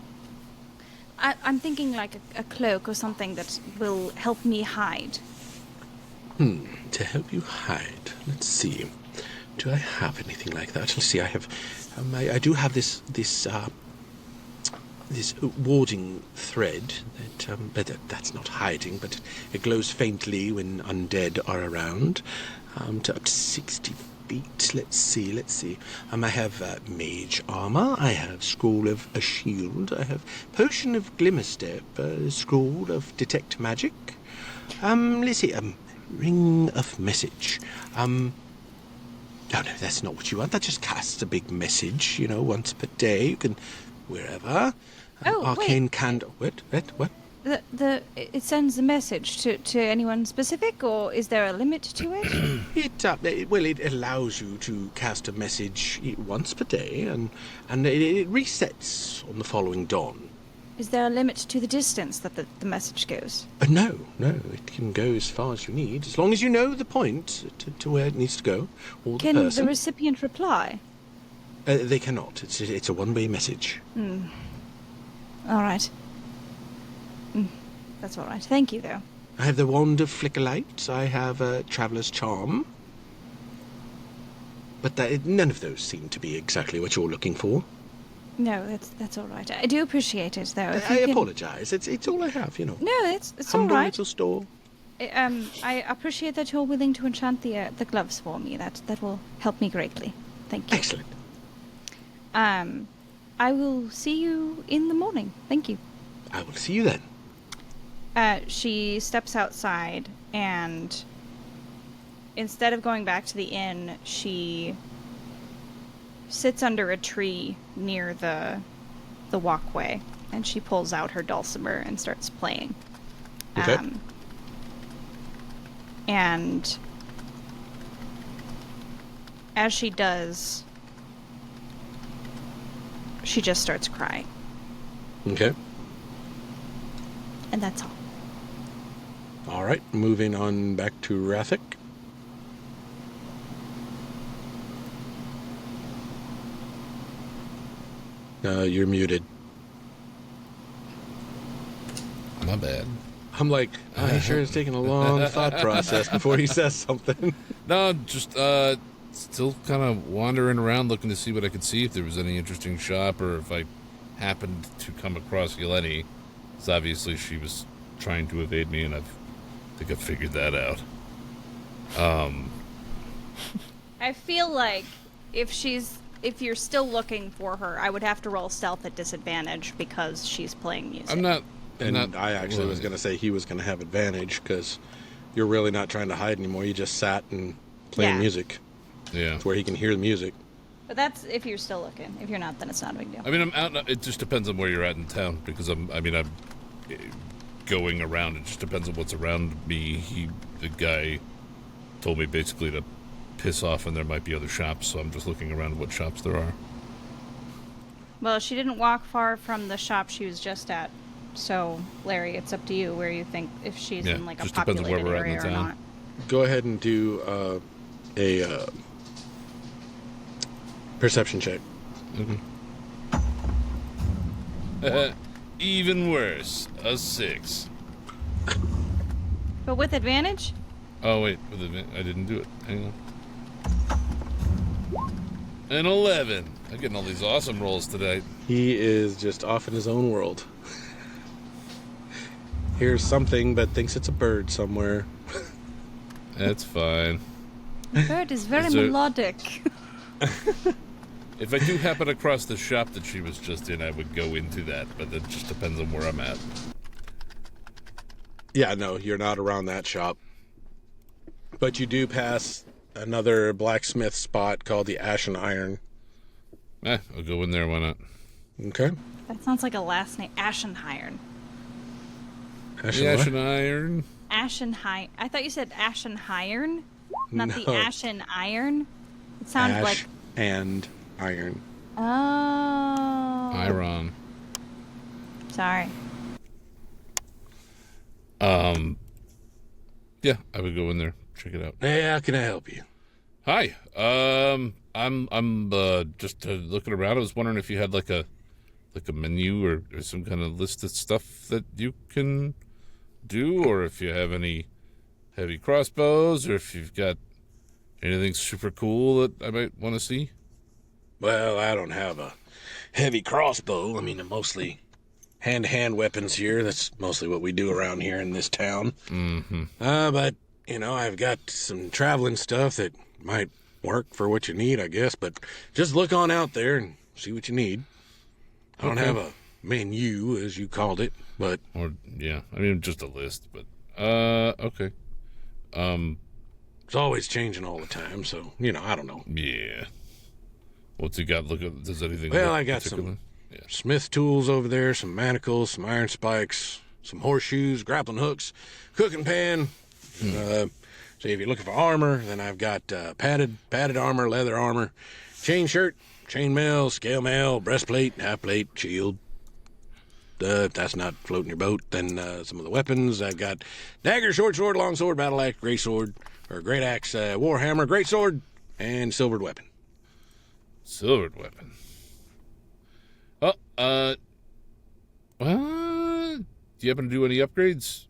I'm thinking like a cloak or something that will help me hide. To help you hide. Let's see. Do I have anything like that? Let's see. I have. I do have this warding thread but that's not hiding, but it glows faintly when undead are around. To up to 60 feet. Let's see. I have mage armor. I have scroll of a shield. I have potion of glimmerstep. Scroll of detect magic. Let's see. Ring of message. Oh no, that's not what you want. That just casts a big message, once per day. You can wherever. Oh, arcane wait. candle. What? It sends a message to anyone specific, or is there a limit to it? It allows you to cast a message once per day, and it resets on the following dawn. Is there a limit to the distance that the message goes? No, it can go as far as you need, as long as you know the point to where it needs to go, or the Can person. the recipient reply? They cannot. It's a one-way message. All right. That's all right. Thank you, though. I have the Wand of Flickerlight. I have a Traveler's Charm. But none of those seem to be exactly what you're looking for. No, that's all right. I do appreciate it, though. If I you can... apologize. It's all I have, you know. No, it's all Humble right. little store. I appreciate that you're willing to enchant the gloves for me. That will help me greatly. Thank you. Excellent. I will see you in the morning. Thank you. I will see you then. She steps outside, and instead of going back to the inn, she sits under a tree near the walkway, and she pulls out her dulcimer and starts playing. Okay. And as she does, she just starts crying. Okay. And that's all. All right. Moving on back to Rathic. You're muted. My bad. I'm like, he sure is taking a long thought process before he says something. No, just still kind of wandering around looking to see what I could see, if there was any interesting shop, or if I happened to come across Yeleni. Because obviously she was trying to evade me, and I think I figured that out. I feel like if you're still looking for her, I would have to roll stealth at disadvantage because she's playing music. I'm not... I actually was going to say he was going to have advantage because you're really not trying to hide anymore. You just sat and playing music. Yeah. It's where he can hear the music. But that's if you're still looking. If you're not, then it's not a big deal. I mean, I'm out. It just depends on where you're at in town, because I'm going around. It just depends on what's around me. The guy told me basically to piss off, and there might be other shops, so I'm just looking around what shops there are. Well, she didn't walk far from the shop she was just at. So, Larry, it's up to you where you think, if she's in like a just depends on where populated we're at in area the or town. not. Go ahead and do a perception check. Even worse, a 6. But with advantage? Oh wait, I didn't do it. Hang on. An 11. I'm getting all these awesome rolls today. He is just off in his own world. Hears something, but thinks it's a bird somewhere. That's fine. The bird is very Is there- melodic. If I do happen across the shop that she was just in, I would go into that, but it just depends on where I'm at. Yeah, no, you're not around that shop. But you do pass another blacksmith spot called the Ashen Iron. I'll go in there, why not? Okay. That sounds like a last name. Ashenhiron. Ashen The what? Ashen Iron. Ashenhiron. I thought you said Ashenhiron, not the No. Ashen Iron. It sounded Ash like. and Iron. Oh. Iron. Sorry. Yeah, I would go in there, check it out. Hey, how can I help you? Hi. I'm just looking around. I was wondering if you had like a menu or some kind of list of stuff that you can do, or if you have any heavy crossbows, or if you've got anything super cool that I might want to see. Well, I don't have a heavy crossbow. I mean, I'm mostly hand-to-hand weapons here. That's mostly what we do around here in this town. Mm-hmm. But, I've got some traveling stuff that might work for what you need, I guess. But just look on out there and see what you need. I don't have a menu, as you called it, but... Or, yeah, I mean, just a list, but, okay. It's always changing all the time, so, I don't know. Yeah. What's he got? Does anything Well, look I got particular? some smith tools over there, some manacles, some iron spikes, some horseshoes, grappling hooks, cooking pan. So if you're looking for armor, then I've got padded armor, leather armor, chain shirt, chain mail, scale mail, breastplate, half plate, shield. That's not floating your boat. Then some of the weapons. I've got dagger, short sword, long sword, battle axe, great sword, or great axe, war hammer, great sword, and silvered weapon. Silvered weapon. Oh, do you happen to do any upgrades?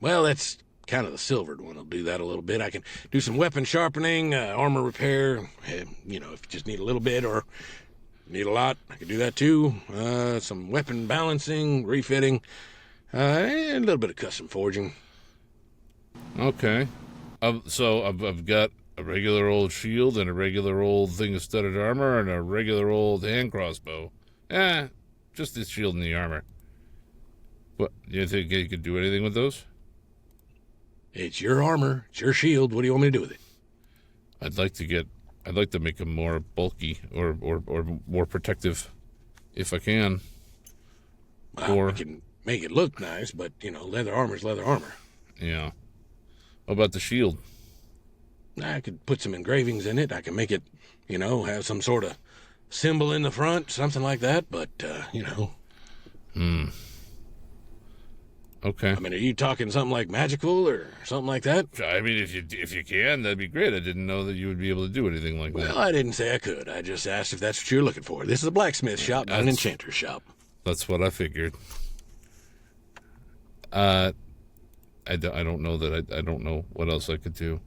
Well, that's kind of the silvered one. I'll do that a little bit. I can do some weapon sharpening, armor repair. If you just need a little bit or need a lot, I can do that too. Some weapon balancing, refitting, and a little bit of custom forging. Okay. So I've got a regular old shield and a regular old thing of studded armor and a regular old hand crossbow. Just the shield and the armor. What, do you think you could do anything with those? It's your armor. It's your shield. What do you want me to do with it? I'd like to make them more bulky or more protective, if I can. Well, I can make it look nice, but, leather armor's leather armor. Yeah. How about the shield? I could put some engravings in it. I can make it, have some sort of symbol in the front, something like that, but, Okay. I mean, are you talking something like magical or something like that? I mean, if you can, that'd be great. I didn't know that you would be able to do anything like that. Well, I didn't say I could. I just asked if that's what you're looking for. This is a blacksmith shop, not an enchanter's shop. That's what I figured. I don't know that I don't know what else I could do.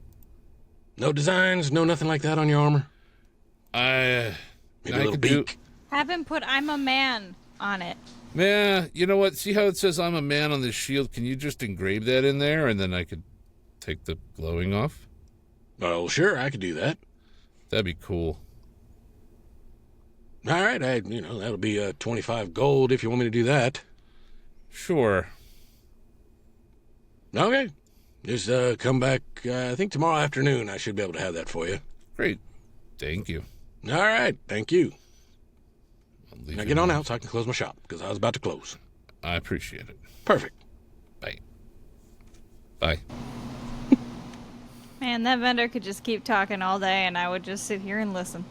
No designs, no nothing like that on your armor? Maybe a little beak. Have him put "I'm a man" on it. Yeah, you know what? See how it says "I'm a man" on this shield? Can you just engrave that in there, and then I could take the glowing off? Oh, sure, I could do that. That'd be cool. All right, that'll be 25 gold if you want me to do that. Sure. Okay. Just come back, I think tomorrow afternoon I should be able to have that for you. Great. Thank you. All right, thank you. Leave Now it get on alone. out so I can close my shop, because I was about to close. I appreciate it. Perfect. Bye. Bye. Man, that vendor could just keep talking all day, and I would just sit here and listen.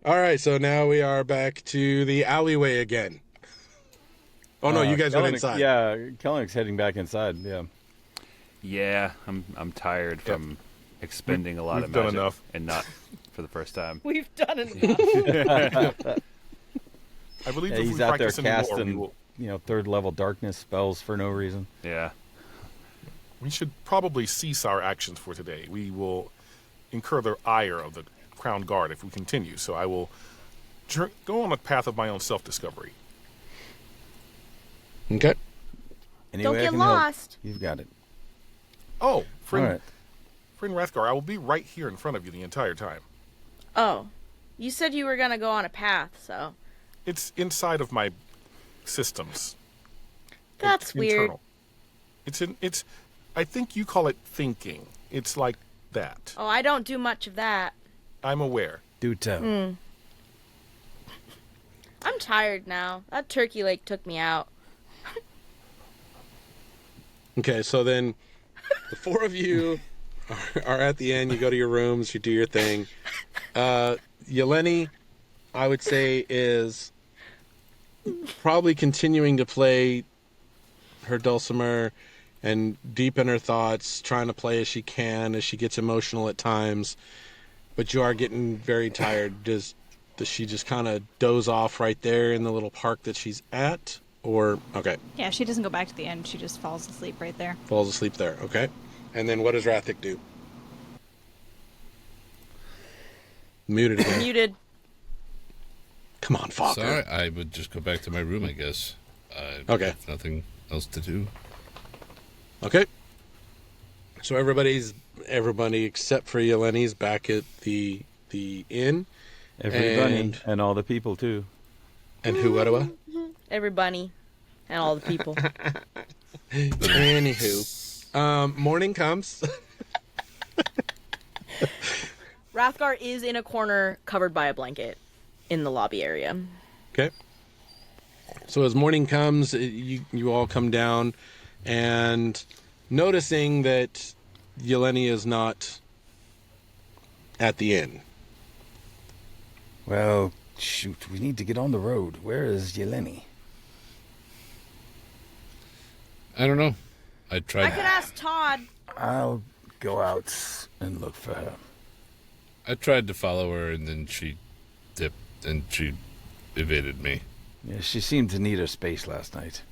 All right, so now we are back to the alleyway again. Oh, no, you guys went inside. Yeah, Kellen's heading back inside, yeah. Yeah, I'm tired from expending a lot of We've done magic enough. and not for the first time. We've done enough. I believe Yeah, if he's we out there practice anymore, we casting, will. third level darkness spells for no reason. Yeah. We should probably cease our actions for today. We will incur the ire of the Crown Guard if we continue. So I will go on a path of my own self-discovery. Okay. Any Don't way I get can help, lost. You've got it. Oh, friend, All right. friend Rathgar, I will be right here in front of you the entire time. Oh, you said you were gonna go on a path, so It's inside of my systems. that's weird. Internal. It's. I think you call it thinking. It's like that. Oh, I don't do much of that. I'm aware. Do tell. I'm tired now. That turkey leg took me out. Okay, so then the four of you are at the end. You go to your rooms, you do your thing. Yeleni, I would say, is probably continuing to play her dulcimer and deep in her thoughts, trying to play as she can, as she gets emotional at times. But you are getting very tired. Does she just kind of doze off right there in the little park that she's at? Or, okay, Yeah, she doesn't go back to the end. She just falls asleep right there. falls asleep there, okay? And then what does Rathic do? Muted again. Muted. Come on, Falker. Sorry, I would just go back to my room, I guess. Okay. If nothing else to do. Okay. So everybody except for Yeleni's back at the inn. Everybody and all the people too. And who, Everybody. And all the people. Anywho. Morning comes. Rathgar is in a corner covered by a blanket in the lobby area. Okay. So as morning comes, you all come down, and noticing that Yeleni is not at the inn. Well, shoot, we need to get on the road. Where is Yeleni? I don't know. I I tried. could ask Todd. I'll go out and look for her. I tried to follow her, and then she dipped, and she evaded me. Yeah, she seemed to need her space last night.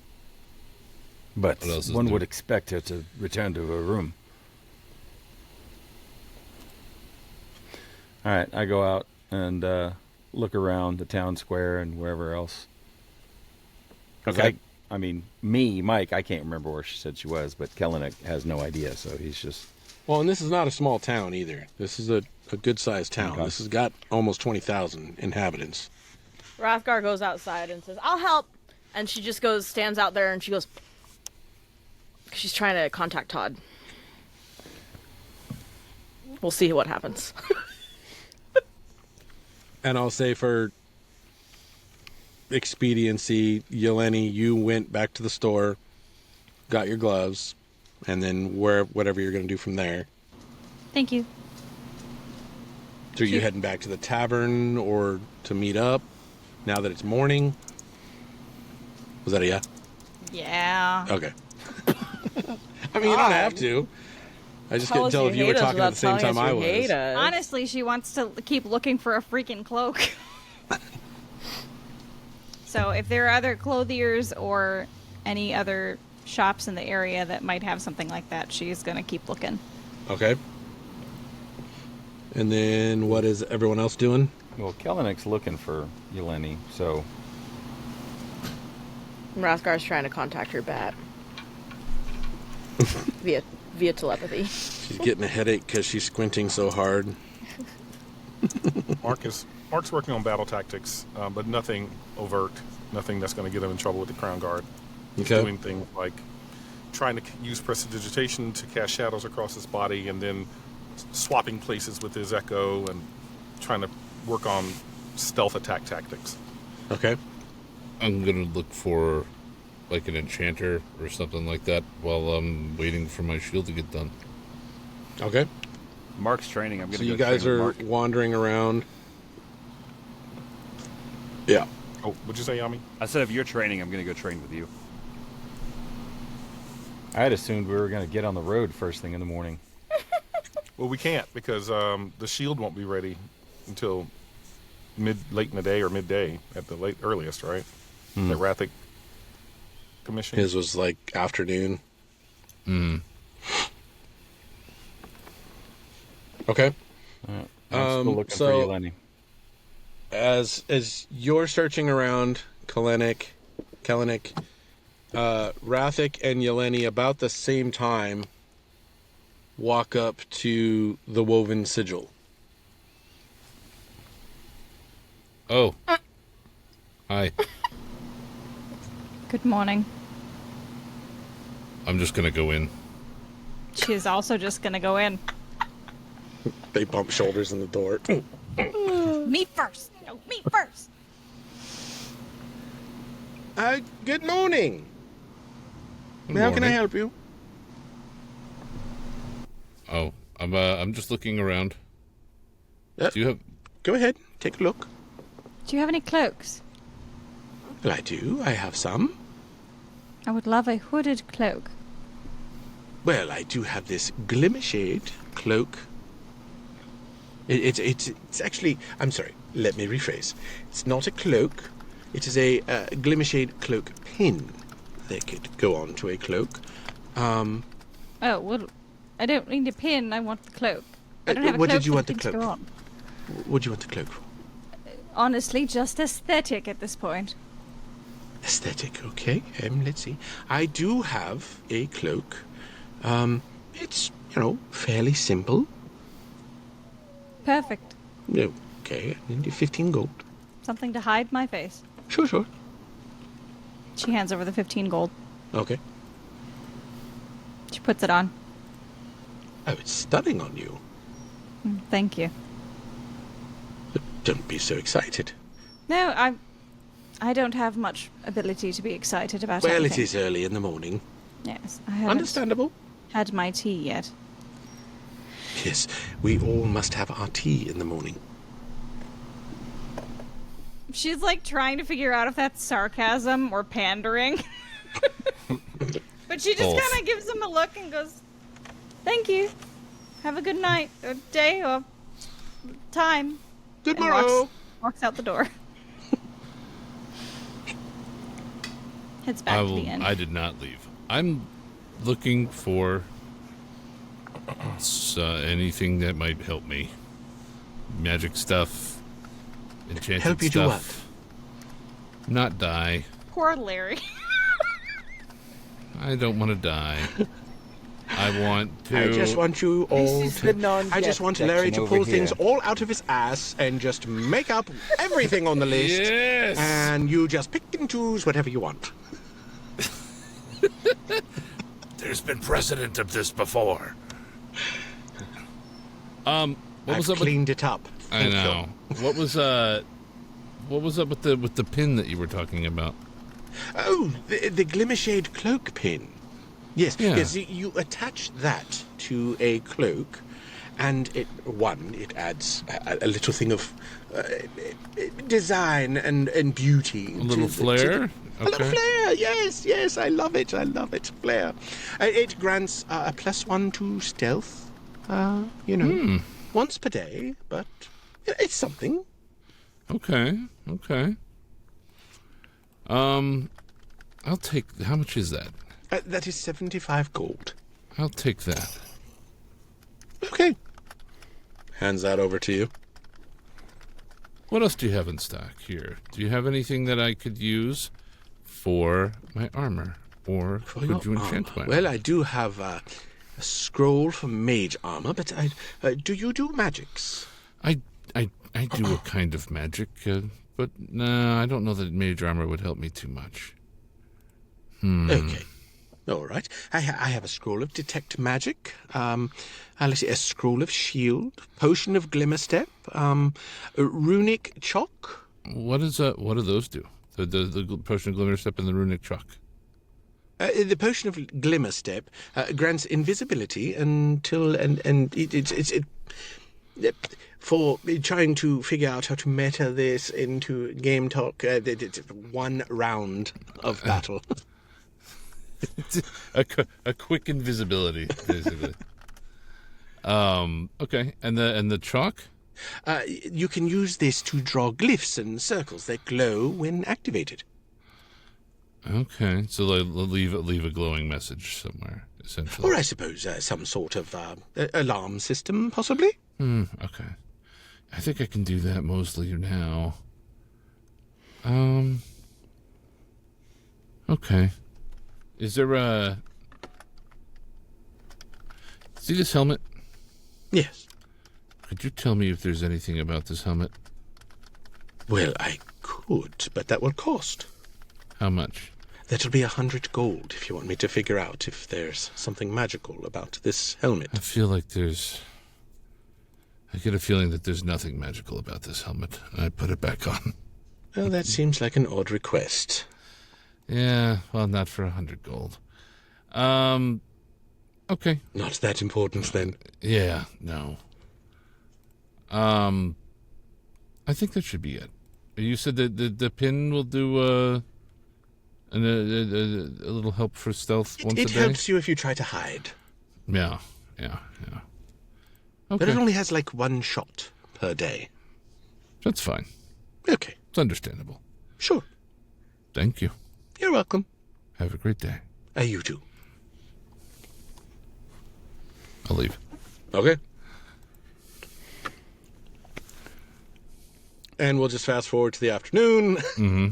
But What else is one new? would expect her to return to her room. All right, I go out and look around the town square and wherever else. 'Cause Okay. I mean, me, Mike, I can't remember where she said she was, but Kellenick has no idea, so he's just... Well, and this is not a small town either. This is a good-sized town. Okay. This has got almost 20,000 inhabitants. Rathgar goes outside and says, "I'll help." And she just stands out there, and she goes, she's trying to contact Todd. We'll see what happens. And I'll say for expediency, Yeleni, you went back to the store, got your gloves, and then whatever you're going to do from there. Thank you. So are you heading back to the tavern or to meet up now that it's morning? Was that a yeah? Yeah. Okay. I mean, you don't have to. I just couldn't tell if you were talking at the same time I was. Honestly, she wants to keep looking for a freaking cloak. So if there are other clothiers or any other shops in the area that might have something like that, she's going to keep looking. Okay. And then what is everyone else doing? Well, Kellenick's looking for Yeleni, so Rathgar's trying to contact her bat via telepathy. She's getting a headache because she's squinting so hard. Mark's working on battle tactics, but nothing overt, nothing that's going to get him in trouble with the Crown Guard. He's Okay. doing things like trying to use prestidigitation to cast shadows across his body, and then swapping places with his echo, and trying to work on stealth attack tactics. Okay. I'm gonna look for like an enchanter or something like that while I'm waiting for my shield to get done. Okay. Mark's training. I'm So gonna you go guys train are with Mark. wandering around. Yeah. Oh, what'd you say, Yami? I said if you're training, I'm gonna go train with you. I had assumed we were going to get on the road first thing in the morning. Well, we can't because the shield won't be ready until late in the day or midday at the earliest, right? The Rathic commission. His was like afternoon. Okay. I'm still looking so- for Yeleni. As you're searching around Kellenick, Rathic and Yeleni about the same time walk up to the woven sigil. Oh. Hi. Good morning. I'm just gonna go in. She's also just going to go in. They bump shoulders in the door. Me first. No, me first. Good morning. Good How can I morning. help you? Oh, I'm just looking around. Uh, Do you have? Go ahead, take a look. Do you have any cloaks? Well, I do. I have some. I would love a hooded cloak. Well, I do have this Glimmershade cloak. It's actually. I'm sorry. Let me rephrase. It's not a cloak. It is a Glimmershade cloak pin that could go on to a cloak. Oh, well, I don't need a pin. I want the cloak. I don't have a what cloak did you for want the the pin to cloak go for? on. What do you want the cloak for? Honestly, just aesthetic at this point. Aesthetic, okay. Let's see. I do have a cloak. It's, fairly simple. Perfect. Okay, I need 15 gold. Something to hide my face. Sure. She hands over the 15 gold. Okay. She puts it on. Oh, it's stunning on you. Thank you. Don't be so excited. No, I don't have much ability to be excited about Well, anything. it is early in the morning. Yes, I haven't Understandable. had my tea yet. Yes, we all must have our tea in the morning. She's like trying to figure out if that's sarcasm or pandering. But she just Both. kind of gives him a look and goes, "Thank you. Have a good night, or day, or time." Good and morrow. walks out the door. Heads back to the inn. I did not leave. I'm looking for anything that might help me. Magic stuff, enchanted Help you do stuff. Not die. Poor Larry. I don't want to die. I want to. I just want you all This is the to. non-death I just want Larry section to pull over things here. all out of his ass and just make up everything on the list. Yes. And you just pick and choose whatever you want. There's been precedent of this before. What I've was up? cleaned it up. I Thank you. know. What was up with the pin that you were talking about? Oh, the Glimmershade cloak pin. Yes, Yeah. yes. You attach that to a cloak, and it adds a little thing of design and beauty. A little flair. A little flair. Yes. I love it. Flair. It grants a +1 to stealth. Once per day, but it's something. Okay. I'll take. How much is that? That is 75 gold. I'll take that. Okay. Hands that over to you. What else do you have in stock here? Do you have anything that I could use for my armor, or could you enchant my armor? Well, I do have a scroll for mage armor, but do you do magics? I do a kind of magic, but no, I don't know that mage armor would help me too much. Okay. All right. I have a scroll of detect magic. Let's see, a scroll of shield, potion of glimmerstep, runic chalk. What do those do? The potion of glimmer step and the runic chalk. The potion of glimmerstep grants invisibility until it's for trying to figure out how to meta this into game talk. It's 1 round of battle. a quick invisibility, basically. Okay, and the chalk. You can use this to draw glyphs and circles that glow when activated. Okay, so they'll leave a glowing message somewhere, essentially. Or I suppose some sort of alarm system, possibly. Okay, I think I can do that mostly now. Okay. Is there a... See this helmet? Yes. Could you tell me if there's anything about this helmet? Well, I could, but that will cost. How much? That'll be 100 gold if you want me to figure out if there's something magical about this helmet. I feel like there's... I get a feeling that there's nothing magical about this helmet. I put it back on. Well, that seems like an odd request. Yeah, well, not for 100 gold. Okay. Not that important, then. Yeah, no. I think that should be it. You said that the pin will do a little help for stealth once a It day? helps you if you try to hide. Yeah. But Okay, it only has like 1 shot per day. that's fine. Okay, It's understandable. sure. Thank you. You're welcome. Have a great day. You too. I'll leave. Okay. And we'll just fast forward to the afternoon.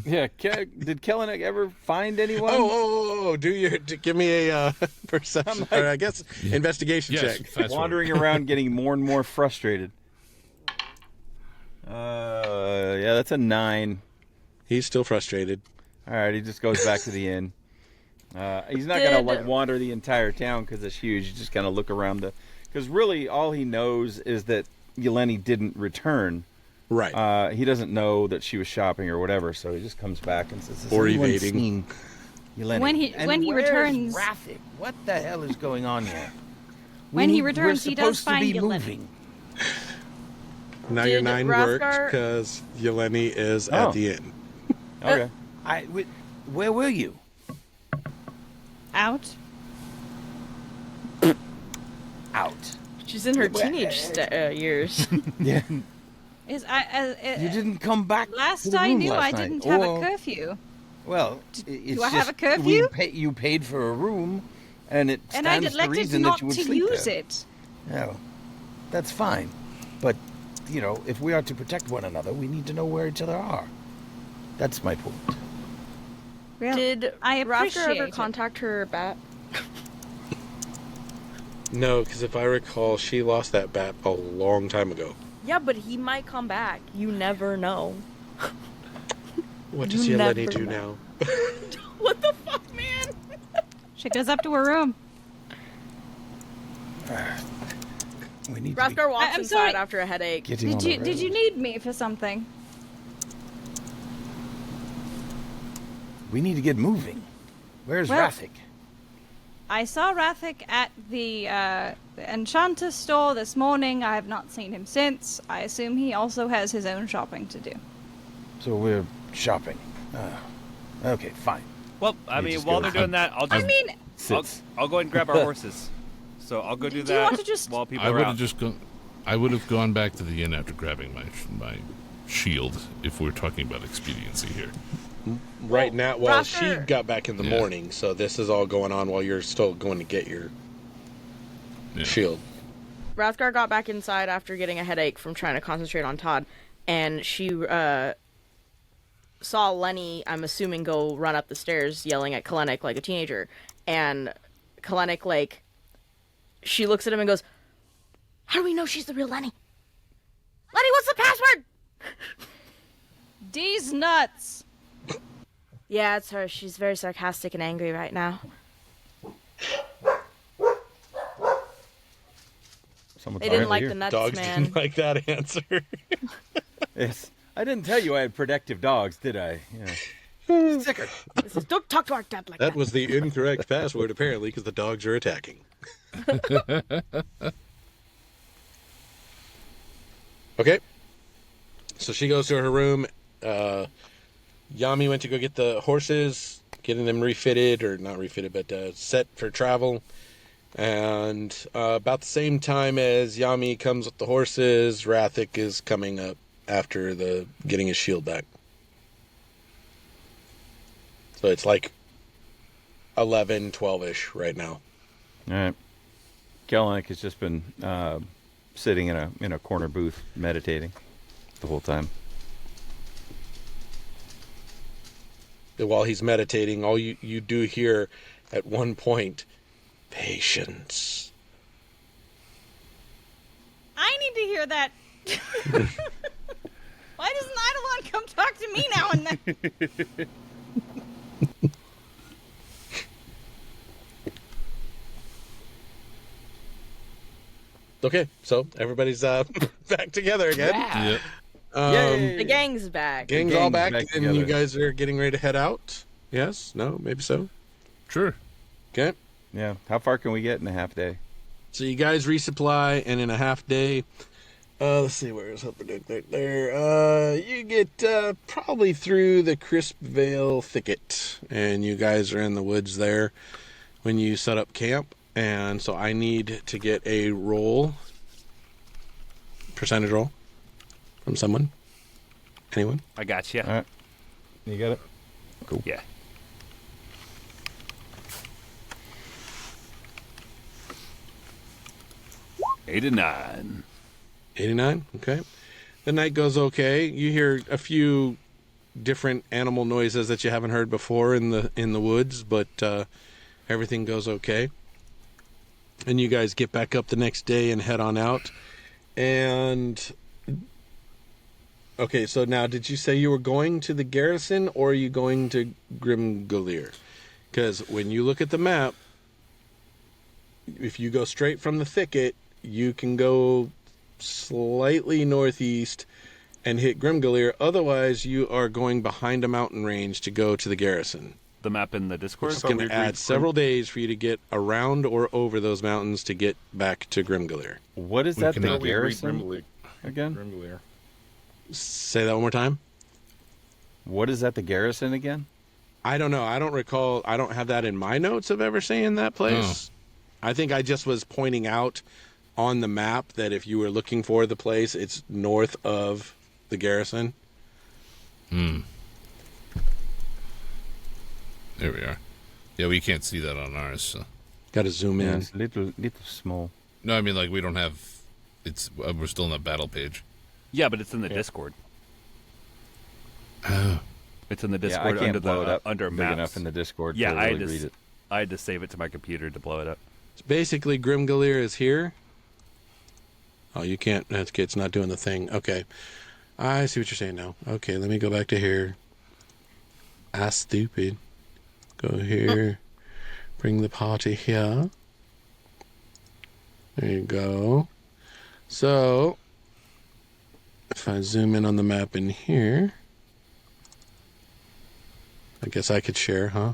Yeah, did Kellenick ever find anyone? Give me a perception, or I guess investigation Yes, check. fast forward. Wandering around getting more and more frustrated. Yeah, that's a 9. He's still frustrated. All right, he just goes back to the inn. He's not going to wander the entire town because it's huge. He's just going to look around because really all he knows is that Yeleni didn't return. Right. He doesn't know that she was shopping or whatever, so he just comes back and says, "Has Or anyone evading. seen Yelena?" When he where's returns- Rafik? What the hell is going on here? When he returns, we're he does supposed to find be Yelena. moving. Now your Did 9 worked Hrothgar- because Yeleni is Oh. at the inn. Okay. Where were you? Out. Out. She's in her teenage years. Yeah. You You didn't come back. to Last the I room knew, last I night. didn't have Or- a curfew. Well, it's do I have just a curfew? You paid for a room, and it And I stands to elected reason not that you would to sleep use there. it. No, that's fine. But, if we are to protect one another, we need to know where each other are. That's my point. Well, Did I Hrothgar appreciate ever it. contact her bat? No, because if I recall, she lost that bat a long time ago. Yeah, but he might come back. You never know. What does You Yeleni never do know. now? What the fuck, man? She goes up to her room. We need Hrothgar walks I'm inside sorry. after a headache. to be getting on the Did you road. need me for something? We need to get moving. Where's Well- Rafik? I saw Rafik at the Enchanter store this morning. I have not seen him since. I assume he also has his own shopping to do. So we're shopping. Okay, fine. Well, I You mean, just while go- they're doing that, I'll just Sits. I'll go ahead and grab our horses. So I'll go do Do you that want to just- while people I are would out. have just gone. I would have gone back to the inn after grabbing my shield. If we're talking about expediency here. Right now, well, she Hrothgar- got back in the Yeah. morning, so this is all going on while you're still going to get your Yeah. shield. Hrothgar got back inside after getting a headache from trying to concentrate on Todd, and she saw Lenny, I'm assuming, go run up the stairs yelling at Kalenik like a teenager. And Kalenik, she looks at him and goes, "How do we know she's the real Lenny? Lenny, what's the password?" D's nuts. Yeah, it's her. She's very sarcastic and angry right now. Someone's They didn't finally like here. the nuts, Dogs man. didn't like that answer. Yes. I didn't tell you I had protective dogs, did I? Yeah. Sticker. This is, don't talk to our dad like that. That was the incorrect password, apparently, because the dogs are attacking. Okay. So she goes to her room. Yami went to go get the horses, getting them refitted, or not refitted, but set for travel. And about the same time as Yami comes with the horses, Rafik is coming up after getting his shield back. So it's like 11, 12-ish right now. All right. Kellenic has just been sitting in a corner booth meditating the whole time. And while he's meditating, all you do hear at one point, patience. I need to hear that. Why doesn't Eidolon come talk to me now and then? Okay, so everybody's back together again. Yep. The gang's back. Gang's all gang's back, back and you together. guys are getting ready to head out. Yes? No? Maybe so? Sure. Okay. Yeah. How far can we get in a half day? So you guys resupply, and in a half day, let's see, where is there? You get probably through the Crisp Vale thicket, and you guys are in the woods there when you set up camp. And so I need to get a percentage roll from someone. Anyone? I got you. All right. You got it? Cool. Yeah. Eight and 9. 89. Okay. The night goes okay. You hear a few different animal noises that you haven't heard before in the woods, but everything goes okay. And you guys get back up the next day and head on out. And okay, so now did you say you were going to the garrison, or are you going to Grimgolier? Because when you look at the map, if you go straight from the thicket, you can go slightly northeast and hit Grimgalier. Otherwise, you are going behind a mountain range to go to the garrison. The map in the Discord. It's going to add several days for you to get around or over those mountains to get back to Grimgalier. What is We that? The cannot- garrison again? Grimgalier. Say that one more time. What is that? The garrison again? I don't know. I don't recall. I don't have that in my notes of ever seeing that place. I think I just was pointing out on the map that if you were looking for the place, it's north of the garrison. There we are. Yeah, we can't see that on ours. So. Got to zoom Yeah, in. it's little small. No, I mean like we don't have. It's we're still in the battle page. Yeah, but it's in the Discord. It's in the Yeah, I Discord can't under blow it the up under big maps. enough in the Discord Yeah, to I really had to read it. I had to save it to my computer to blow it up. Basically, Grimgalier is here. Oh, you can't. That's okay. It's not doing the thing. Okay. I see what you're saying now. Okay, let me go back to here. Stupid. Go here. Bring the party here. There you go. So, if I zoom in on the map in here, I guess I could share, huh?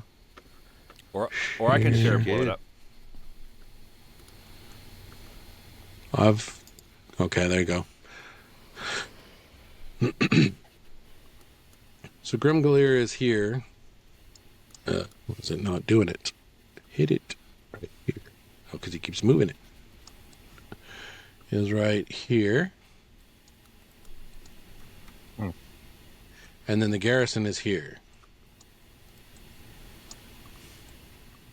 Or I can share and blow it Yeah. up. Okay, there you go. So Grimgalier is here. Was it not doing it? Hit it right here. Oh, because he keeps moving it. Is right here. And then the garrison is here.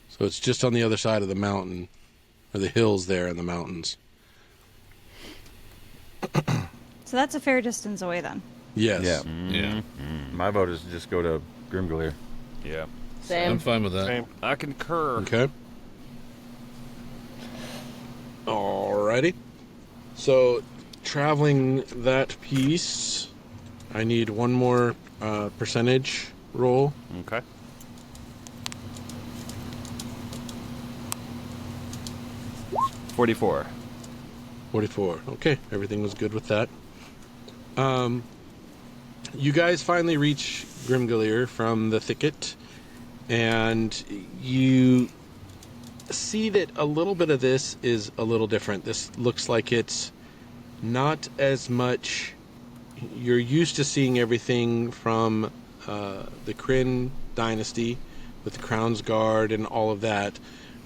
So it's just on the other side of the mountain, or the hills there in the mountains. So that's a fair distance away then. Yes. Yeah. Yeah, My vote is to just go to Grimgalier. Yeah. I'm Same. fine with that. Same. I concur. Okay. Alrighty. So, traveling that piece, I need one more percentage roll. Okay. $44. 44. Okay, everything was good with that. You guys finally reach Grimgalier from the thicket, and you see that a little bit of this is a little different. This looks like it's not as much. You're used to seeing everything from the Kryn dynasty with the Crown's Guard and all of that.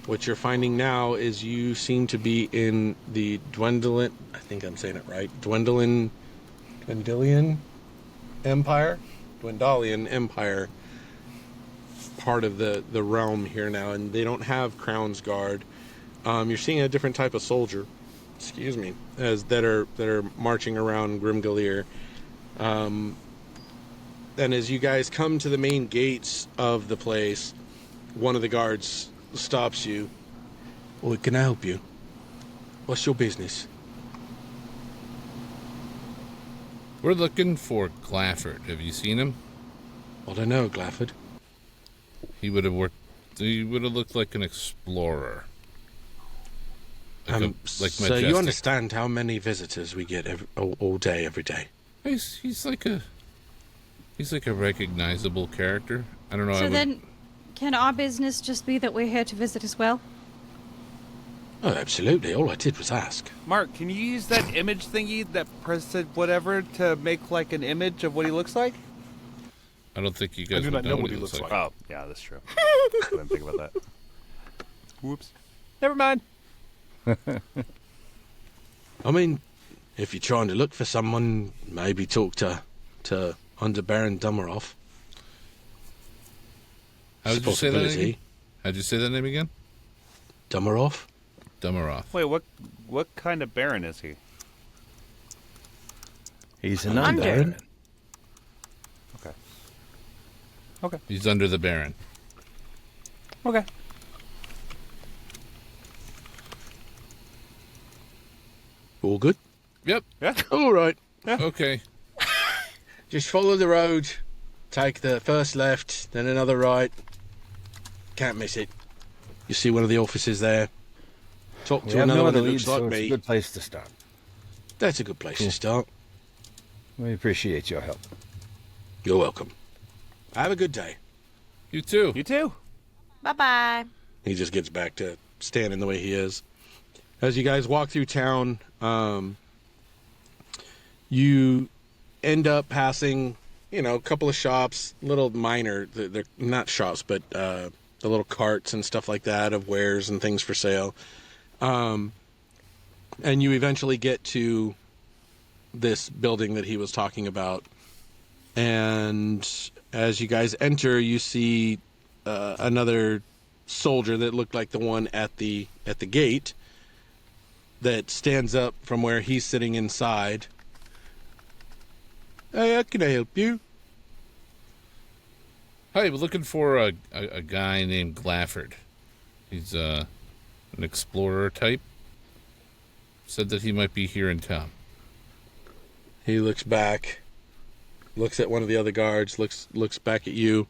What you're finding now is you seem to be in the Dwendalian, I think I'm saying it right, Dwendalian Empire? Dwendalian Empire part of the realm here now, and they don't have Crown's Guard. You're seeing a different type of soldier, excuse me, that are marching around Grimgalier. And as you guys come to the main gates of the place, one of the guards stops you. Well, can I help you? What's your business? We're looking for Glafford. Have you seen him? I don't know, Glafford. He would have worked. He would have looked like an explorer. Like So you Majestic. understand how many visitors we get all day, every day? He's like a recognizable character. I don't know. So then, can our business just be that we're here to visit as well? Oh, absolutely. All I did was ask. Mark, can you use that image thingy that press it whatever to make like an image of what he looks like? I don't think you guys do would not know what he looks like. Oh, yeah, that's true. I didn't think about that. Whoops. Never mind. I mean, if you're trying to look for someone, maybe talk to Under Baron Dumaroff. How did you say that name? Possibility. How'd you say that name again? Dumaroff? Dumaroff. Wait, what kind of baron is he? He's an Under. Baron. Okay. Okay. He's under the Baron. Okay. All good? Yep. Yeah. All right. Okay. Just follow the road. Take the first left, then another right. Can't miss it. You see one of the officers there. Talk We to have another no one other that leads, looks like so it's a me. good place to start. That's a good place to start. We appreciate your help. You're welcome. Have a good day. You too. You too. Bye-bye. He just gets back to standing the way he is. As you guys walk through town, you end up passing, a couple of shops, little minor, they're not shops, but the little carts and stuff like that of wares and things for sale. And you eventually get to this building that he was talking about. And as you guys enter, you see another soldier that looked like the one at the gate that stands up from where he's sitting inside. Hey, how can I help you? Hi, we're looking for a guy named Glafford. He's an explorer type. Said that he might be here in town. He looks back, looks at one of the other guards, looks back at you.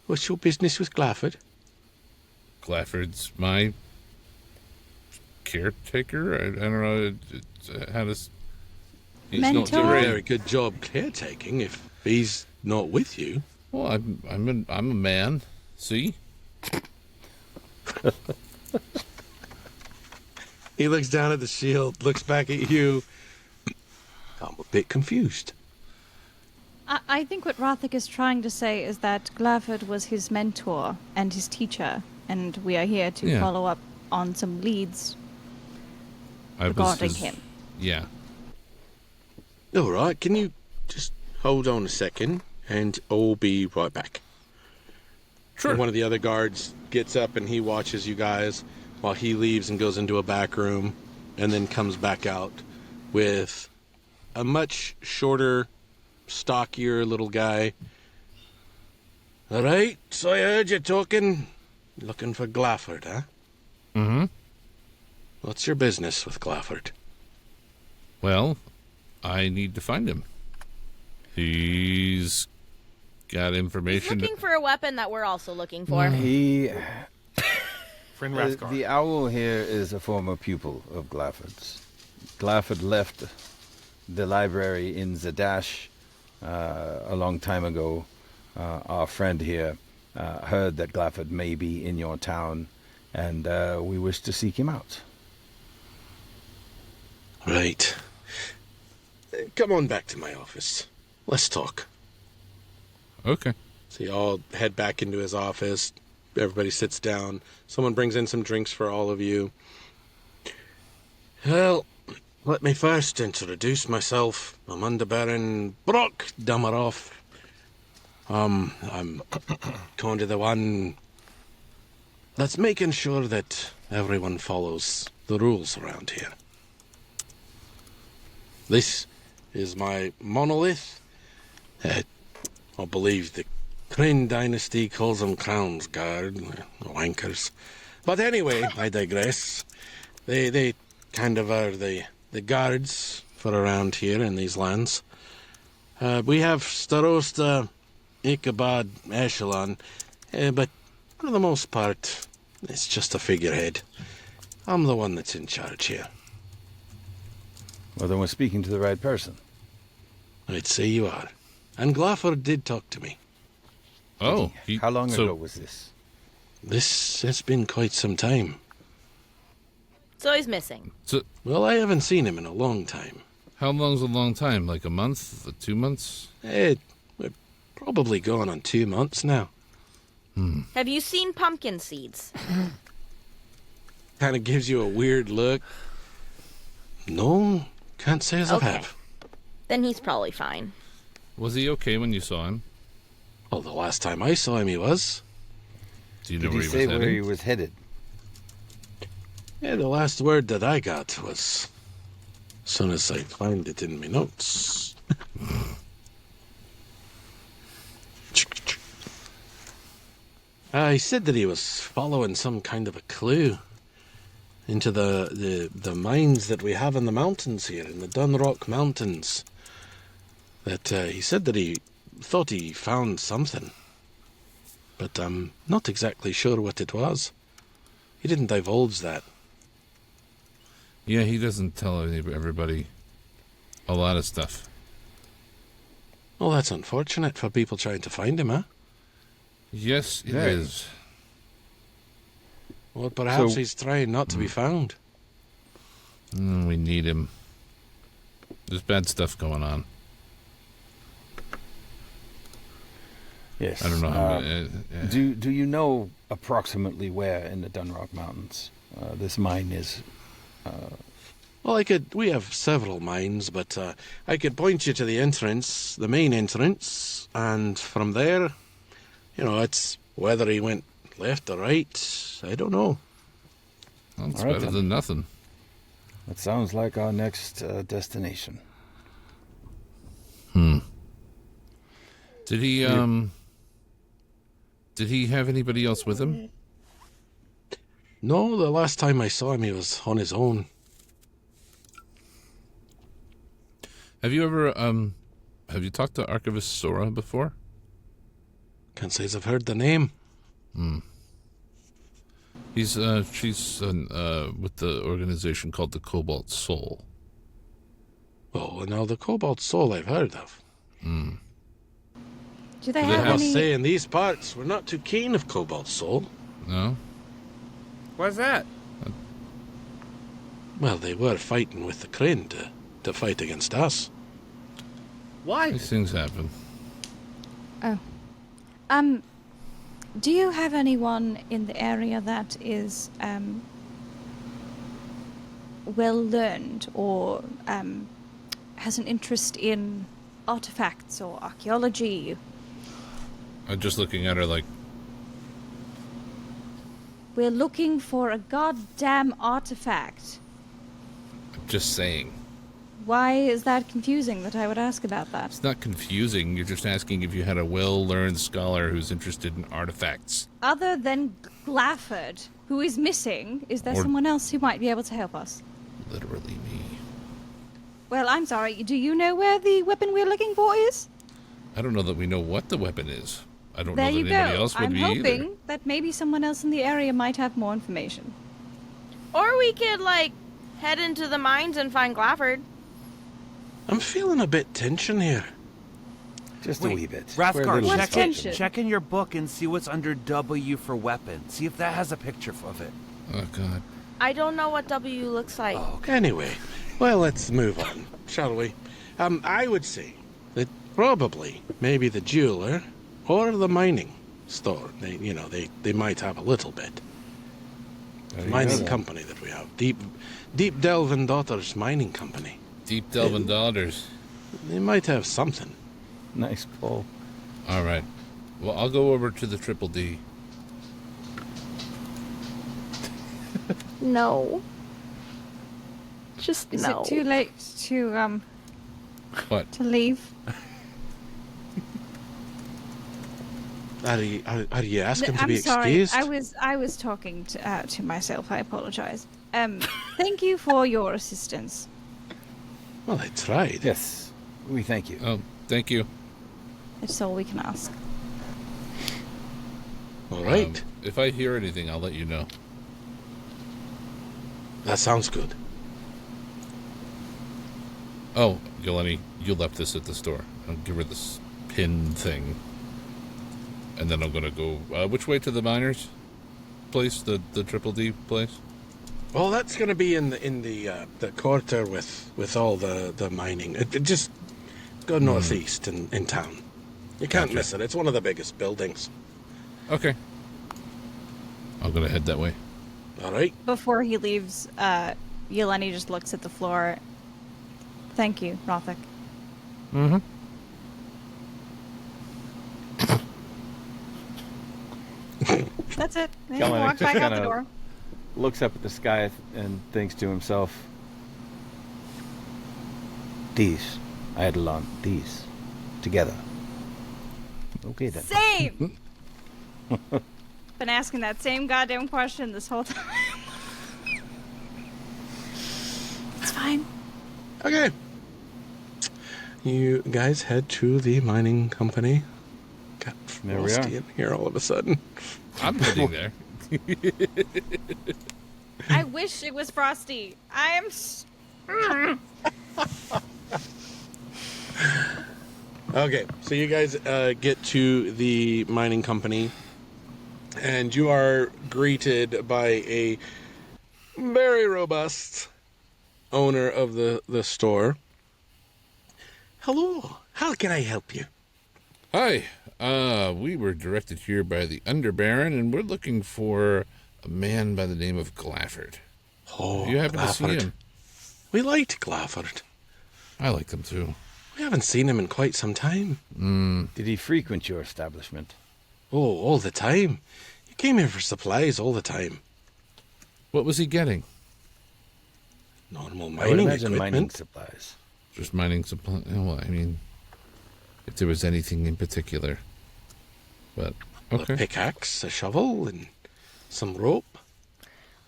What's your business with Glafford? Glafford's my caretaker. I don't know how to. He's not Mentor? doing Very good job caretaking if he's not with you. Well, I'm a man. See? He looks down at the shield, looks back at you. I'm a bit confused. I think what Rothic is trying to say is that Glafford was his mentor and his teacher, and we are here to Yeah. follow up on some leads I was regarding his- him. Yeah. All right, can you just hold on a second, and I'll be right back. Sure. And one of the other guards gets up and he watches you guys while he leaves and goes into a back room, and then comes back out with a much shorter, stockier little guy. All right, so I heard you looking for Glafford, huh? Mm-hmm. What's your business with Glafford? Well, I need to find him. He's got He's information. looking for a weapon that we're also looking for. He, Friend Rathgar. the owl here is a former pupil of Glafford's. Glafford left the library in Zadash a long time ago. Our friend here heard that Glafford may be in your town, and we wish to seek him out. Right. Come on back to my office. Let's talk. Okay. So you all head back into his office. Everybody sits down. Someone brings in some drinks for all of you. Well, let me first introduce myself. I'm Under Baron Brock Damarov. I'm kind of the one that's making sure that everyone follows the rules around here. This is my monolith. I believe the Crane Dynasty calls them Crown's Guard, wankers. But anyway, I digress. They kind of are the guards for around here in these lands. We have Starosta, Ichabod, Echelon, but for the most part, it's just a figurehead. I'm the one that's in charge here. Well, then we're speaking to the right person. I'd say you are. And Glafford did talk to me. Oh. How long so- ago was this? This has been quite some time. So he's missing. So, Well, I haven't seen him in a long time. how long's a long time? Like a month? 2 months? We're probably going on 2 months now. Have you seen pumpkin seeds? Kind of gives you a weird look. No, can't say as Okay. I have. Then he's probably fine. Was he okay when you saw him? Well, the last time I saw him, he was. Do you know Did where he he say was where he heading? was headed? Yeah, the last word that I got was, as soon as I find it in my notes. He said that he was following some kind of a clue into the mines that we have in the mountains here, in the Dunrock Mountains. That he said that he thought he found something, but I'm not exactly sure what it was. He didn't divulge that. Yeah, he doesn't tell everybody a lot of stuff. Well, that's unfortunate for people trying to find him, huh? Yes, it is. Well, perhaps So- he's trying not to be found. We need him. There's bad stuff going on. Yes. I don't know how. Do you know approximately where in the Dunrock Mountains this mine is? Well, we have several mines, but I could point you to the entrance, the main entrance, and from there, it's whether he went left or right, I don't know. Well, it's All right, better then. than nothing. That sounds like our next destination. Did he Did he have anybody else with him? No, the last time I saw him, he was on his own. Have you ever have you talked to Archivist Sora before? Can't say as I've heard the name. She's with the organization called the Cobalt Soul. Oh, now the Cobalt Soul I've heard of. Do they Do they have I must any? say, in these parts, we're not too keen of Cobalt Soul. No? Why's that? Well, they were fighting with the Kryn to fight against us. Why? These things happen. Oh. Do you have anyone in the area that is well learned or has an interest in artifacts or archaeology? I'm just looking at her like, We're looking for a goddamn artifact. I'm just saying. Why is that confusing that I would ask about that? It's not confusing. You're just asking if you had a well-learned scholar who's interested in artifacts. Other than Glafford, who is missing, is there Or- someone else who might be able to help us? Literally me. Well, I'm sorry. Do you know where the weapon we're looking for is? I don't know that we know what the weapon is. I don't There know you that go. anybody else would I'm be hoping either. that maybe someone else in the area might have more information. Or we could, head into the mines and find Glafford. I'm feeling a bit tension here. Just a wee bit. Rathgar, What's check tension? check in your book and see what's under W for weapon. See if that has a picture of it. Oh, God. I don't know what W looks like. Anyway, well, let's move on, shall we? I would say that probably maybe the jeweler or the mining store. They might have a little bit. The mining company that we have, Deep Delve and Daughters Mining Company. Deep Delvin Dollars. They might have something. Nice pull. All right. Well, I'll go over to the Triple D. No. Just Is no. it too late to What? to leave? Are you asking to I'm be sorry. excused? I was talking to myself. I apologize. Thank you for your assistance. Well, I tried. Yes, we thank you. Oh, thank you. That's all we can ask. All right. If I hear anything, I'll let you know. That sounds good. Oh, Yeleni, you left this at the store. I'll give her this pin thing. And then I'm going to go... which way to the miners' place? The Triple D place? Well, that's going to be in the quarter with all the mining. It just go northeast in town. You can't Gotcha. miss it. It's one of the biggest buildings. Okay. I'm going to head that way. All right. Before he leaves, Yeleni just looks at the floor. Thank you, Rothic. Mm-hmm. That's it. Then Yeleni walk just back out the kinda- door. Looks up at the sky and thinks to himself, "These, Eidolon, these, together." Okay then. Same! Been asking that same goddamn question this whole time. It's fine. Okay. You guys head to the mining company. Got There we frosty are. in here all of a sudden. I'm heading there. I wish it was Frosty. I am. Okay, so you guys get to the mining company, and you are greeted by a very robust owner of the store. Hello, how can I help you? Hi, we were directed here by the Underbaron, and we're looking for a man by the name of Glafford. Oh, You happen to see Glafford. him? We liked Glafford. I like them too. We haven't seen him in quite some time. Did he frequent your establishment? Oh, all the time. He came here for supplies all the time. What was he getting? Normal I would mining imagine equipment. mining supplies. Just mining supply. Well, I mean, if there was anything in particular. But, A okay. pickaxe, a shovel, and some rope.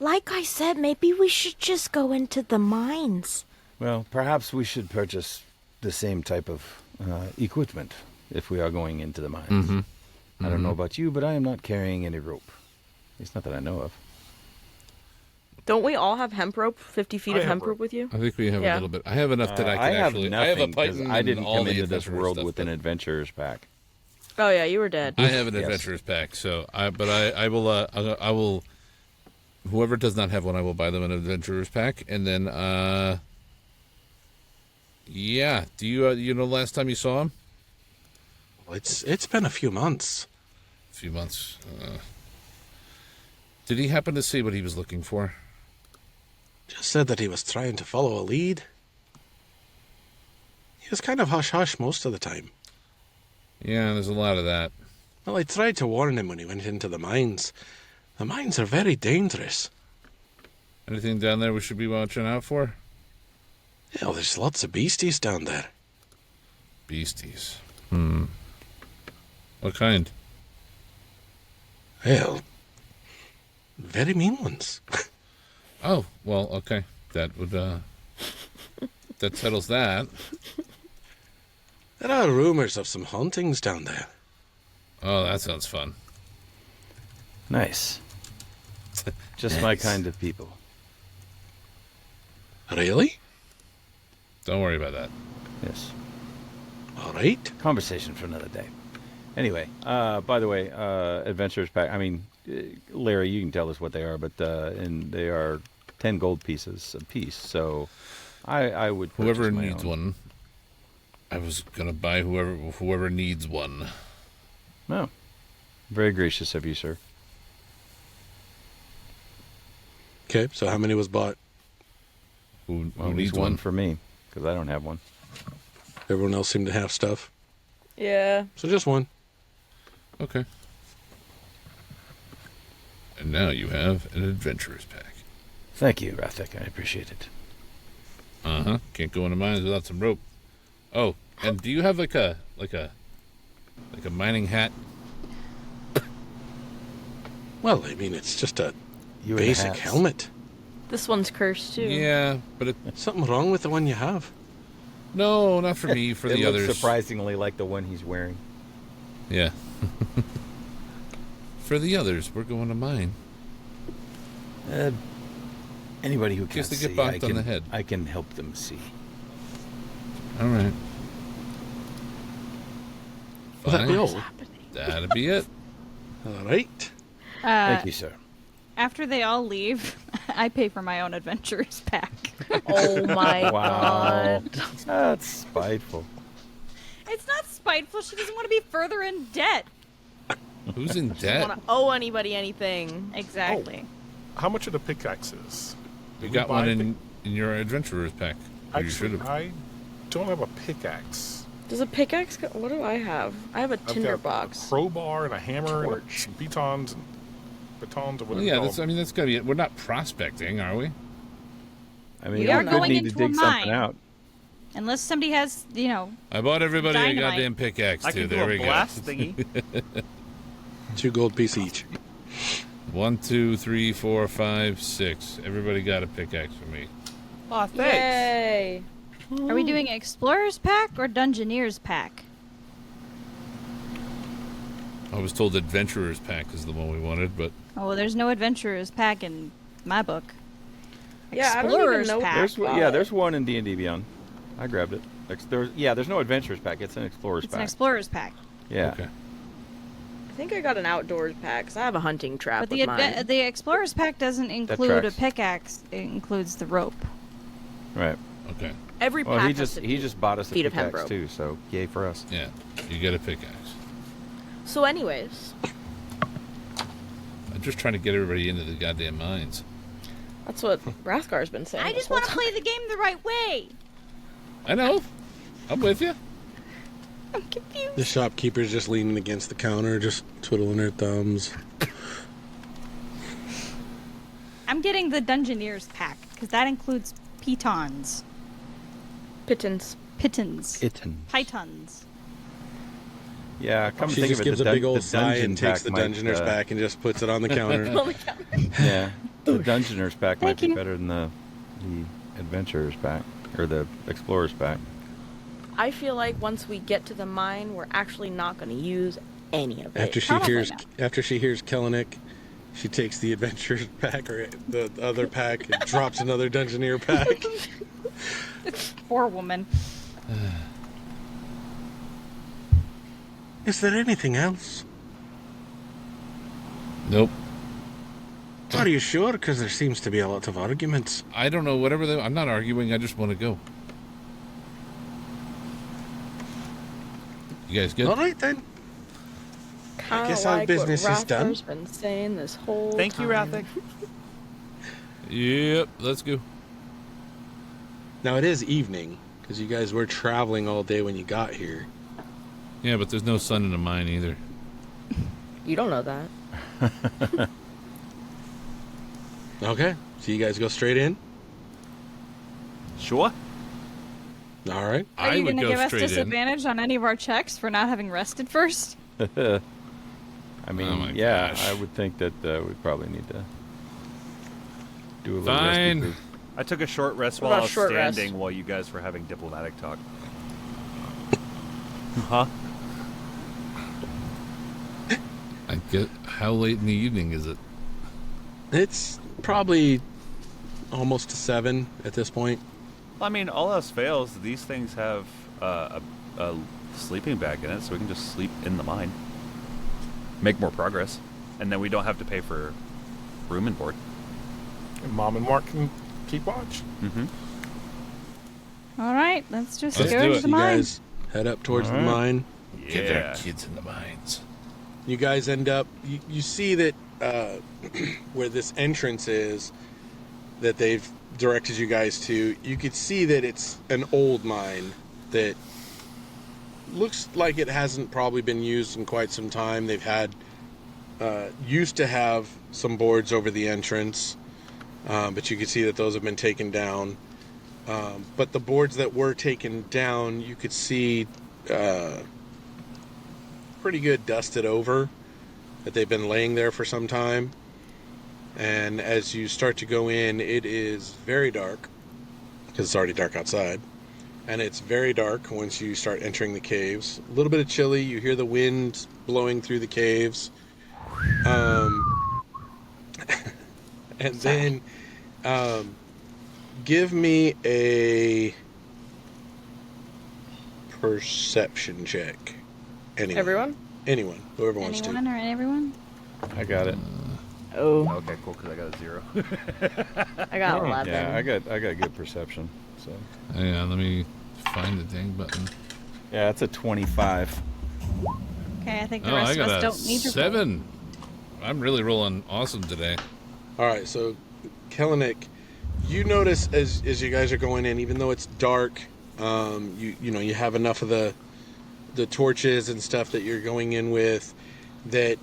Like I said, maybe we should just go into the mines. Well, perhaps we should purchase the same type of equipment if we are going into the mines. Mm-hmm. I don't know about you, but I am not carrying any rope. It's not that I know of. Don't we all have hemp rope? 50 feet I of have hemp rope. rope with you? I think we have Yeah. a little bit. I have enough that I can I have actually. nothing I have a 'cause python. I and didn't all come the into this adventurous world stuff, with an but adventurer's pack. Oh yeah, you were dead. I have an Yes. adventurer's pack, so I will. I will. Whoever does not have one, I will buy them an adventurer's pack, and then. Yeah. Do you you know last time you saw him? Well, it's been a few months. A few months. Did he happen to see what he was looking for? Just said that he was trying to follow a lead. He was kind of hush-hush most of the time. Yeah, there's a lot of that. Well, I tried to warn him when he went into the mines. The mines are very dangerous. Anything down there we should be watching out for? Yeah, there's lots of beasties down there. Beasties. What kind? Well, very mean ones. Oh, well, okay. That would, that settles that. There are rumors of some hauntings down there. Oh, that sounds fun. Nice. Just my kind of people. Really? Don't worry about that. Yes. All right. Conversation for another day. Anyway, by the way, adventurer's pack. I mean, Larry, you can tell us what they are, but and they are 10 gold pieces a piece. So, I would purchase Whoever my needs own. one. I was gonna buy whoever needs one. No, very gracious of you, sir. Okay, so how many was bought? Who Well, at needs least one? one for me because I don't have one. Everyone else seemed to have stuff. Yeah. So just one. Okay. And now you have an adventurer's pack. Thank you, Rathik. I appreciate it. Can't go into mines without some rope. Oh, and do you have like a mining hat? Well, I mean, it's just a You and basic hats. helmet. This one's cursed too. Yeah, but Something wrong with the one you have? no, not for me. For It the looks others. surprisingly like the one he's wearing. Yeah. For the others, we're going to mine. Anybody who In case can't they get see, bonked on the head. I can help them see. All right. Will that be Fine. all? That'll be it. All right. Thank you, sir. After they all leave, I pay for my own adventurer's pack. Oh my Wow. god. That's spiteful. It's not spiteful. She doesn't want to be further in debt. Who's in Don't debt? want to owe anybody anything. Exactly. How much are the pickaxes? You Did got we buy one pick- in your adventurer's pack. Or you should Actually, have. I don't have a pickaxe. Does a pickaxe go? What do I have? I have a I've got tinderbox. a crowbar and a hammer and Torch. some batons and batons or Well, whatever. yeah, you call that's. I mean, that's gotta be it. We're not prospecting, are we? I mean, We we are could going need to into a dig something mine. out. Unless somebody has, I bought everybody Dynamite. a goddamn pickaxe I too. can do There a we blast go. thingy. 2 gold piece each. 1, 2, 3, 4, 5, 6. Everybody got a pickaxe for me. Oh, thanks. Yay! are we doing explorer's pack or dungeoneer's pack? I was told adventurer's pack is the one we wanted, but Oh, well, there's no adventurer's pack in my book. Yeah, I don't Explorer's even know. pack. There's one in D&D Beyond. I grabbed it. there's no adventurers pack. It's an explorers It's pack. an explorer's pack. Yeah. Okay. I think I got an outdoors pack because I have a hunting trap But with mine. the explorer's pack doesn't include a tracks. pickaxe. It includes the rope. Right. Okay. Every pack Well, he has to he be just bought us a feet of pickaxe hemp rope. too, so yay for us. Yeah. You get a pickaxe. So, anyways, I'm just trying to get everybody into the goddamn mines. that's what Rathgar's been saying. I this just whole want to time. play the game the right way. I know. I'm with you. I'm confused. The shopkeeper's just leaning against the counter, just twiddling her thumbs. I'm getting the Dungeoneers pack because that includes pitons, Pittance. pitons, Kitten. pythons. Yeah, come to She think just of it, gives the a big dun- old the sigh dungeon and takes pack the might, Dungeoner's pack and just puts it on the counter. Yeah, the Dungeoner's pack might Thank be you. better than the Adventurer's pack or the Explorer's pack. I feel like once we get to the mine, we're actually not going to use any of it. After she hears Kellenick, she takes the Adventurer's pack or the other pack and drops another Dungeoneer pack. Poor woman. Is there anything else? Nope. Are you sure? Because there seems to be a lot of arguments. I don't know. Whatever. I'm not arguing. I just want to go. You guys good? All right then. Kinda guess our like business what is done. Rathgar's been saying this whole Thank you, time. Rathig. Yep. Let's go. Now it is evening because you guys were traveling all day when you got here. Yeah, but there's no sun in the mine either. You don't know that. Okay, so you guys go straight in. Sure. All right. Are I you would going to go give us straight in. disadvantage on any of our checks for not having rested first? I mean, Oh my yeah, gosh. I would think that we probably need to do a little Fine. rescue. I took a short rest What while I about was short rest? standing while you guys were having diplomatic talk. Huh? I get. How late in the evening is it? It's probably almost to 7 at this point. I mean, all else fails, these things have a sleeping bag in it, so we can just sleep in the mine. Make more progress. And then we don't have to pay for room and board. And Mom and Mark can keep watch. Mm-hmm. All right, let's just Let's go do to it. the You mine. guys head up towards the All right. mine. Get their Yeah. kids in the mines. You guys end up. You see that where this entrance is that they've directed you guys to. You could see that it's an old mine that looks like it hasn't probably been used in quite some time. They've had used to have some boards over the entrance, but you could see that those have been taken down. But the boards that were taken down, you could see pretty good dusted over, that they've been laying there for some time. And as you start to go in, it is very dark because it's already dark outside. And it's very dark once you start entering the caves. A little bit of chilly. You hear the wind blowing through the caves. And then give me a perception check. Everyone? Anyone. Whoever wants to. Anyone or everyone? I got it. Oh, Okay, cool, because I got a 0. I got 11. Yeah, I got good perception. So Hang on, let me find the dang button. yeah, it's a 25. Okay, I think the Oh, rest I of got us a don't need to. 7. I'm really rolling awesome today. All right, so Kellenick, you notice as you guys are going in, even though it's dark, you have enough of the torches and stuff that you're going in with, that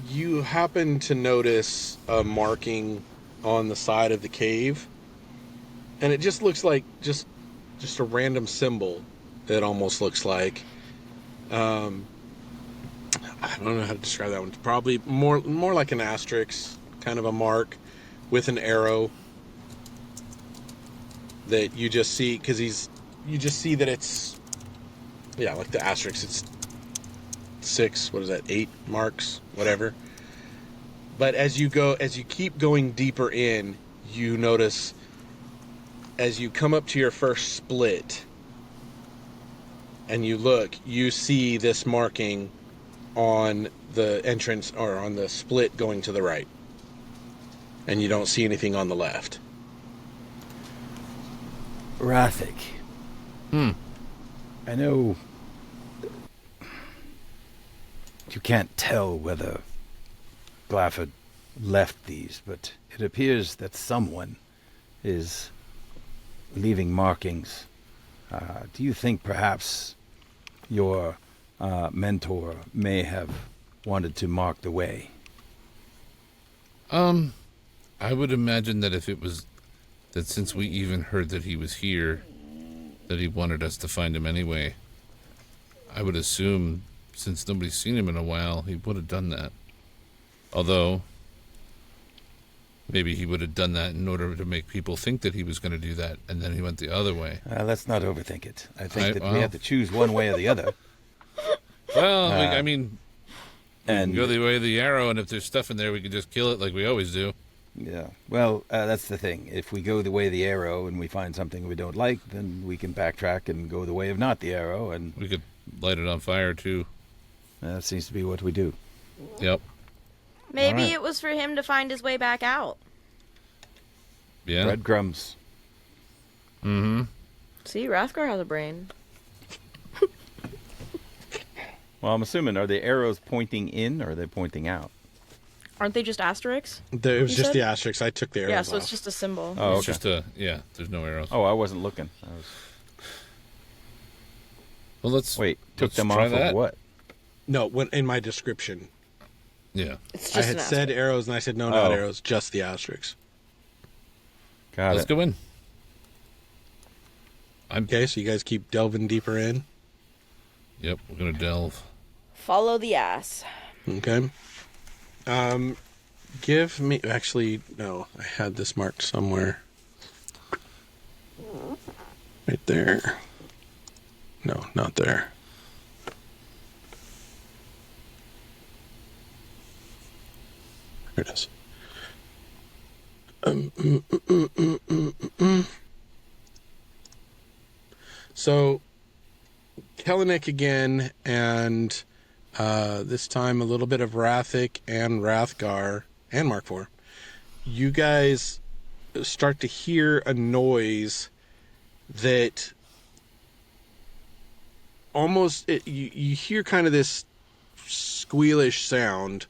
you happen to notice a marking on the side of the cave, and it just looks like just a random symbol. It almost looks like. I don't know how to describe that one. It's probably more like an asterisk, kind of a mark with an arrow that you just see because you just see that it's like the asterisk. It's 6. What is that? 8 marks, whatever. But as you keep going deeper in, you notice as you come up to your first split, and you look, you see this marking on the entrance or on the split going to the right. And you don't see anything on the left. Rathik. I know you can't tell whether Glafford left these, but it appears that someone is leaving markings. Do you think perhaps your mentor may have wanted to mark the way? I would imagine that if it was that since we even heard that he was here, that he wanted us to find him anyway. I would assume since nobody's seen him in a while, he would have done that. Although maybe he would have done that in order to make people think that he was going to do that, and then he went the other way. Let's not overthink it. I think that we have to choose one way or the other. Well, I mean, we and can go the way of the arrow, and if there's stuff in there, we can just kill it like we always do. yeah, well, that's the thing. If we go the way of the arrow and we find something we don't like, then we can backtrack and go the way of not the arrow, and We could light it on fire, too. that seems to be what we do. Yep. Maybe Alright. it was for him to find his way back out. Yeah. Breadcrumbs. Mm-hmm. See, Rathgar has a brain. Well, I'm assuming, are the arrows pointing in or are they pointing out? Aren't they just asterisks? It was You just said? the asterisk. I took the arrows Yeah, so off. it's just a symbol. Oh, It's just there's no arrows. Oh, I wasn't looking. Well, let's Took let's them try off that. of what? No, when in my description, Yeah. It's just I had an said asterisk. arrows, and I said no, not Oh. arrows, just the asterisks. Got Let's it. go in. Okay, so you guys keep delving deeper in. Yep, we're gonna delve. Follow the ass. Okay. Give me. Actually, no. I had this marked somewhere. Right there. No, not there. There it is. So, Kellenic again, and this time a little bit of Rathik and Rathgar and Mark IV. You guys start to hear a noise that almost you hear kind of this squealish sound,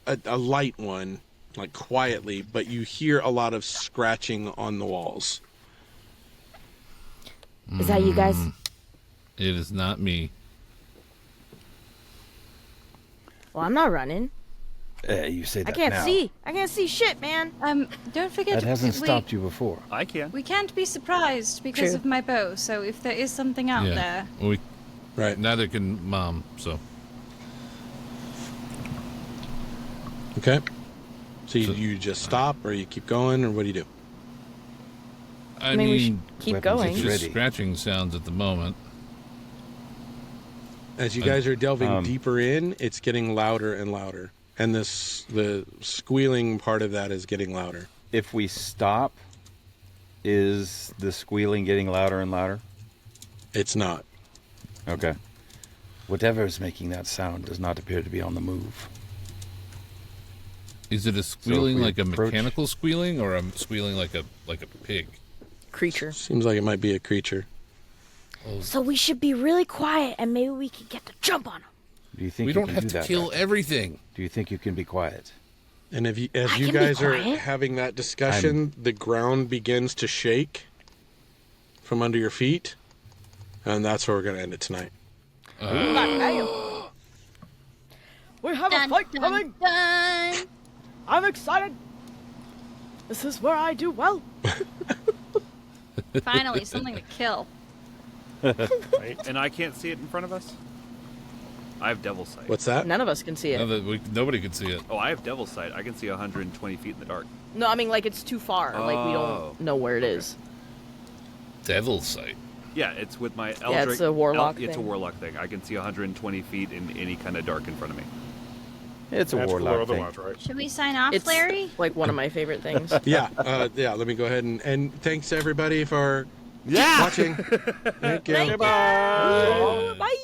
a light one, like quietly, but you hear a lot of scratching on the walls. Is that you guys? It is not me. Well, I'm not running. You say I that can't now. see. I can't see shit, man. Don't forget That hasn't we, stopped you before. I can. We can't be surprised because True. of my bow. So if there is something out Yeah. there, Well, we Right. neither can Mom. So Okay. So you just stop, or you keep going, or what do you do? I mean, we should mean, keep weapons going. at just ready. scratching sounds at the moment. As you guys are delving Um, deeper in, it's getting louder and louder, and the squealing part of that is getting louder. If we stop, is the squealing getting louder and louder? It's not. Okay. Whatever is making that sound does not appear to be on the move. Is it a squealing we like a approach- mechanical squealing, or a squealing like a pig? Creature. Seems like it might be a creature. So we should be really quiet and maybe we can get the jump on him. Do you think We you don't can have do to that, kill Rathik? everything. Do you think you can be quiet? And if you, as I you can be guys are quiet. having that discussion, the ground begins to shake from under your feet, and that's where we're going to end it tonight. We have a fight coming. I'm excited. This is where I do well. finally something to kill. Right? And I can't see it in front of us. I have devil sight. What's that? None of us can see it. Nobody could see it. Oh, I have devil sight. I can see 120 feet in the dark. No, I mean like it's too far. Like we Oh. don't know where it is. Devil sight. Yeah, it's with my Eldritch. Yeah, it's a warlock It's a thing. warlock thing. I can see 120 feet in any kind of dark in front of me. It's a Natural or warlock thing. otherwise, right? Should we sign off, It's Larry? like one of my favorite things. Yeah, let me go ahead and thanks to everybody for Yeah. watching. Thank you. Thank you. Bye.